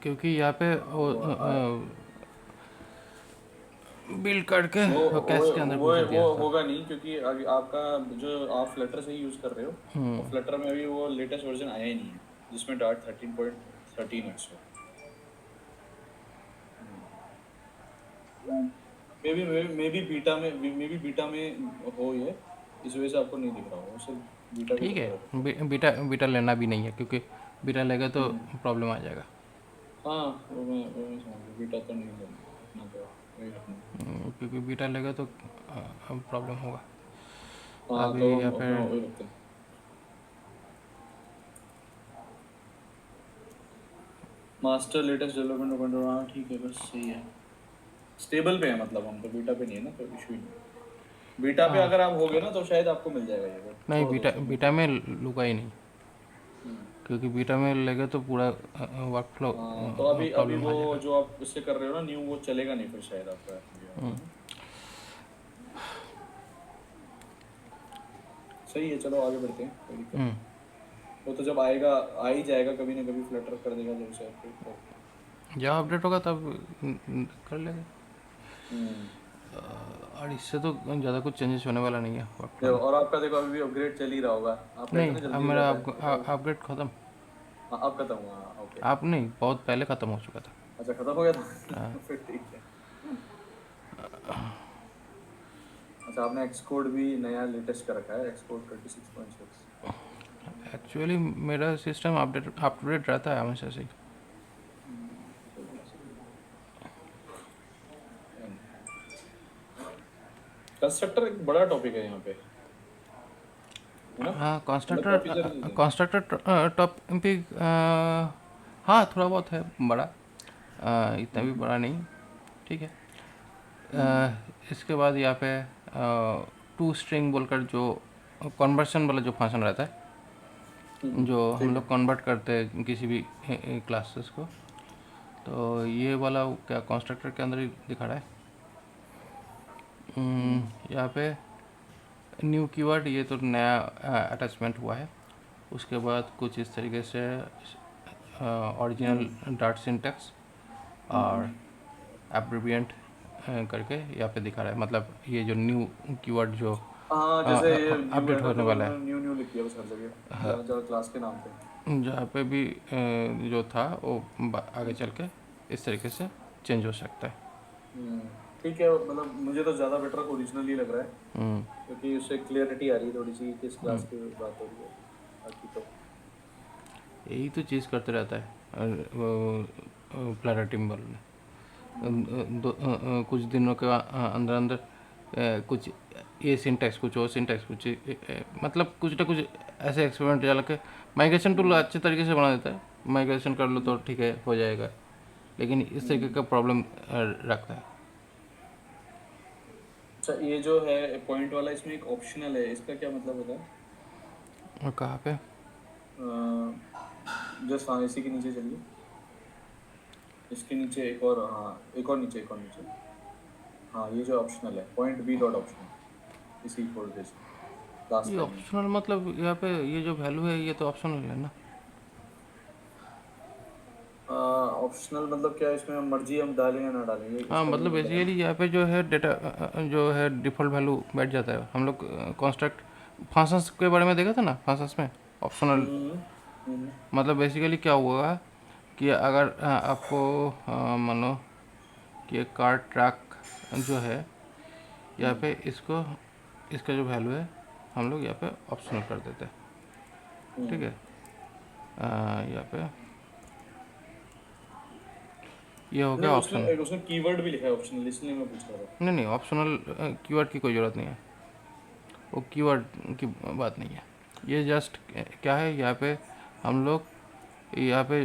क्योंकि यहाँ पे बिल्ड करके कैश के अंदर घुसा दिया वो होगा नहीं, क्योंकि अभी आपका जो आप फ्लटर से ही यूज कर रहे हो, तो फ्लटर में अभी वो लेटेस्ट वर्जन आया ही नहीं है जिसमें डार्ट 13.13 है। सो मे बी बीटा में हो ये, इस वजह से आपको नहीं दिख रहा हो, सिर्फ बीटा। ठीक है, बीटा लेना भी नहीं है क्योंकि बीटा लेगा तो प्रॉब्लम आ जाएगा। हाँ वो मैं समझ गया, बीटा तो नहीं लेना अपना, तो वही रखना। क्योंकि बीटा लेगा तो प्रॉब्लम होगा। हाँ अभी तो यहाँ पे अपना वही रखते हैं। मास्टर लेटेस्ट डेवलपमेंट, हाँ ठीक है बस सही है, स्टेबल पे है, मतलब हम तो बीटा पे नहीं है ना, तो इशू ही नहीं। बीटा पे अगर आप हो गए ना तो शायद आपको मिल जाएगा ये, बट नहीं, छोड़ दो बीटा उसको। बीटा में लूँगा ही नहीं, क्योंकि बीटा में लेगा तो पूरा वर्क फ्लो हाँ, तो अभी अभी प्रॉब्लम वो आ जाएगा। जो आप उससे कर रहे हो ना न्यू, वो चलेगा नहीं फिर शायद आपका ये वाला, है ना? सही है, चलो आगे बढ़ते हैं, कोई दिक्कत नहीं। वो तो जब आएगा, आ ही जाएगा कभी ना कभी, फ्लटर कर देगा जब से अपडेट तो। जब अपडेट होगा तब कर लेंगे। हम्म। और इससे तो ज़्यादा कुछ चेंजेस होने वाला नहीं है वर्क फ्लो देखो, में। और आपका देखो अभी भी अपग्रेड चल ही रहा होगा, आप कहते नहीं, हैं ना अब जल्दी हो मेरा जाता है, तो अपग्रेड ख़त्म। हाँ अब खत्म हुआ, ओके। आप नहीं, बहुत पहले ख़त्म हो चुका था। अच्छा खत्म हो गया था फिर ठीक है। अच्छा, आपने एक्स कोड भी नया लेटेस्ट कर रखा है, एक्स कोड 26.6। एक्चुअली मेरा सिस्टम अप टू डेट रहता है हमेशा से ही। कंस्ट्रक्टर एक बड़ा टॉपिक है यहाँ पे, है ना? हाँ, मतलब काफी सारी चीजें। कंस्ट्रक्टर टॉपिक, हाँ थोड़ा बहुत है बड़ा, इतना भी बड़ा नहीं। ठीक है। इसके बाद यहाँ पे टू स्ट्रिंग बोलकर जो कन्वर्शन वाला जो फंक्शन रहता है, जो हम ठीक लोग है। कन्वर्ट करते हैं किसी भी क्लासेस को, तो ये वाला क्या कंस्ट्रक्टर के अंदर ही दिखा रहा है। यहाँ पे न्यू कीवर्ड, ये तो नया अटैचमेंट हुआ है। उसके बाद कुछ इस तरीके से ओरिजिनल डॉट सिंटेक्स और एब्रिविएंट करके यहाँ पे दिखा रहा है, मतलब ये जो न्यू कीवर्ड जो हाँ, जैसे ये न्यू है अपडेट ना, होने तो वाला उन्होंने है, न्यू न्यू लिख दिया बस हर जगह, जहाँ जहाँ क्लास के नाम पे। जहाँ पे भी जो था वो आगे चल के इस तरीके से चेंज हो सकता है। ठीक है, मतलब मुझे तो ज़्यादा बेटर ओरिजिनल ही लग रहा है, क्योंकि उससे क्लियरिटी आ रही है थोड़ी सी, किस क्लास की बात हो रही है। बाकी तो यही तो चीज़ करते रहता है प्लारा टिम्बल में। कुछ दिनों के अंदर अंदर कुछ ये सिंटैक्स, कुछ और सिंटैक्स, कुछ मतलब कुछ ना कुछ ऐसे एक्सपेरिमेंट चला के माइग्रेशन टूल अच्छे तरीके से बना देता है, माइग्रेशन कर लो तो ठीक है हो जाएगा, लेकिन इस तरीके का प्रॉब्लम रखता है। अच्छा, ये जो है पॉइंट वाला, इसमें एक ऑप्शनल है, इसका क्या मतलब होता है? और कहाँ पे? जस्ट हाँ, इसी के नीचे चलिए, इसके नीचे एक और, हाँ एक और नीचे, एक और नीचे। हाँ, ये जो ऑप्शनल है, पॉइंट बी डॉट ऑप्शनल, इसी कोड के लास्ट ये लाइन में। ऑप्शनल मतलब यहाँ पे ये जो वैल्यू है ये तो ऑप्शनल है ना। ऑप्शनल मतलब क्या, इसमें मर्जी हम डालें या ना डालें, ये हाँ, इसका भी मतलब मतलब है ना? बेसिकली यहाँ पे जो है डेटा जो है डिफ़ॉल्ट वैल्यू बैठ जाता है। हम लोग कॉन्स्ट्रक्ट फंक्शंस के बारे में देखा था ना, फंक्शंस में ऑप्शनल हम्म। हम्म। मतलब बेसिकली क्या हुआ कि अगर आपको मानो कि एक कार ट्रक जो है यहाँ पे इसको, इसका जो वैल्यू है हम लोग यहाँ पे ऑप्शनल कर देते हैं। ठीक है। यहाँ पे ये हो गया नहीं, उसमें ऑप्शन। उसमें कीवर्ड भी लिखा है ऑप्शनल, इसलिए मैं पूछ रहा था। नहीं नहीं, ऑप्शनल कीवर्ड की कोई ज़रूरत नहीं है, वो कीवर्ड की बात नहीं है। ये जस्ट क्या है, यहाँ पे हम लोग यहाँ पे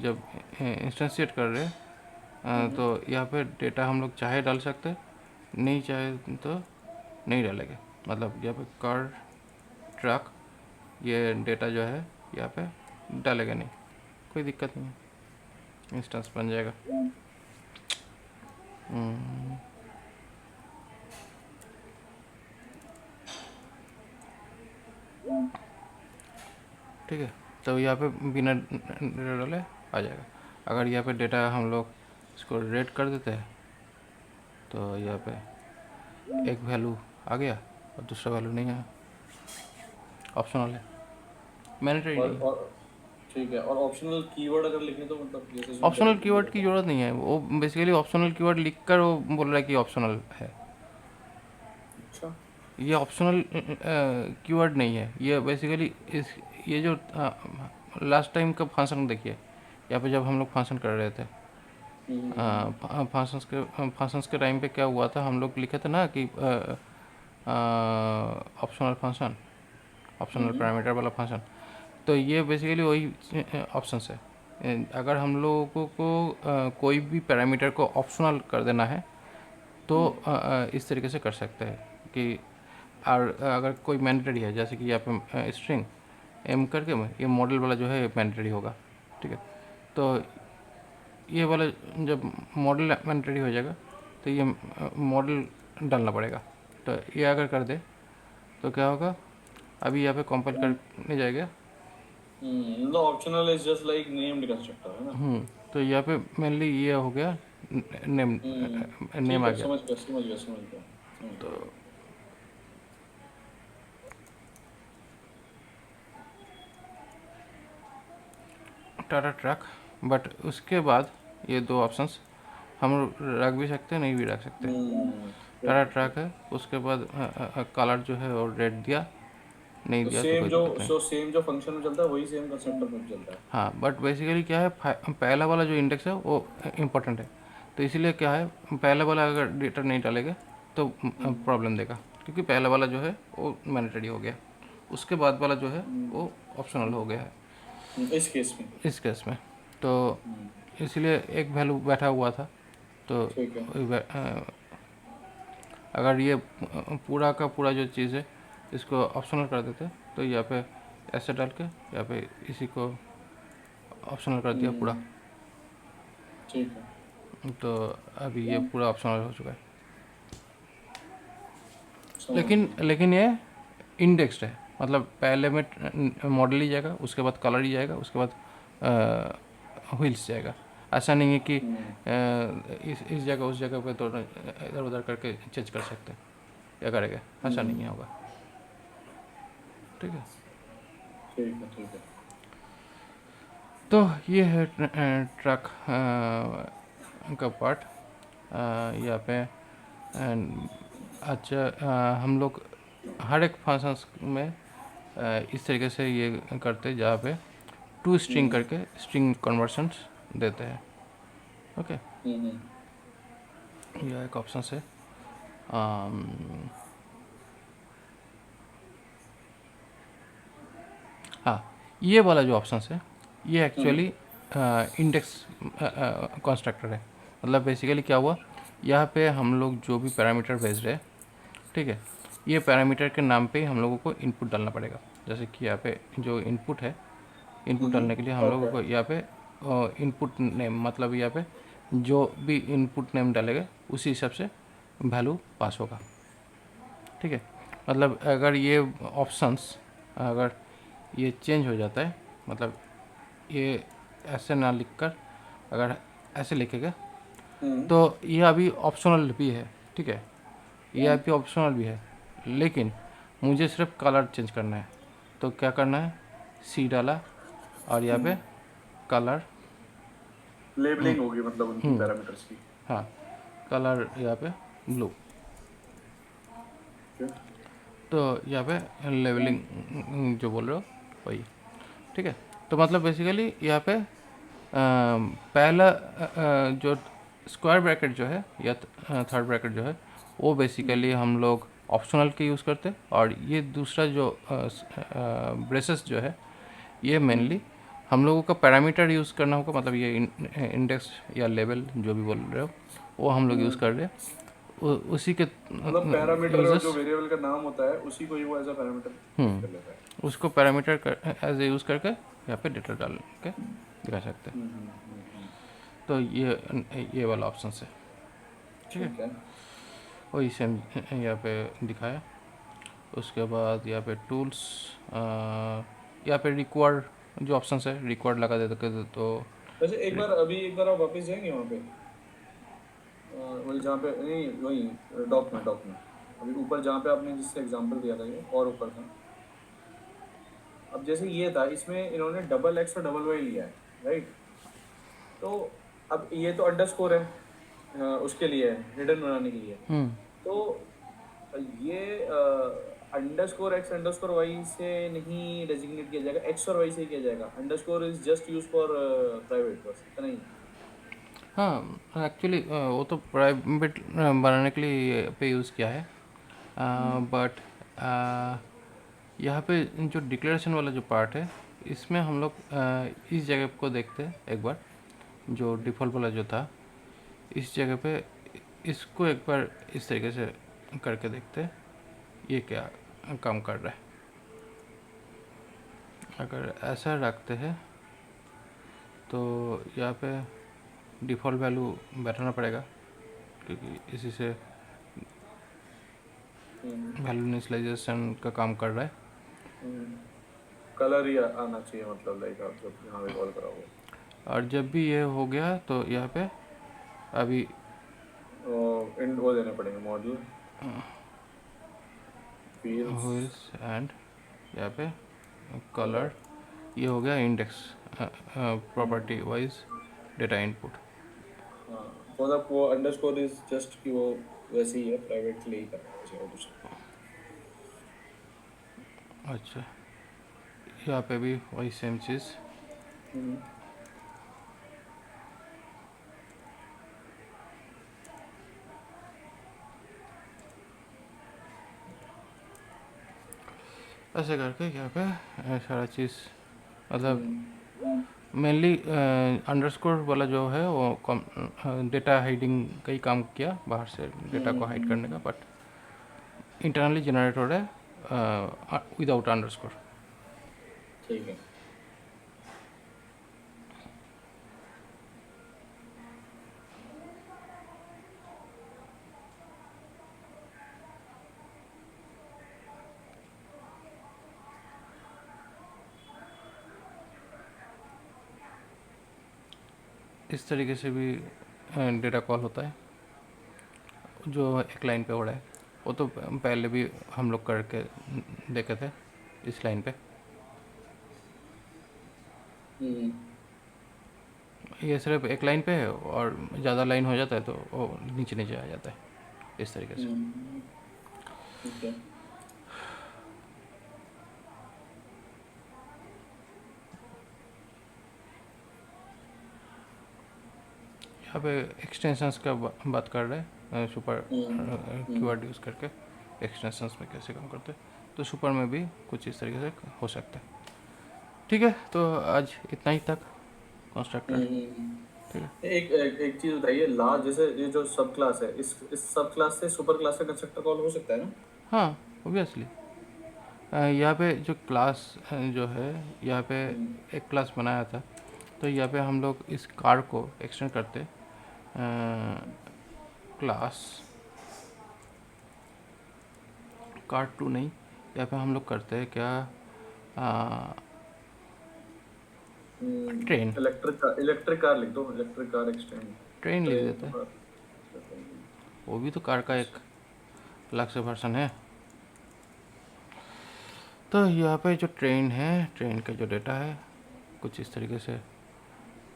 जब इंस्टेंशिएट कर रहे हैं तो यहाँ पे डेटा हम लोग चाहे डाल सकते, नहीं चाहे तो नहीं डालेंगे। मतलब यहाँ पे कार ट्रक ये डेटा जो है यहाँ पे डालेगा नहीं, कोई दिक्कत नहीं है, इंस्टेंस बन जाएगा। ठीक है, तो यहाँ पे बिना डेटा डाले आ जाएगा। अगर यहाँ पे डेटा हम लोग इसको रेड कर देते हैं तो यहाँ पे एक वैल्यू आ गया और दूसरा वैल्यू नहीं आया, ऑप्शनल है, मैंडेटरी नहीं है। और ठीक है, और ऑप्शनल कीवर्ड अगर लिखने तो मतलब जैसे इसमें ऑप्शनल डबल टिक कीवर्ड की रहता है। ज़रूरत नहीं है, वो बेसिकली ऑप्शनल कीवर्ड लिख कर वो बोल रहा है कि ऑप्शनल है। अच्छा। ये ऑप्शनल कीवर्ड नहीं है, ये बेसिकली इस ये जो लास्ट टाइम का फंक्शन देखिए, यहाँ पे जब हम लोग फंक्शन कर रहे थे फंक्शंस के टाइम पे क्या हुआ था, हम लोग लिखे थे ना कि ऑप्शनल फंक्शन, ऑप्शनल पैरामीटर वाला फंक्शन, तो ये बेसिकली वही ऑप्शंस है। अगर हम लोगों को कोई भी पैरामीटर को ऑप्शनल कर देना है तो इस तरीके से कर सकते हैं कि और अगर कोई मैंडेटरी है, जैसे कि यहाँ पे स्ट्रिंग एम करके ये मॉडल वाला जो है मैंडेटरी होगा, ठीक है। तो ये वाला जब मॉडल मैंडेटरी हो जाएगा तो ये मॉडल डालना पड़ेगा। तो ये अगर कर दे तो क्या होगा, अभी यहाँ पे कंपाइल करने जाएगा। The optional is just like named constructor है ना। तो यहाँ पे मेनली ये हो गया नेम नेम आ गया। समझ गया समझ गया समझ गया। तो टाटा ट्रक, बट उसके बाद ये दो ऑप्शंस हम रख भी सकते हैं, नहीं भी रख सकते। टाटा ट्रक है, उसके बाद कलर जो है और रेड दिया, नहीं दिया तो कोई दिक्कत नहीं। सेम जो फंक्शन में चलता है वही सेम कंस्ट्रक्टर में चलता है। हाँ, बट बेसिकली क्या है, पहला वाला जो इंडेक्स है वो इम्पोर्टेंट है, तो इसीलिए क्या है, पहला वाला अगर डेटा नहीं डालेगा तो प्रॉब्लम देगा, क्योंकि पहला वाला जो है वो मैंडेटरी हो गया, उसके बाद वाला जो है वो ऑप्शनल हो गया है इस केस में। तो इसलिए एक वैल्यू बैठा हुआ था। तो अगर ये पूरा का पूरा जो चीज़ है इसको ऑप्शनल कर देते तो यहाँ पे ऐसे डाल के यहाँ पे इसी को ऑप्शनल कर दिया पूरा। ठीक है। तो अभी ये पूरा ऑप्शनल हो चुका है, लेकिन ये इंडेक्स्ड है, मतलब पहले में मॉडल ही जाएगा, उसके बाद कलर ही जाएगा, उसके बाद व्हील्स जाएगा। ऐसा नहीं है कि इस जगह उस जगह पे तो इधर उधर करके चेंज कर सकते हैं या करेगा, ऐसा नहीं होगा। ठीक है, ठीक है, ठीक है। तो ये है ट्रक का पार्ट यहाँ पे। अच्छा, हम लोग हर एक फंक्शंस में इस तरीके से ये करते हैं जहाँ पे टू स्ट्रिंग करके स्ट्रिंग कन्वर्शंस देते हैं। ओके, यह एक ऑप्शन है। हाँ, ये वाला जो ऑप्शन है ये एक्चुअली इंडेक्स कंस्ट्रक्टर है। मतलब बेसिकली क्या हुआ, यहाँ पे हम लोग जो भी पैरामीटर भेज रहे हैं, ठीक है, ये पैरामीटर के नाम पे हम लोगों को इनपुट डालना पड़ेगा। जैसे कि यहाँ पे जो इनपुट है, इनपुट डालने के लिए हम लोगों को यहाँ पे इनपुट नेम, मतलब यहाँ पे जो भी इनपुट नेम डालेगा उसी हिसाब से वैल्यू पास होगा। ठीक है, मतलब अगर ये ऑप्शंस अगर ये चेंज हो जाता है, मतलब ये ऐसे ना लिखकर अगर ऐसे लिखेगा तो ये अभी ऑप्शनल भी है। ठीक है, ये अभी ऑप्शनल भी है, लेकिन मुझे सिर्फ कलर चेंज करना है। तो क्या करना है, सी डाला और यहाँ पे कलर लेबलिंग होगी, मतलब उनकी पैरामीटर्स की। हाँ, कलर यहाँ पे ब्लू। तो यहाँ पे लेवलिंग जो बोल रहे हो वही। ठीक है, तो मतलब बेसिकली यहाँ पे पहला जो स्क्वायर ब्रैकेट जो है या थर्ड ब्रैकेट जो है वो बेसिकली हम लोग ऑप्शनल के यूज़ करते हैं, और ये दूसरा जो ब्रेसेस जो है ये मेनली हम लोगों का पैरामीटर यूज़ करना होगा। मतलब ये इंडेक्स या लेवल जो भी बोल रहे हो वो हम लोग यूज़ कर रहे हैं, उसी के मतलब पैरामीटर जो वेरिएबल का नाम होता है उसी को ही वो एज अ पैरामीटर कर लेता है। उसको पैरामीटर एज ए यूज़ करके यहाँ पे डेटा डाल के दिखा सकते हैं। तो ये वाला ऑप्शन है। ठीक है, वही सेम यहाँ पे दिखाया। उसके बाद यहाँ पे टूल्स, यहाँ पे रिक्वायर्ड जो ऑप्शन है रिक्वायर्ड लगा देते तो वैसे एक बार आप वापस जाएंगे वहाँ पे, वही जहाँ पे नहीं, वही डॉक में अभी ऊपर जहाँ पे आपने जिससे एग्जांपल दिया था ये और ऊपर था। अब जैसे ये था, इसमें इन्होंने डबल एक्स और डबल वाई लिया है, राइट। तो अब ये तो अंडरस्कोर है, उसके लिए हिडन बनाने के लिए। तो ये अंडरस्कोर एक्स अंडरस्कोर वाई से नहीं डेजिग्नेट किया जाएगा, एक्स और वाई से ही किया जाएगा। Underscore is just use for private, बस इतना ही। हाँ, एक्चुअली वो तो प्राइवेट बनाने के लिए पे यूज़ किया है, बट यहाँ पे जो डिक्लेरेशन वाला जो पार्ट है इसमें हम लोग इस जगह को देखते हैं एक बार। जो डिफ़ॉल्ट वाला जो था, इस जगह पे इसको एक बार इस तरीके से करके देखते हैं ये क्या काम कर रहा है। अगर ऐसा रखते हैं तो यहाँ पे डिफ़ॉल्ट वैल्यू बैठाना पड़ेगा, क्योंकि इसी से वैल्यू इनिशियलाइजेशन का काम कर रहा है। कलर ही आना चाहिए, मतलब लाइक आप जब यहाँ पे कॉल कराओगे। और जब भी ये हो गया तो यहाँ पे अभी वो देने पड़ेंगे मॉड्यूल व्हील्स एंड यहाँ पे कलर, ये हो गया index property wise data input. मतलब वो अंडरस्कोर इज जस्ट कि वो वैसे ही है, प्राइवेटली ही करना है और दूसरा। अच्छा, यहाँ पे भी वही सेम चीज़। ऐसे करके यहाँ पे सारा चीज़ मतलब मेनली अंडरस्कोर वाला जो है वो डेटा हाइडिंग का ही काम किया, बाहर से डेटा को हाइड करने का, बट इंटरनली जनरेट हो रहा है विदाउट अंडरस्कोर। ठीक है। इस तरीके से भी डेटा कॉल होता है जो एक लाइन पे हो रहा है। वो तो पहले भी हम लोग करके देखे थे इस लाइन पे। ये सिर्फ एक लाइन पे है और ज़्यादा लाइन हो जाता है तो वो नीचे नीचे आ जाता है इस तरीके से। ठीक है। यहाँ पे एक्सटेंशंस का बात कर रहे हैं, सुपर कीवर्ड यूज़ करके एक्सटेंशंस में कैसे काम करते हैं। तो सुपर में भी कुछ इस तरीके से हो सकता है। ठीक है, तो आज इतना ही तक कंस्ट्रक्टर। ठीक है, एक चीज बताइए, लार्ज जैसे ये जो सब क्लास है, इस सब क्लास से सुपर क्लास का कंस्ट्रक्टर कॉल हो सकता है ना? हाँ ऑब्वियसली। यहाँ पे जो क्लास जो है यहाँ पे एक क्लास बनाया था, तो यहाँ पे हम लोग इस कार को एक्सटेंड करते क्लास कार टू नहीं, यहाँ पे हम लोग करते हैं क्या ट्रेन इलेक्ट्रिक कार लिख दो, इलेक्ट्रिक कार एक्सटेंड ट्रेन लिख देते हैं। वो भी तो कार का एक अलग से वर्जन है। तो यहाँ पे जो ट्रेन है, ट्रेन का जो डेटा है कुछ इस तरीके से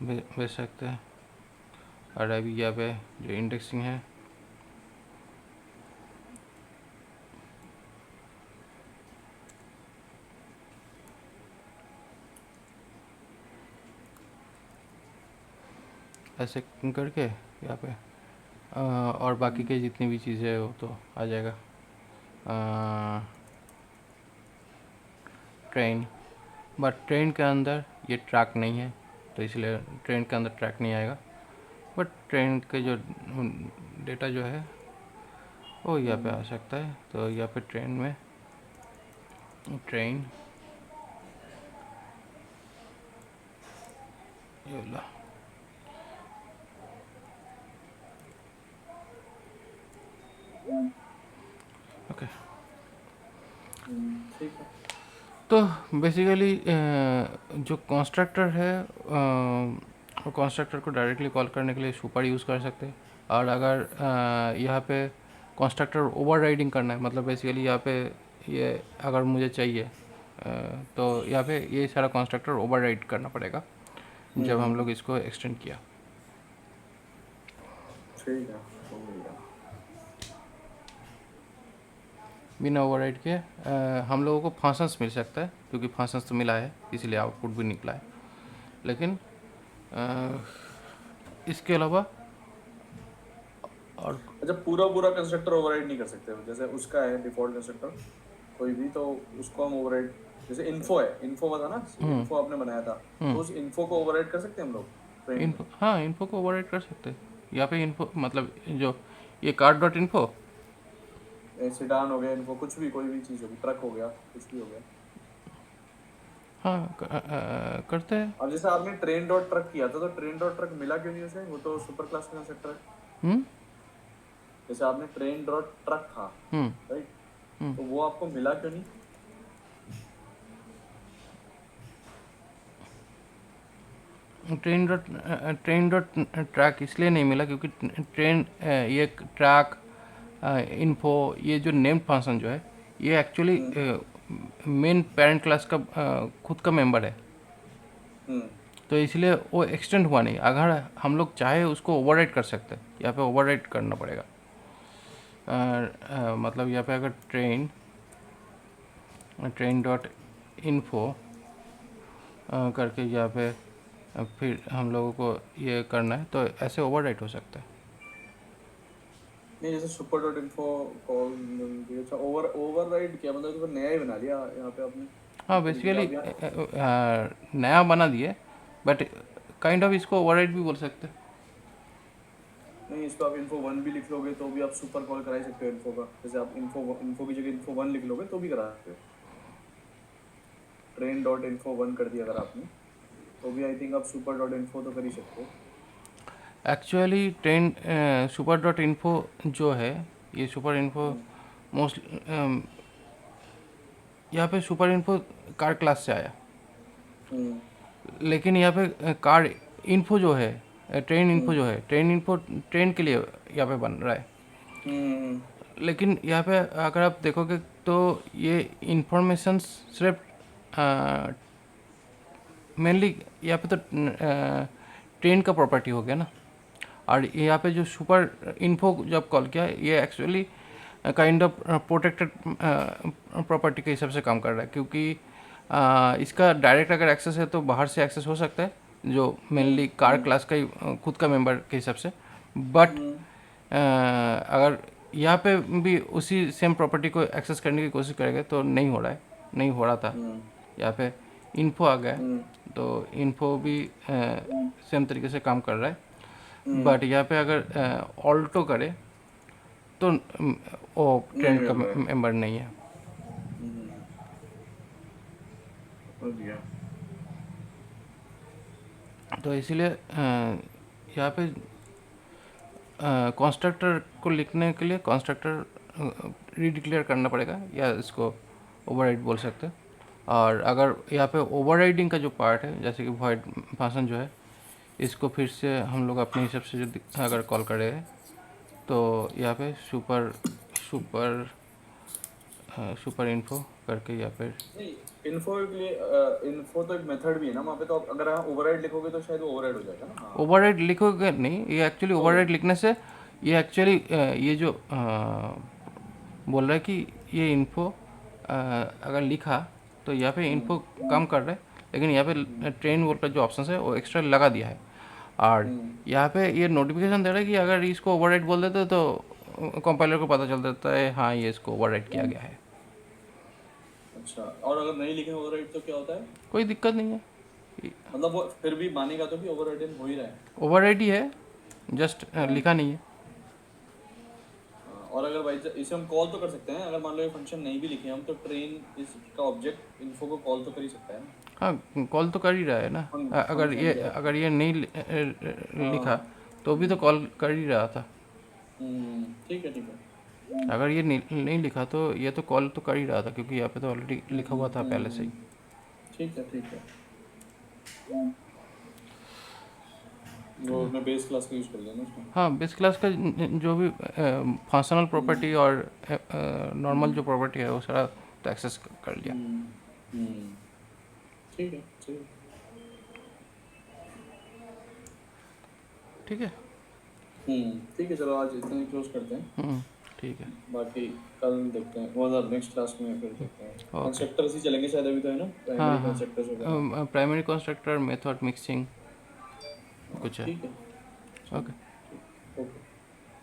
भेज सकते हैं। और अभी यहाँ पे जो इंडेक्सिंग है ऐसे करके यहाँ पे और बाकी के जितनी भी चीज़ें है वो तो आ जाएगा। ट्रेन, बट ट्रेन के अंदर ये ट्रैक नहीं है तो इसलिए ट्रेन के अंदर ट्रैक नहीं आएगा। बट ट्रेन के जो डेटा जो है वो यहाँ पे आ सकता है। तो यहाँ पे ट्रेन में ट्रेन ये वाला ओके। ठीक है। तो बेसिकली जो कंस्ट्रक्टर है वो कंस्ट्रक्टर को डायरेक्टली कॉल करने के लिए सुपर यूज़ कर सकते हैं। और अगर यहाँ पे कंस्ट्रक्टर ओवरराइडिंग करना है, मतलब बेसिकली यहाँ पे ये अगर मुझे चाहिए तो यहाँ पे ये सारा कंस्ट्रक्टर ओवरराइड करना पड़ेगा जब हम लोग इसको एक्सटेंड किया। ठीक है, हो गया। बिना ओवरराइड के हम लोगों को फंक्शंस मिल सकता है, क्योंकि फंक्शंस तो मिला है इसीलिए आउटपुट भी निकला है। लेकिन इसके अलावा और अच्छा, पूरा कंस्ट्रक्टर ओवरराइड नहीं कर सकते, जैसे उसका है डिफॉल्ट कंस्ट्रक्टर कोई भी, तो उसको हम ओवरराइड, जैसे इन्फो है, इन्फो बता ना, इन्फो आपने बनाया था, तो उस इन्फो को ओवरराइड कर सकते हैं हम लोग? हाँ इन्फो को ओवरराइड कर सकते हैं। यहाँ पे इन्फो मतलब जो ये कार डॉट इन्फो। सेडान हो गया, इन्फो कुछ भी, कोई भी चीज़ होगी, ट्रक हो गया, कुछ भी हो गया। हाँ करते हैं। अब जैसे आपने ट्रेन डॉट ट्रक किया था, तो ट्रेन डॉट ट्रक मिला क्यों नहीं उसे? वो तो सुपर क्लास में सेक्टर है। हम्म जैसे आपने ट्रेन डॉट ट्रक था, राइट, तो वो आपको मिला क्यों नहीं? ट्रेन डॉट ट्रैक इसलिए नहीं मिला क्योंकि ट्रेन ये ट्रैक इन्फो ये जो नेम्ड फंक्शन जो है ये एक्चुअली मेन पेरेंट क्लास का खुद का मेंबर है, तो इसलिए वो एक्सटेंड हुआ नहीं। अगर हम लोग चाहे उसको ओवरराइट कर सकते हैं, यहाँ पे ओवरराइट करना पड़ेगा। मतलब यहाँ पे अगर ट्रेन डॉट इन्फो करके यहाँ पे फिर हम लोगों को ये करना है तो ऐसे ओवरराइट हो सकता है। नहीं, जैसे सुपर डॉट इन्फो कॉल, अच्छा ओवरराइड क्या मतलब? तो नया ही बना लिया यहाँ पे आपने। हाँ बेसिकली नया बना दिए, बट काइंड ऑफ इसको ओवरराइट भी बोल सकते हैं। नहीं, इसको आप इन्फो वन भी लिख लोगे तो भी आप सुपर कॉल करा ही सकते हो इन्फो का। जैसे आप इन्फो की जगह इन्फो वन लिख लोगे तो भी करा सकते हो। ट्रेन डॉट इन्फो वन कर दिया अगर आपने, तो भी आई थिंक आप सुपर डॉट इन्फो तो कर ही सकते हो। Actually train super dot info जो है, ये सुपर इन्फो मोस्ट यहाँ पे सुपर इन्फो कार क्लास से आया, लेकिन यहाँ पे कार इन्फो जो है ट्रेन इन्फो जो है, ट्रेन इन्फो ट्रेन के लिए यहाँ पे बन रहा है। लेकिन यहाँ पे अगर आप देखोगे तो ये इंफॉर्मेशन सिर्फ मेनली यहाँ पे तो ट्रेन का प्रॉपर्टी हो गया ना, और यहाँ पे जो सुपर इन्फो जब कॉल किया ये actually kind of protected property के हिसाब से काम कर रहा है, क्योंकि इसका डायरेक्ट अगर एक्सेस है तो बाहर से एक्सेस हो सकता है जो मेनली कार क्लास का ही खुद का मेंबर के हिसाब से। बट अगर यहाँ पे भी उसी सेम प्रॉपर्टी को एक्सेस करने की कोशिश करेंगे तो नहीं हो रहा है, नहीं हो रहा था। यहाँ पे इन्फो आ गया है, तो इन्फो भी सेम तरीके से काम कर रहा है। बट यहाँ पे अगर ऑल्टो करे तो वो ट्रेंड का मेंबर नहीं है। तो इसीलिए यहाँ पे कंस्ट्रक्टर को लिखने के लिए कंस्ट्रक्टर रीडिक्लेयर करना पड़ेगा, या इसको ओवरराइड बोल सकते हैं। और अगर यहाँ पे ओवरराइडिंग का जो पार्ट है, जैसे कि वॉइड फंक्शन जो है, इसको फिर से हम लोग अपने हिसाब से जो अगर कॉल करें तो यहाँ पे सुपर इन्फो करके या फिर इन्फो के लिए इन्फो तो एक मेथड भी है ना वहाँ पे, तो अगर आप ओवरराइड लिखोगे तो शायद वो ओवरराइड हो जाएगा ना। हाँ। ओवरराइड लिखोगे नहीं, ये एक्चुअली ओवरराइड लिखने से ये एक्चुअली ये जो बोल रहा है कि ये इन्फो अगर लिखा तो यहाँ पे इन्फो काम कर रहा है, लेकिन यहाँ पे ट्रेन बोल का जो ऑप्शन है वो एक्स्ट्रा लगा दिया है। और यहाँ पे ये नोटिफिकेशन दे रहा है कि अगर इसको ओवरराइड बोल देते तो कंपाइलर को पता चल जाता है हाँ ये इसको ओवरराइड किया गया है। अच्छा, और अगर नहीं लिखे ओवरराइड तो क्या होता है? कोई दिक्कत नहीं है, मतलब वो फिर भी मानेगा तो कि ओवरराइड हो ही रहा है। ओवरराइड ही है, जस्ट लिखा नहीं है। और अगर भाई इसे हम कॉल तो कर सकते हैं, अगर मान लो ये फंक्शन नहीं भी लिखे हम तो ट्रेन इसका ऑब्जेक्ट इन्फो को कॉल तो कर ही सकता है ना। हाँ कॉल तो कर ही रहा है ना। अगर ये नहीं लिखा तो भी तो कॉल कर ही रहा था। ठीक है, ठीक है। अगर ये नहीं लिखा तो ये तो कॉल तो कर ही रहा था, क्योंकि यहाँ पे तो ऑलरेडी लिखा हुआ था पहले से ही। ठीक है, ठीक है। वो मैं बेस क्लास का यूज़ कर लिया ना उसमें। हाँ बेस क्लास का जो भी फंक्शनल प्रॉपर्टी और नॉर्मल जो प्रॉपर्टी है वो सारा तो एक्सेस कर लिया। ठीक है, ठीक है। ठीक है। ठीक है, चलो आज इतना ही क्लोज करते हैं। ठीक है, बाकी कल देखते हैं, मतलब नेक्स्ट क्लास में फिर देखते हैं। ओके। कंस्ट्रक्टर्स ही चलेंगे शायद अभी तो, है ना? हाँ प्राइमरी हाँ कंस्ट्रक्टर्स वगैरह। प्राइमरी कंस्ट्रक्टर मेथड मिक्सिंग कुछ है। ठीक है। ओके।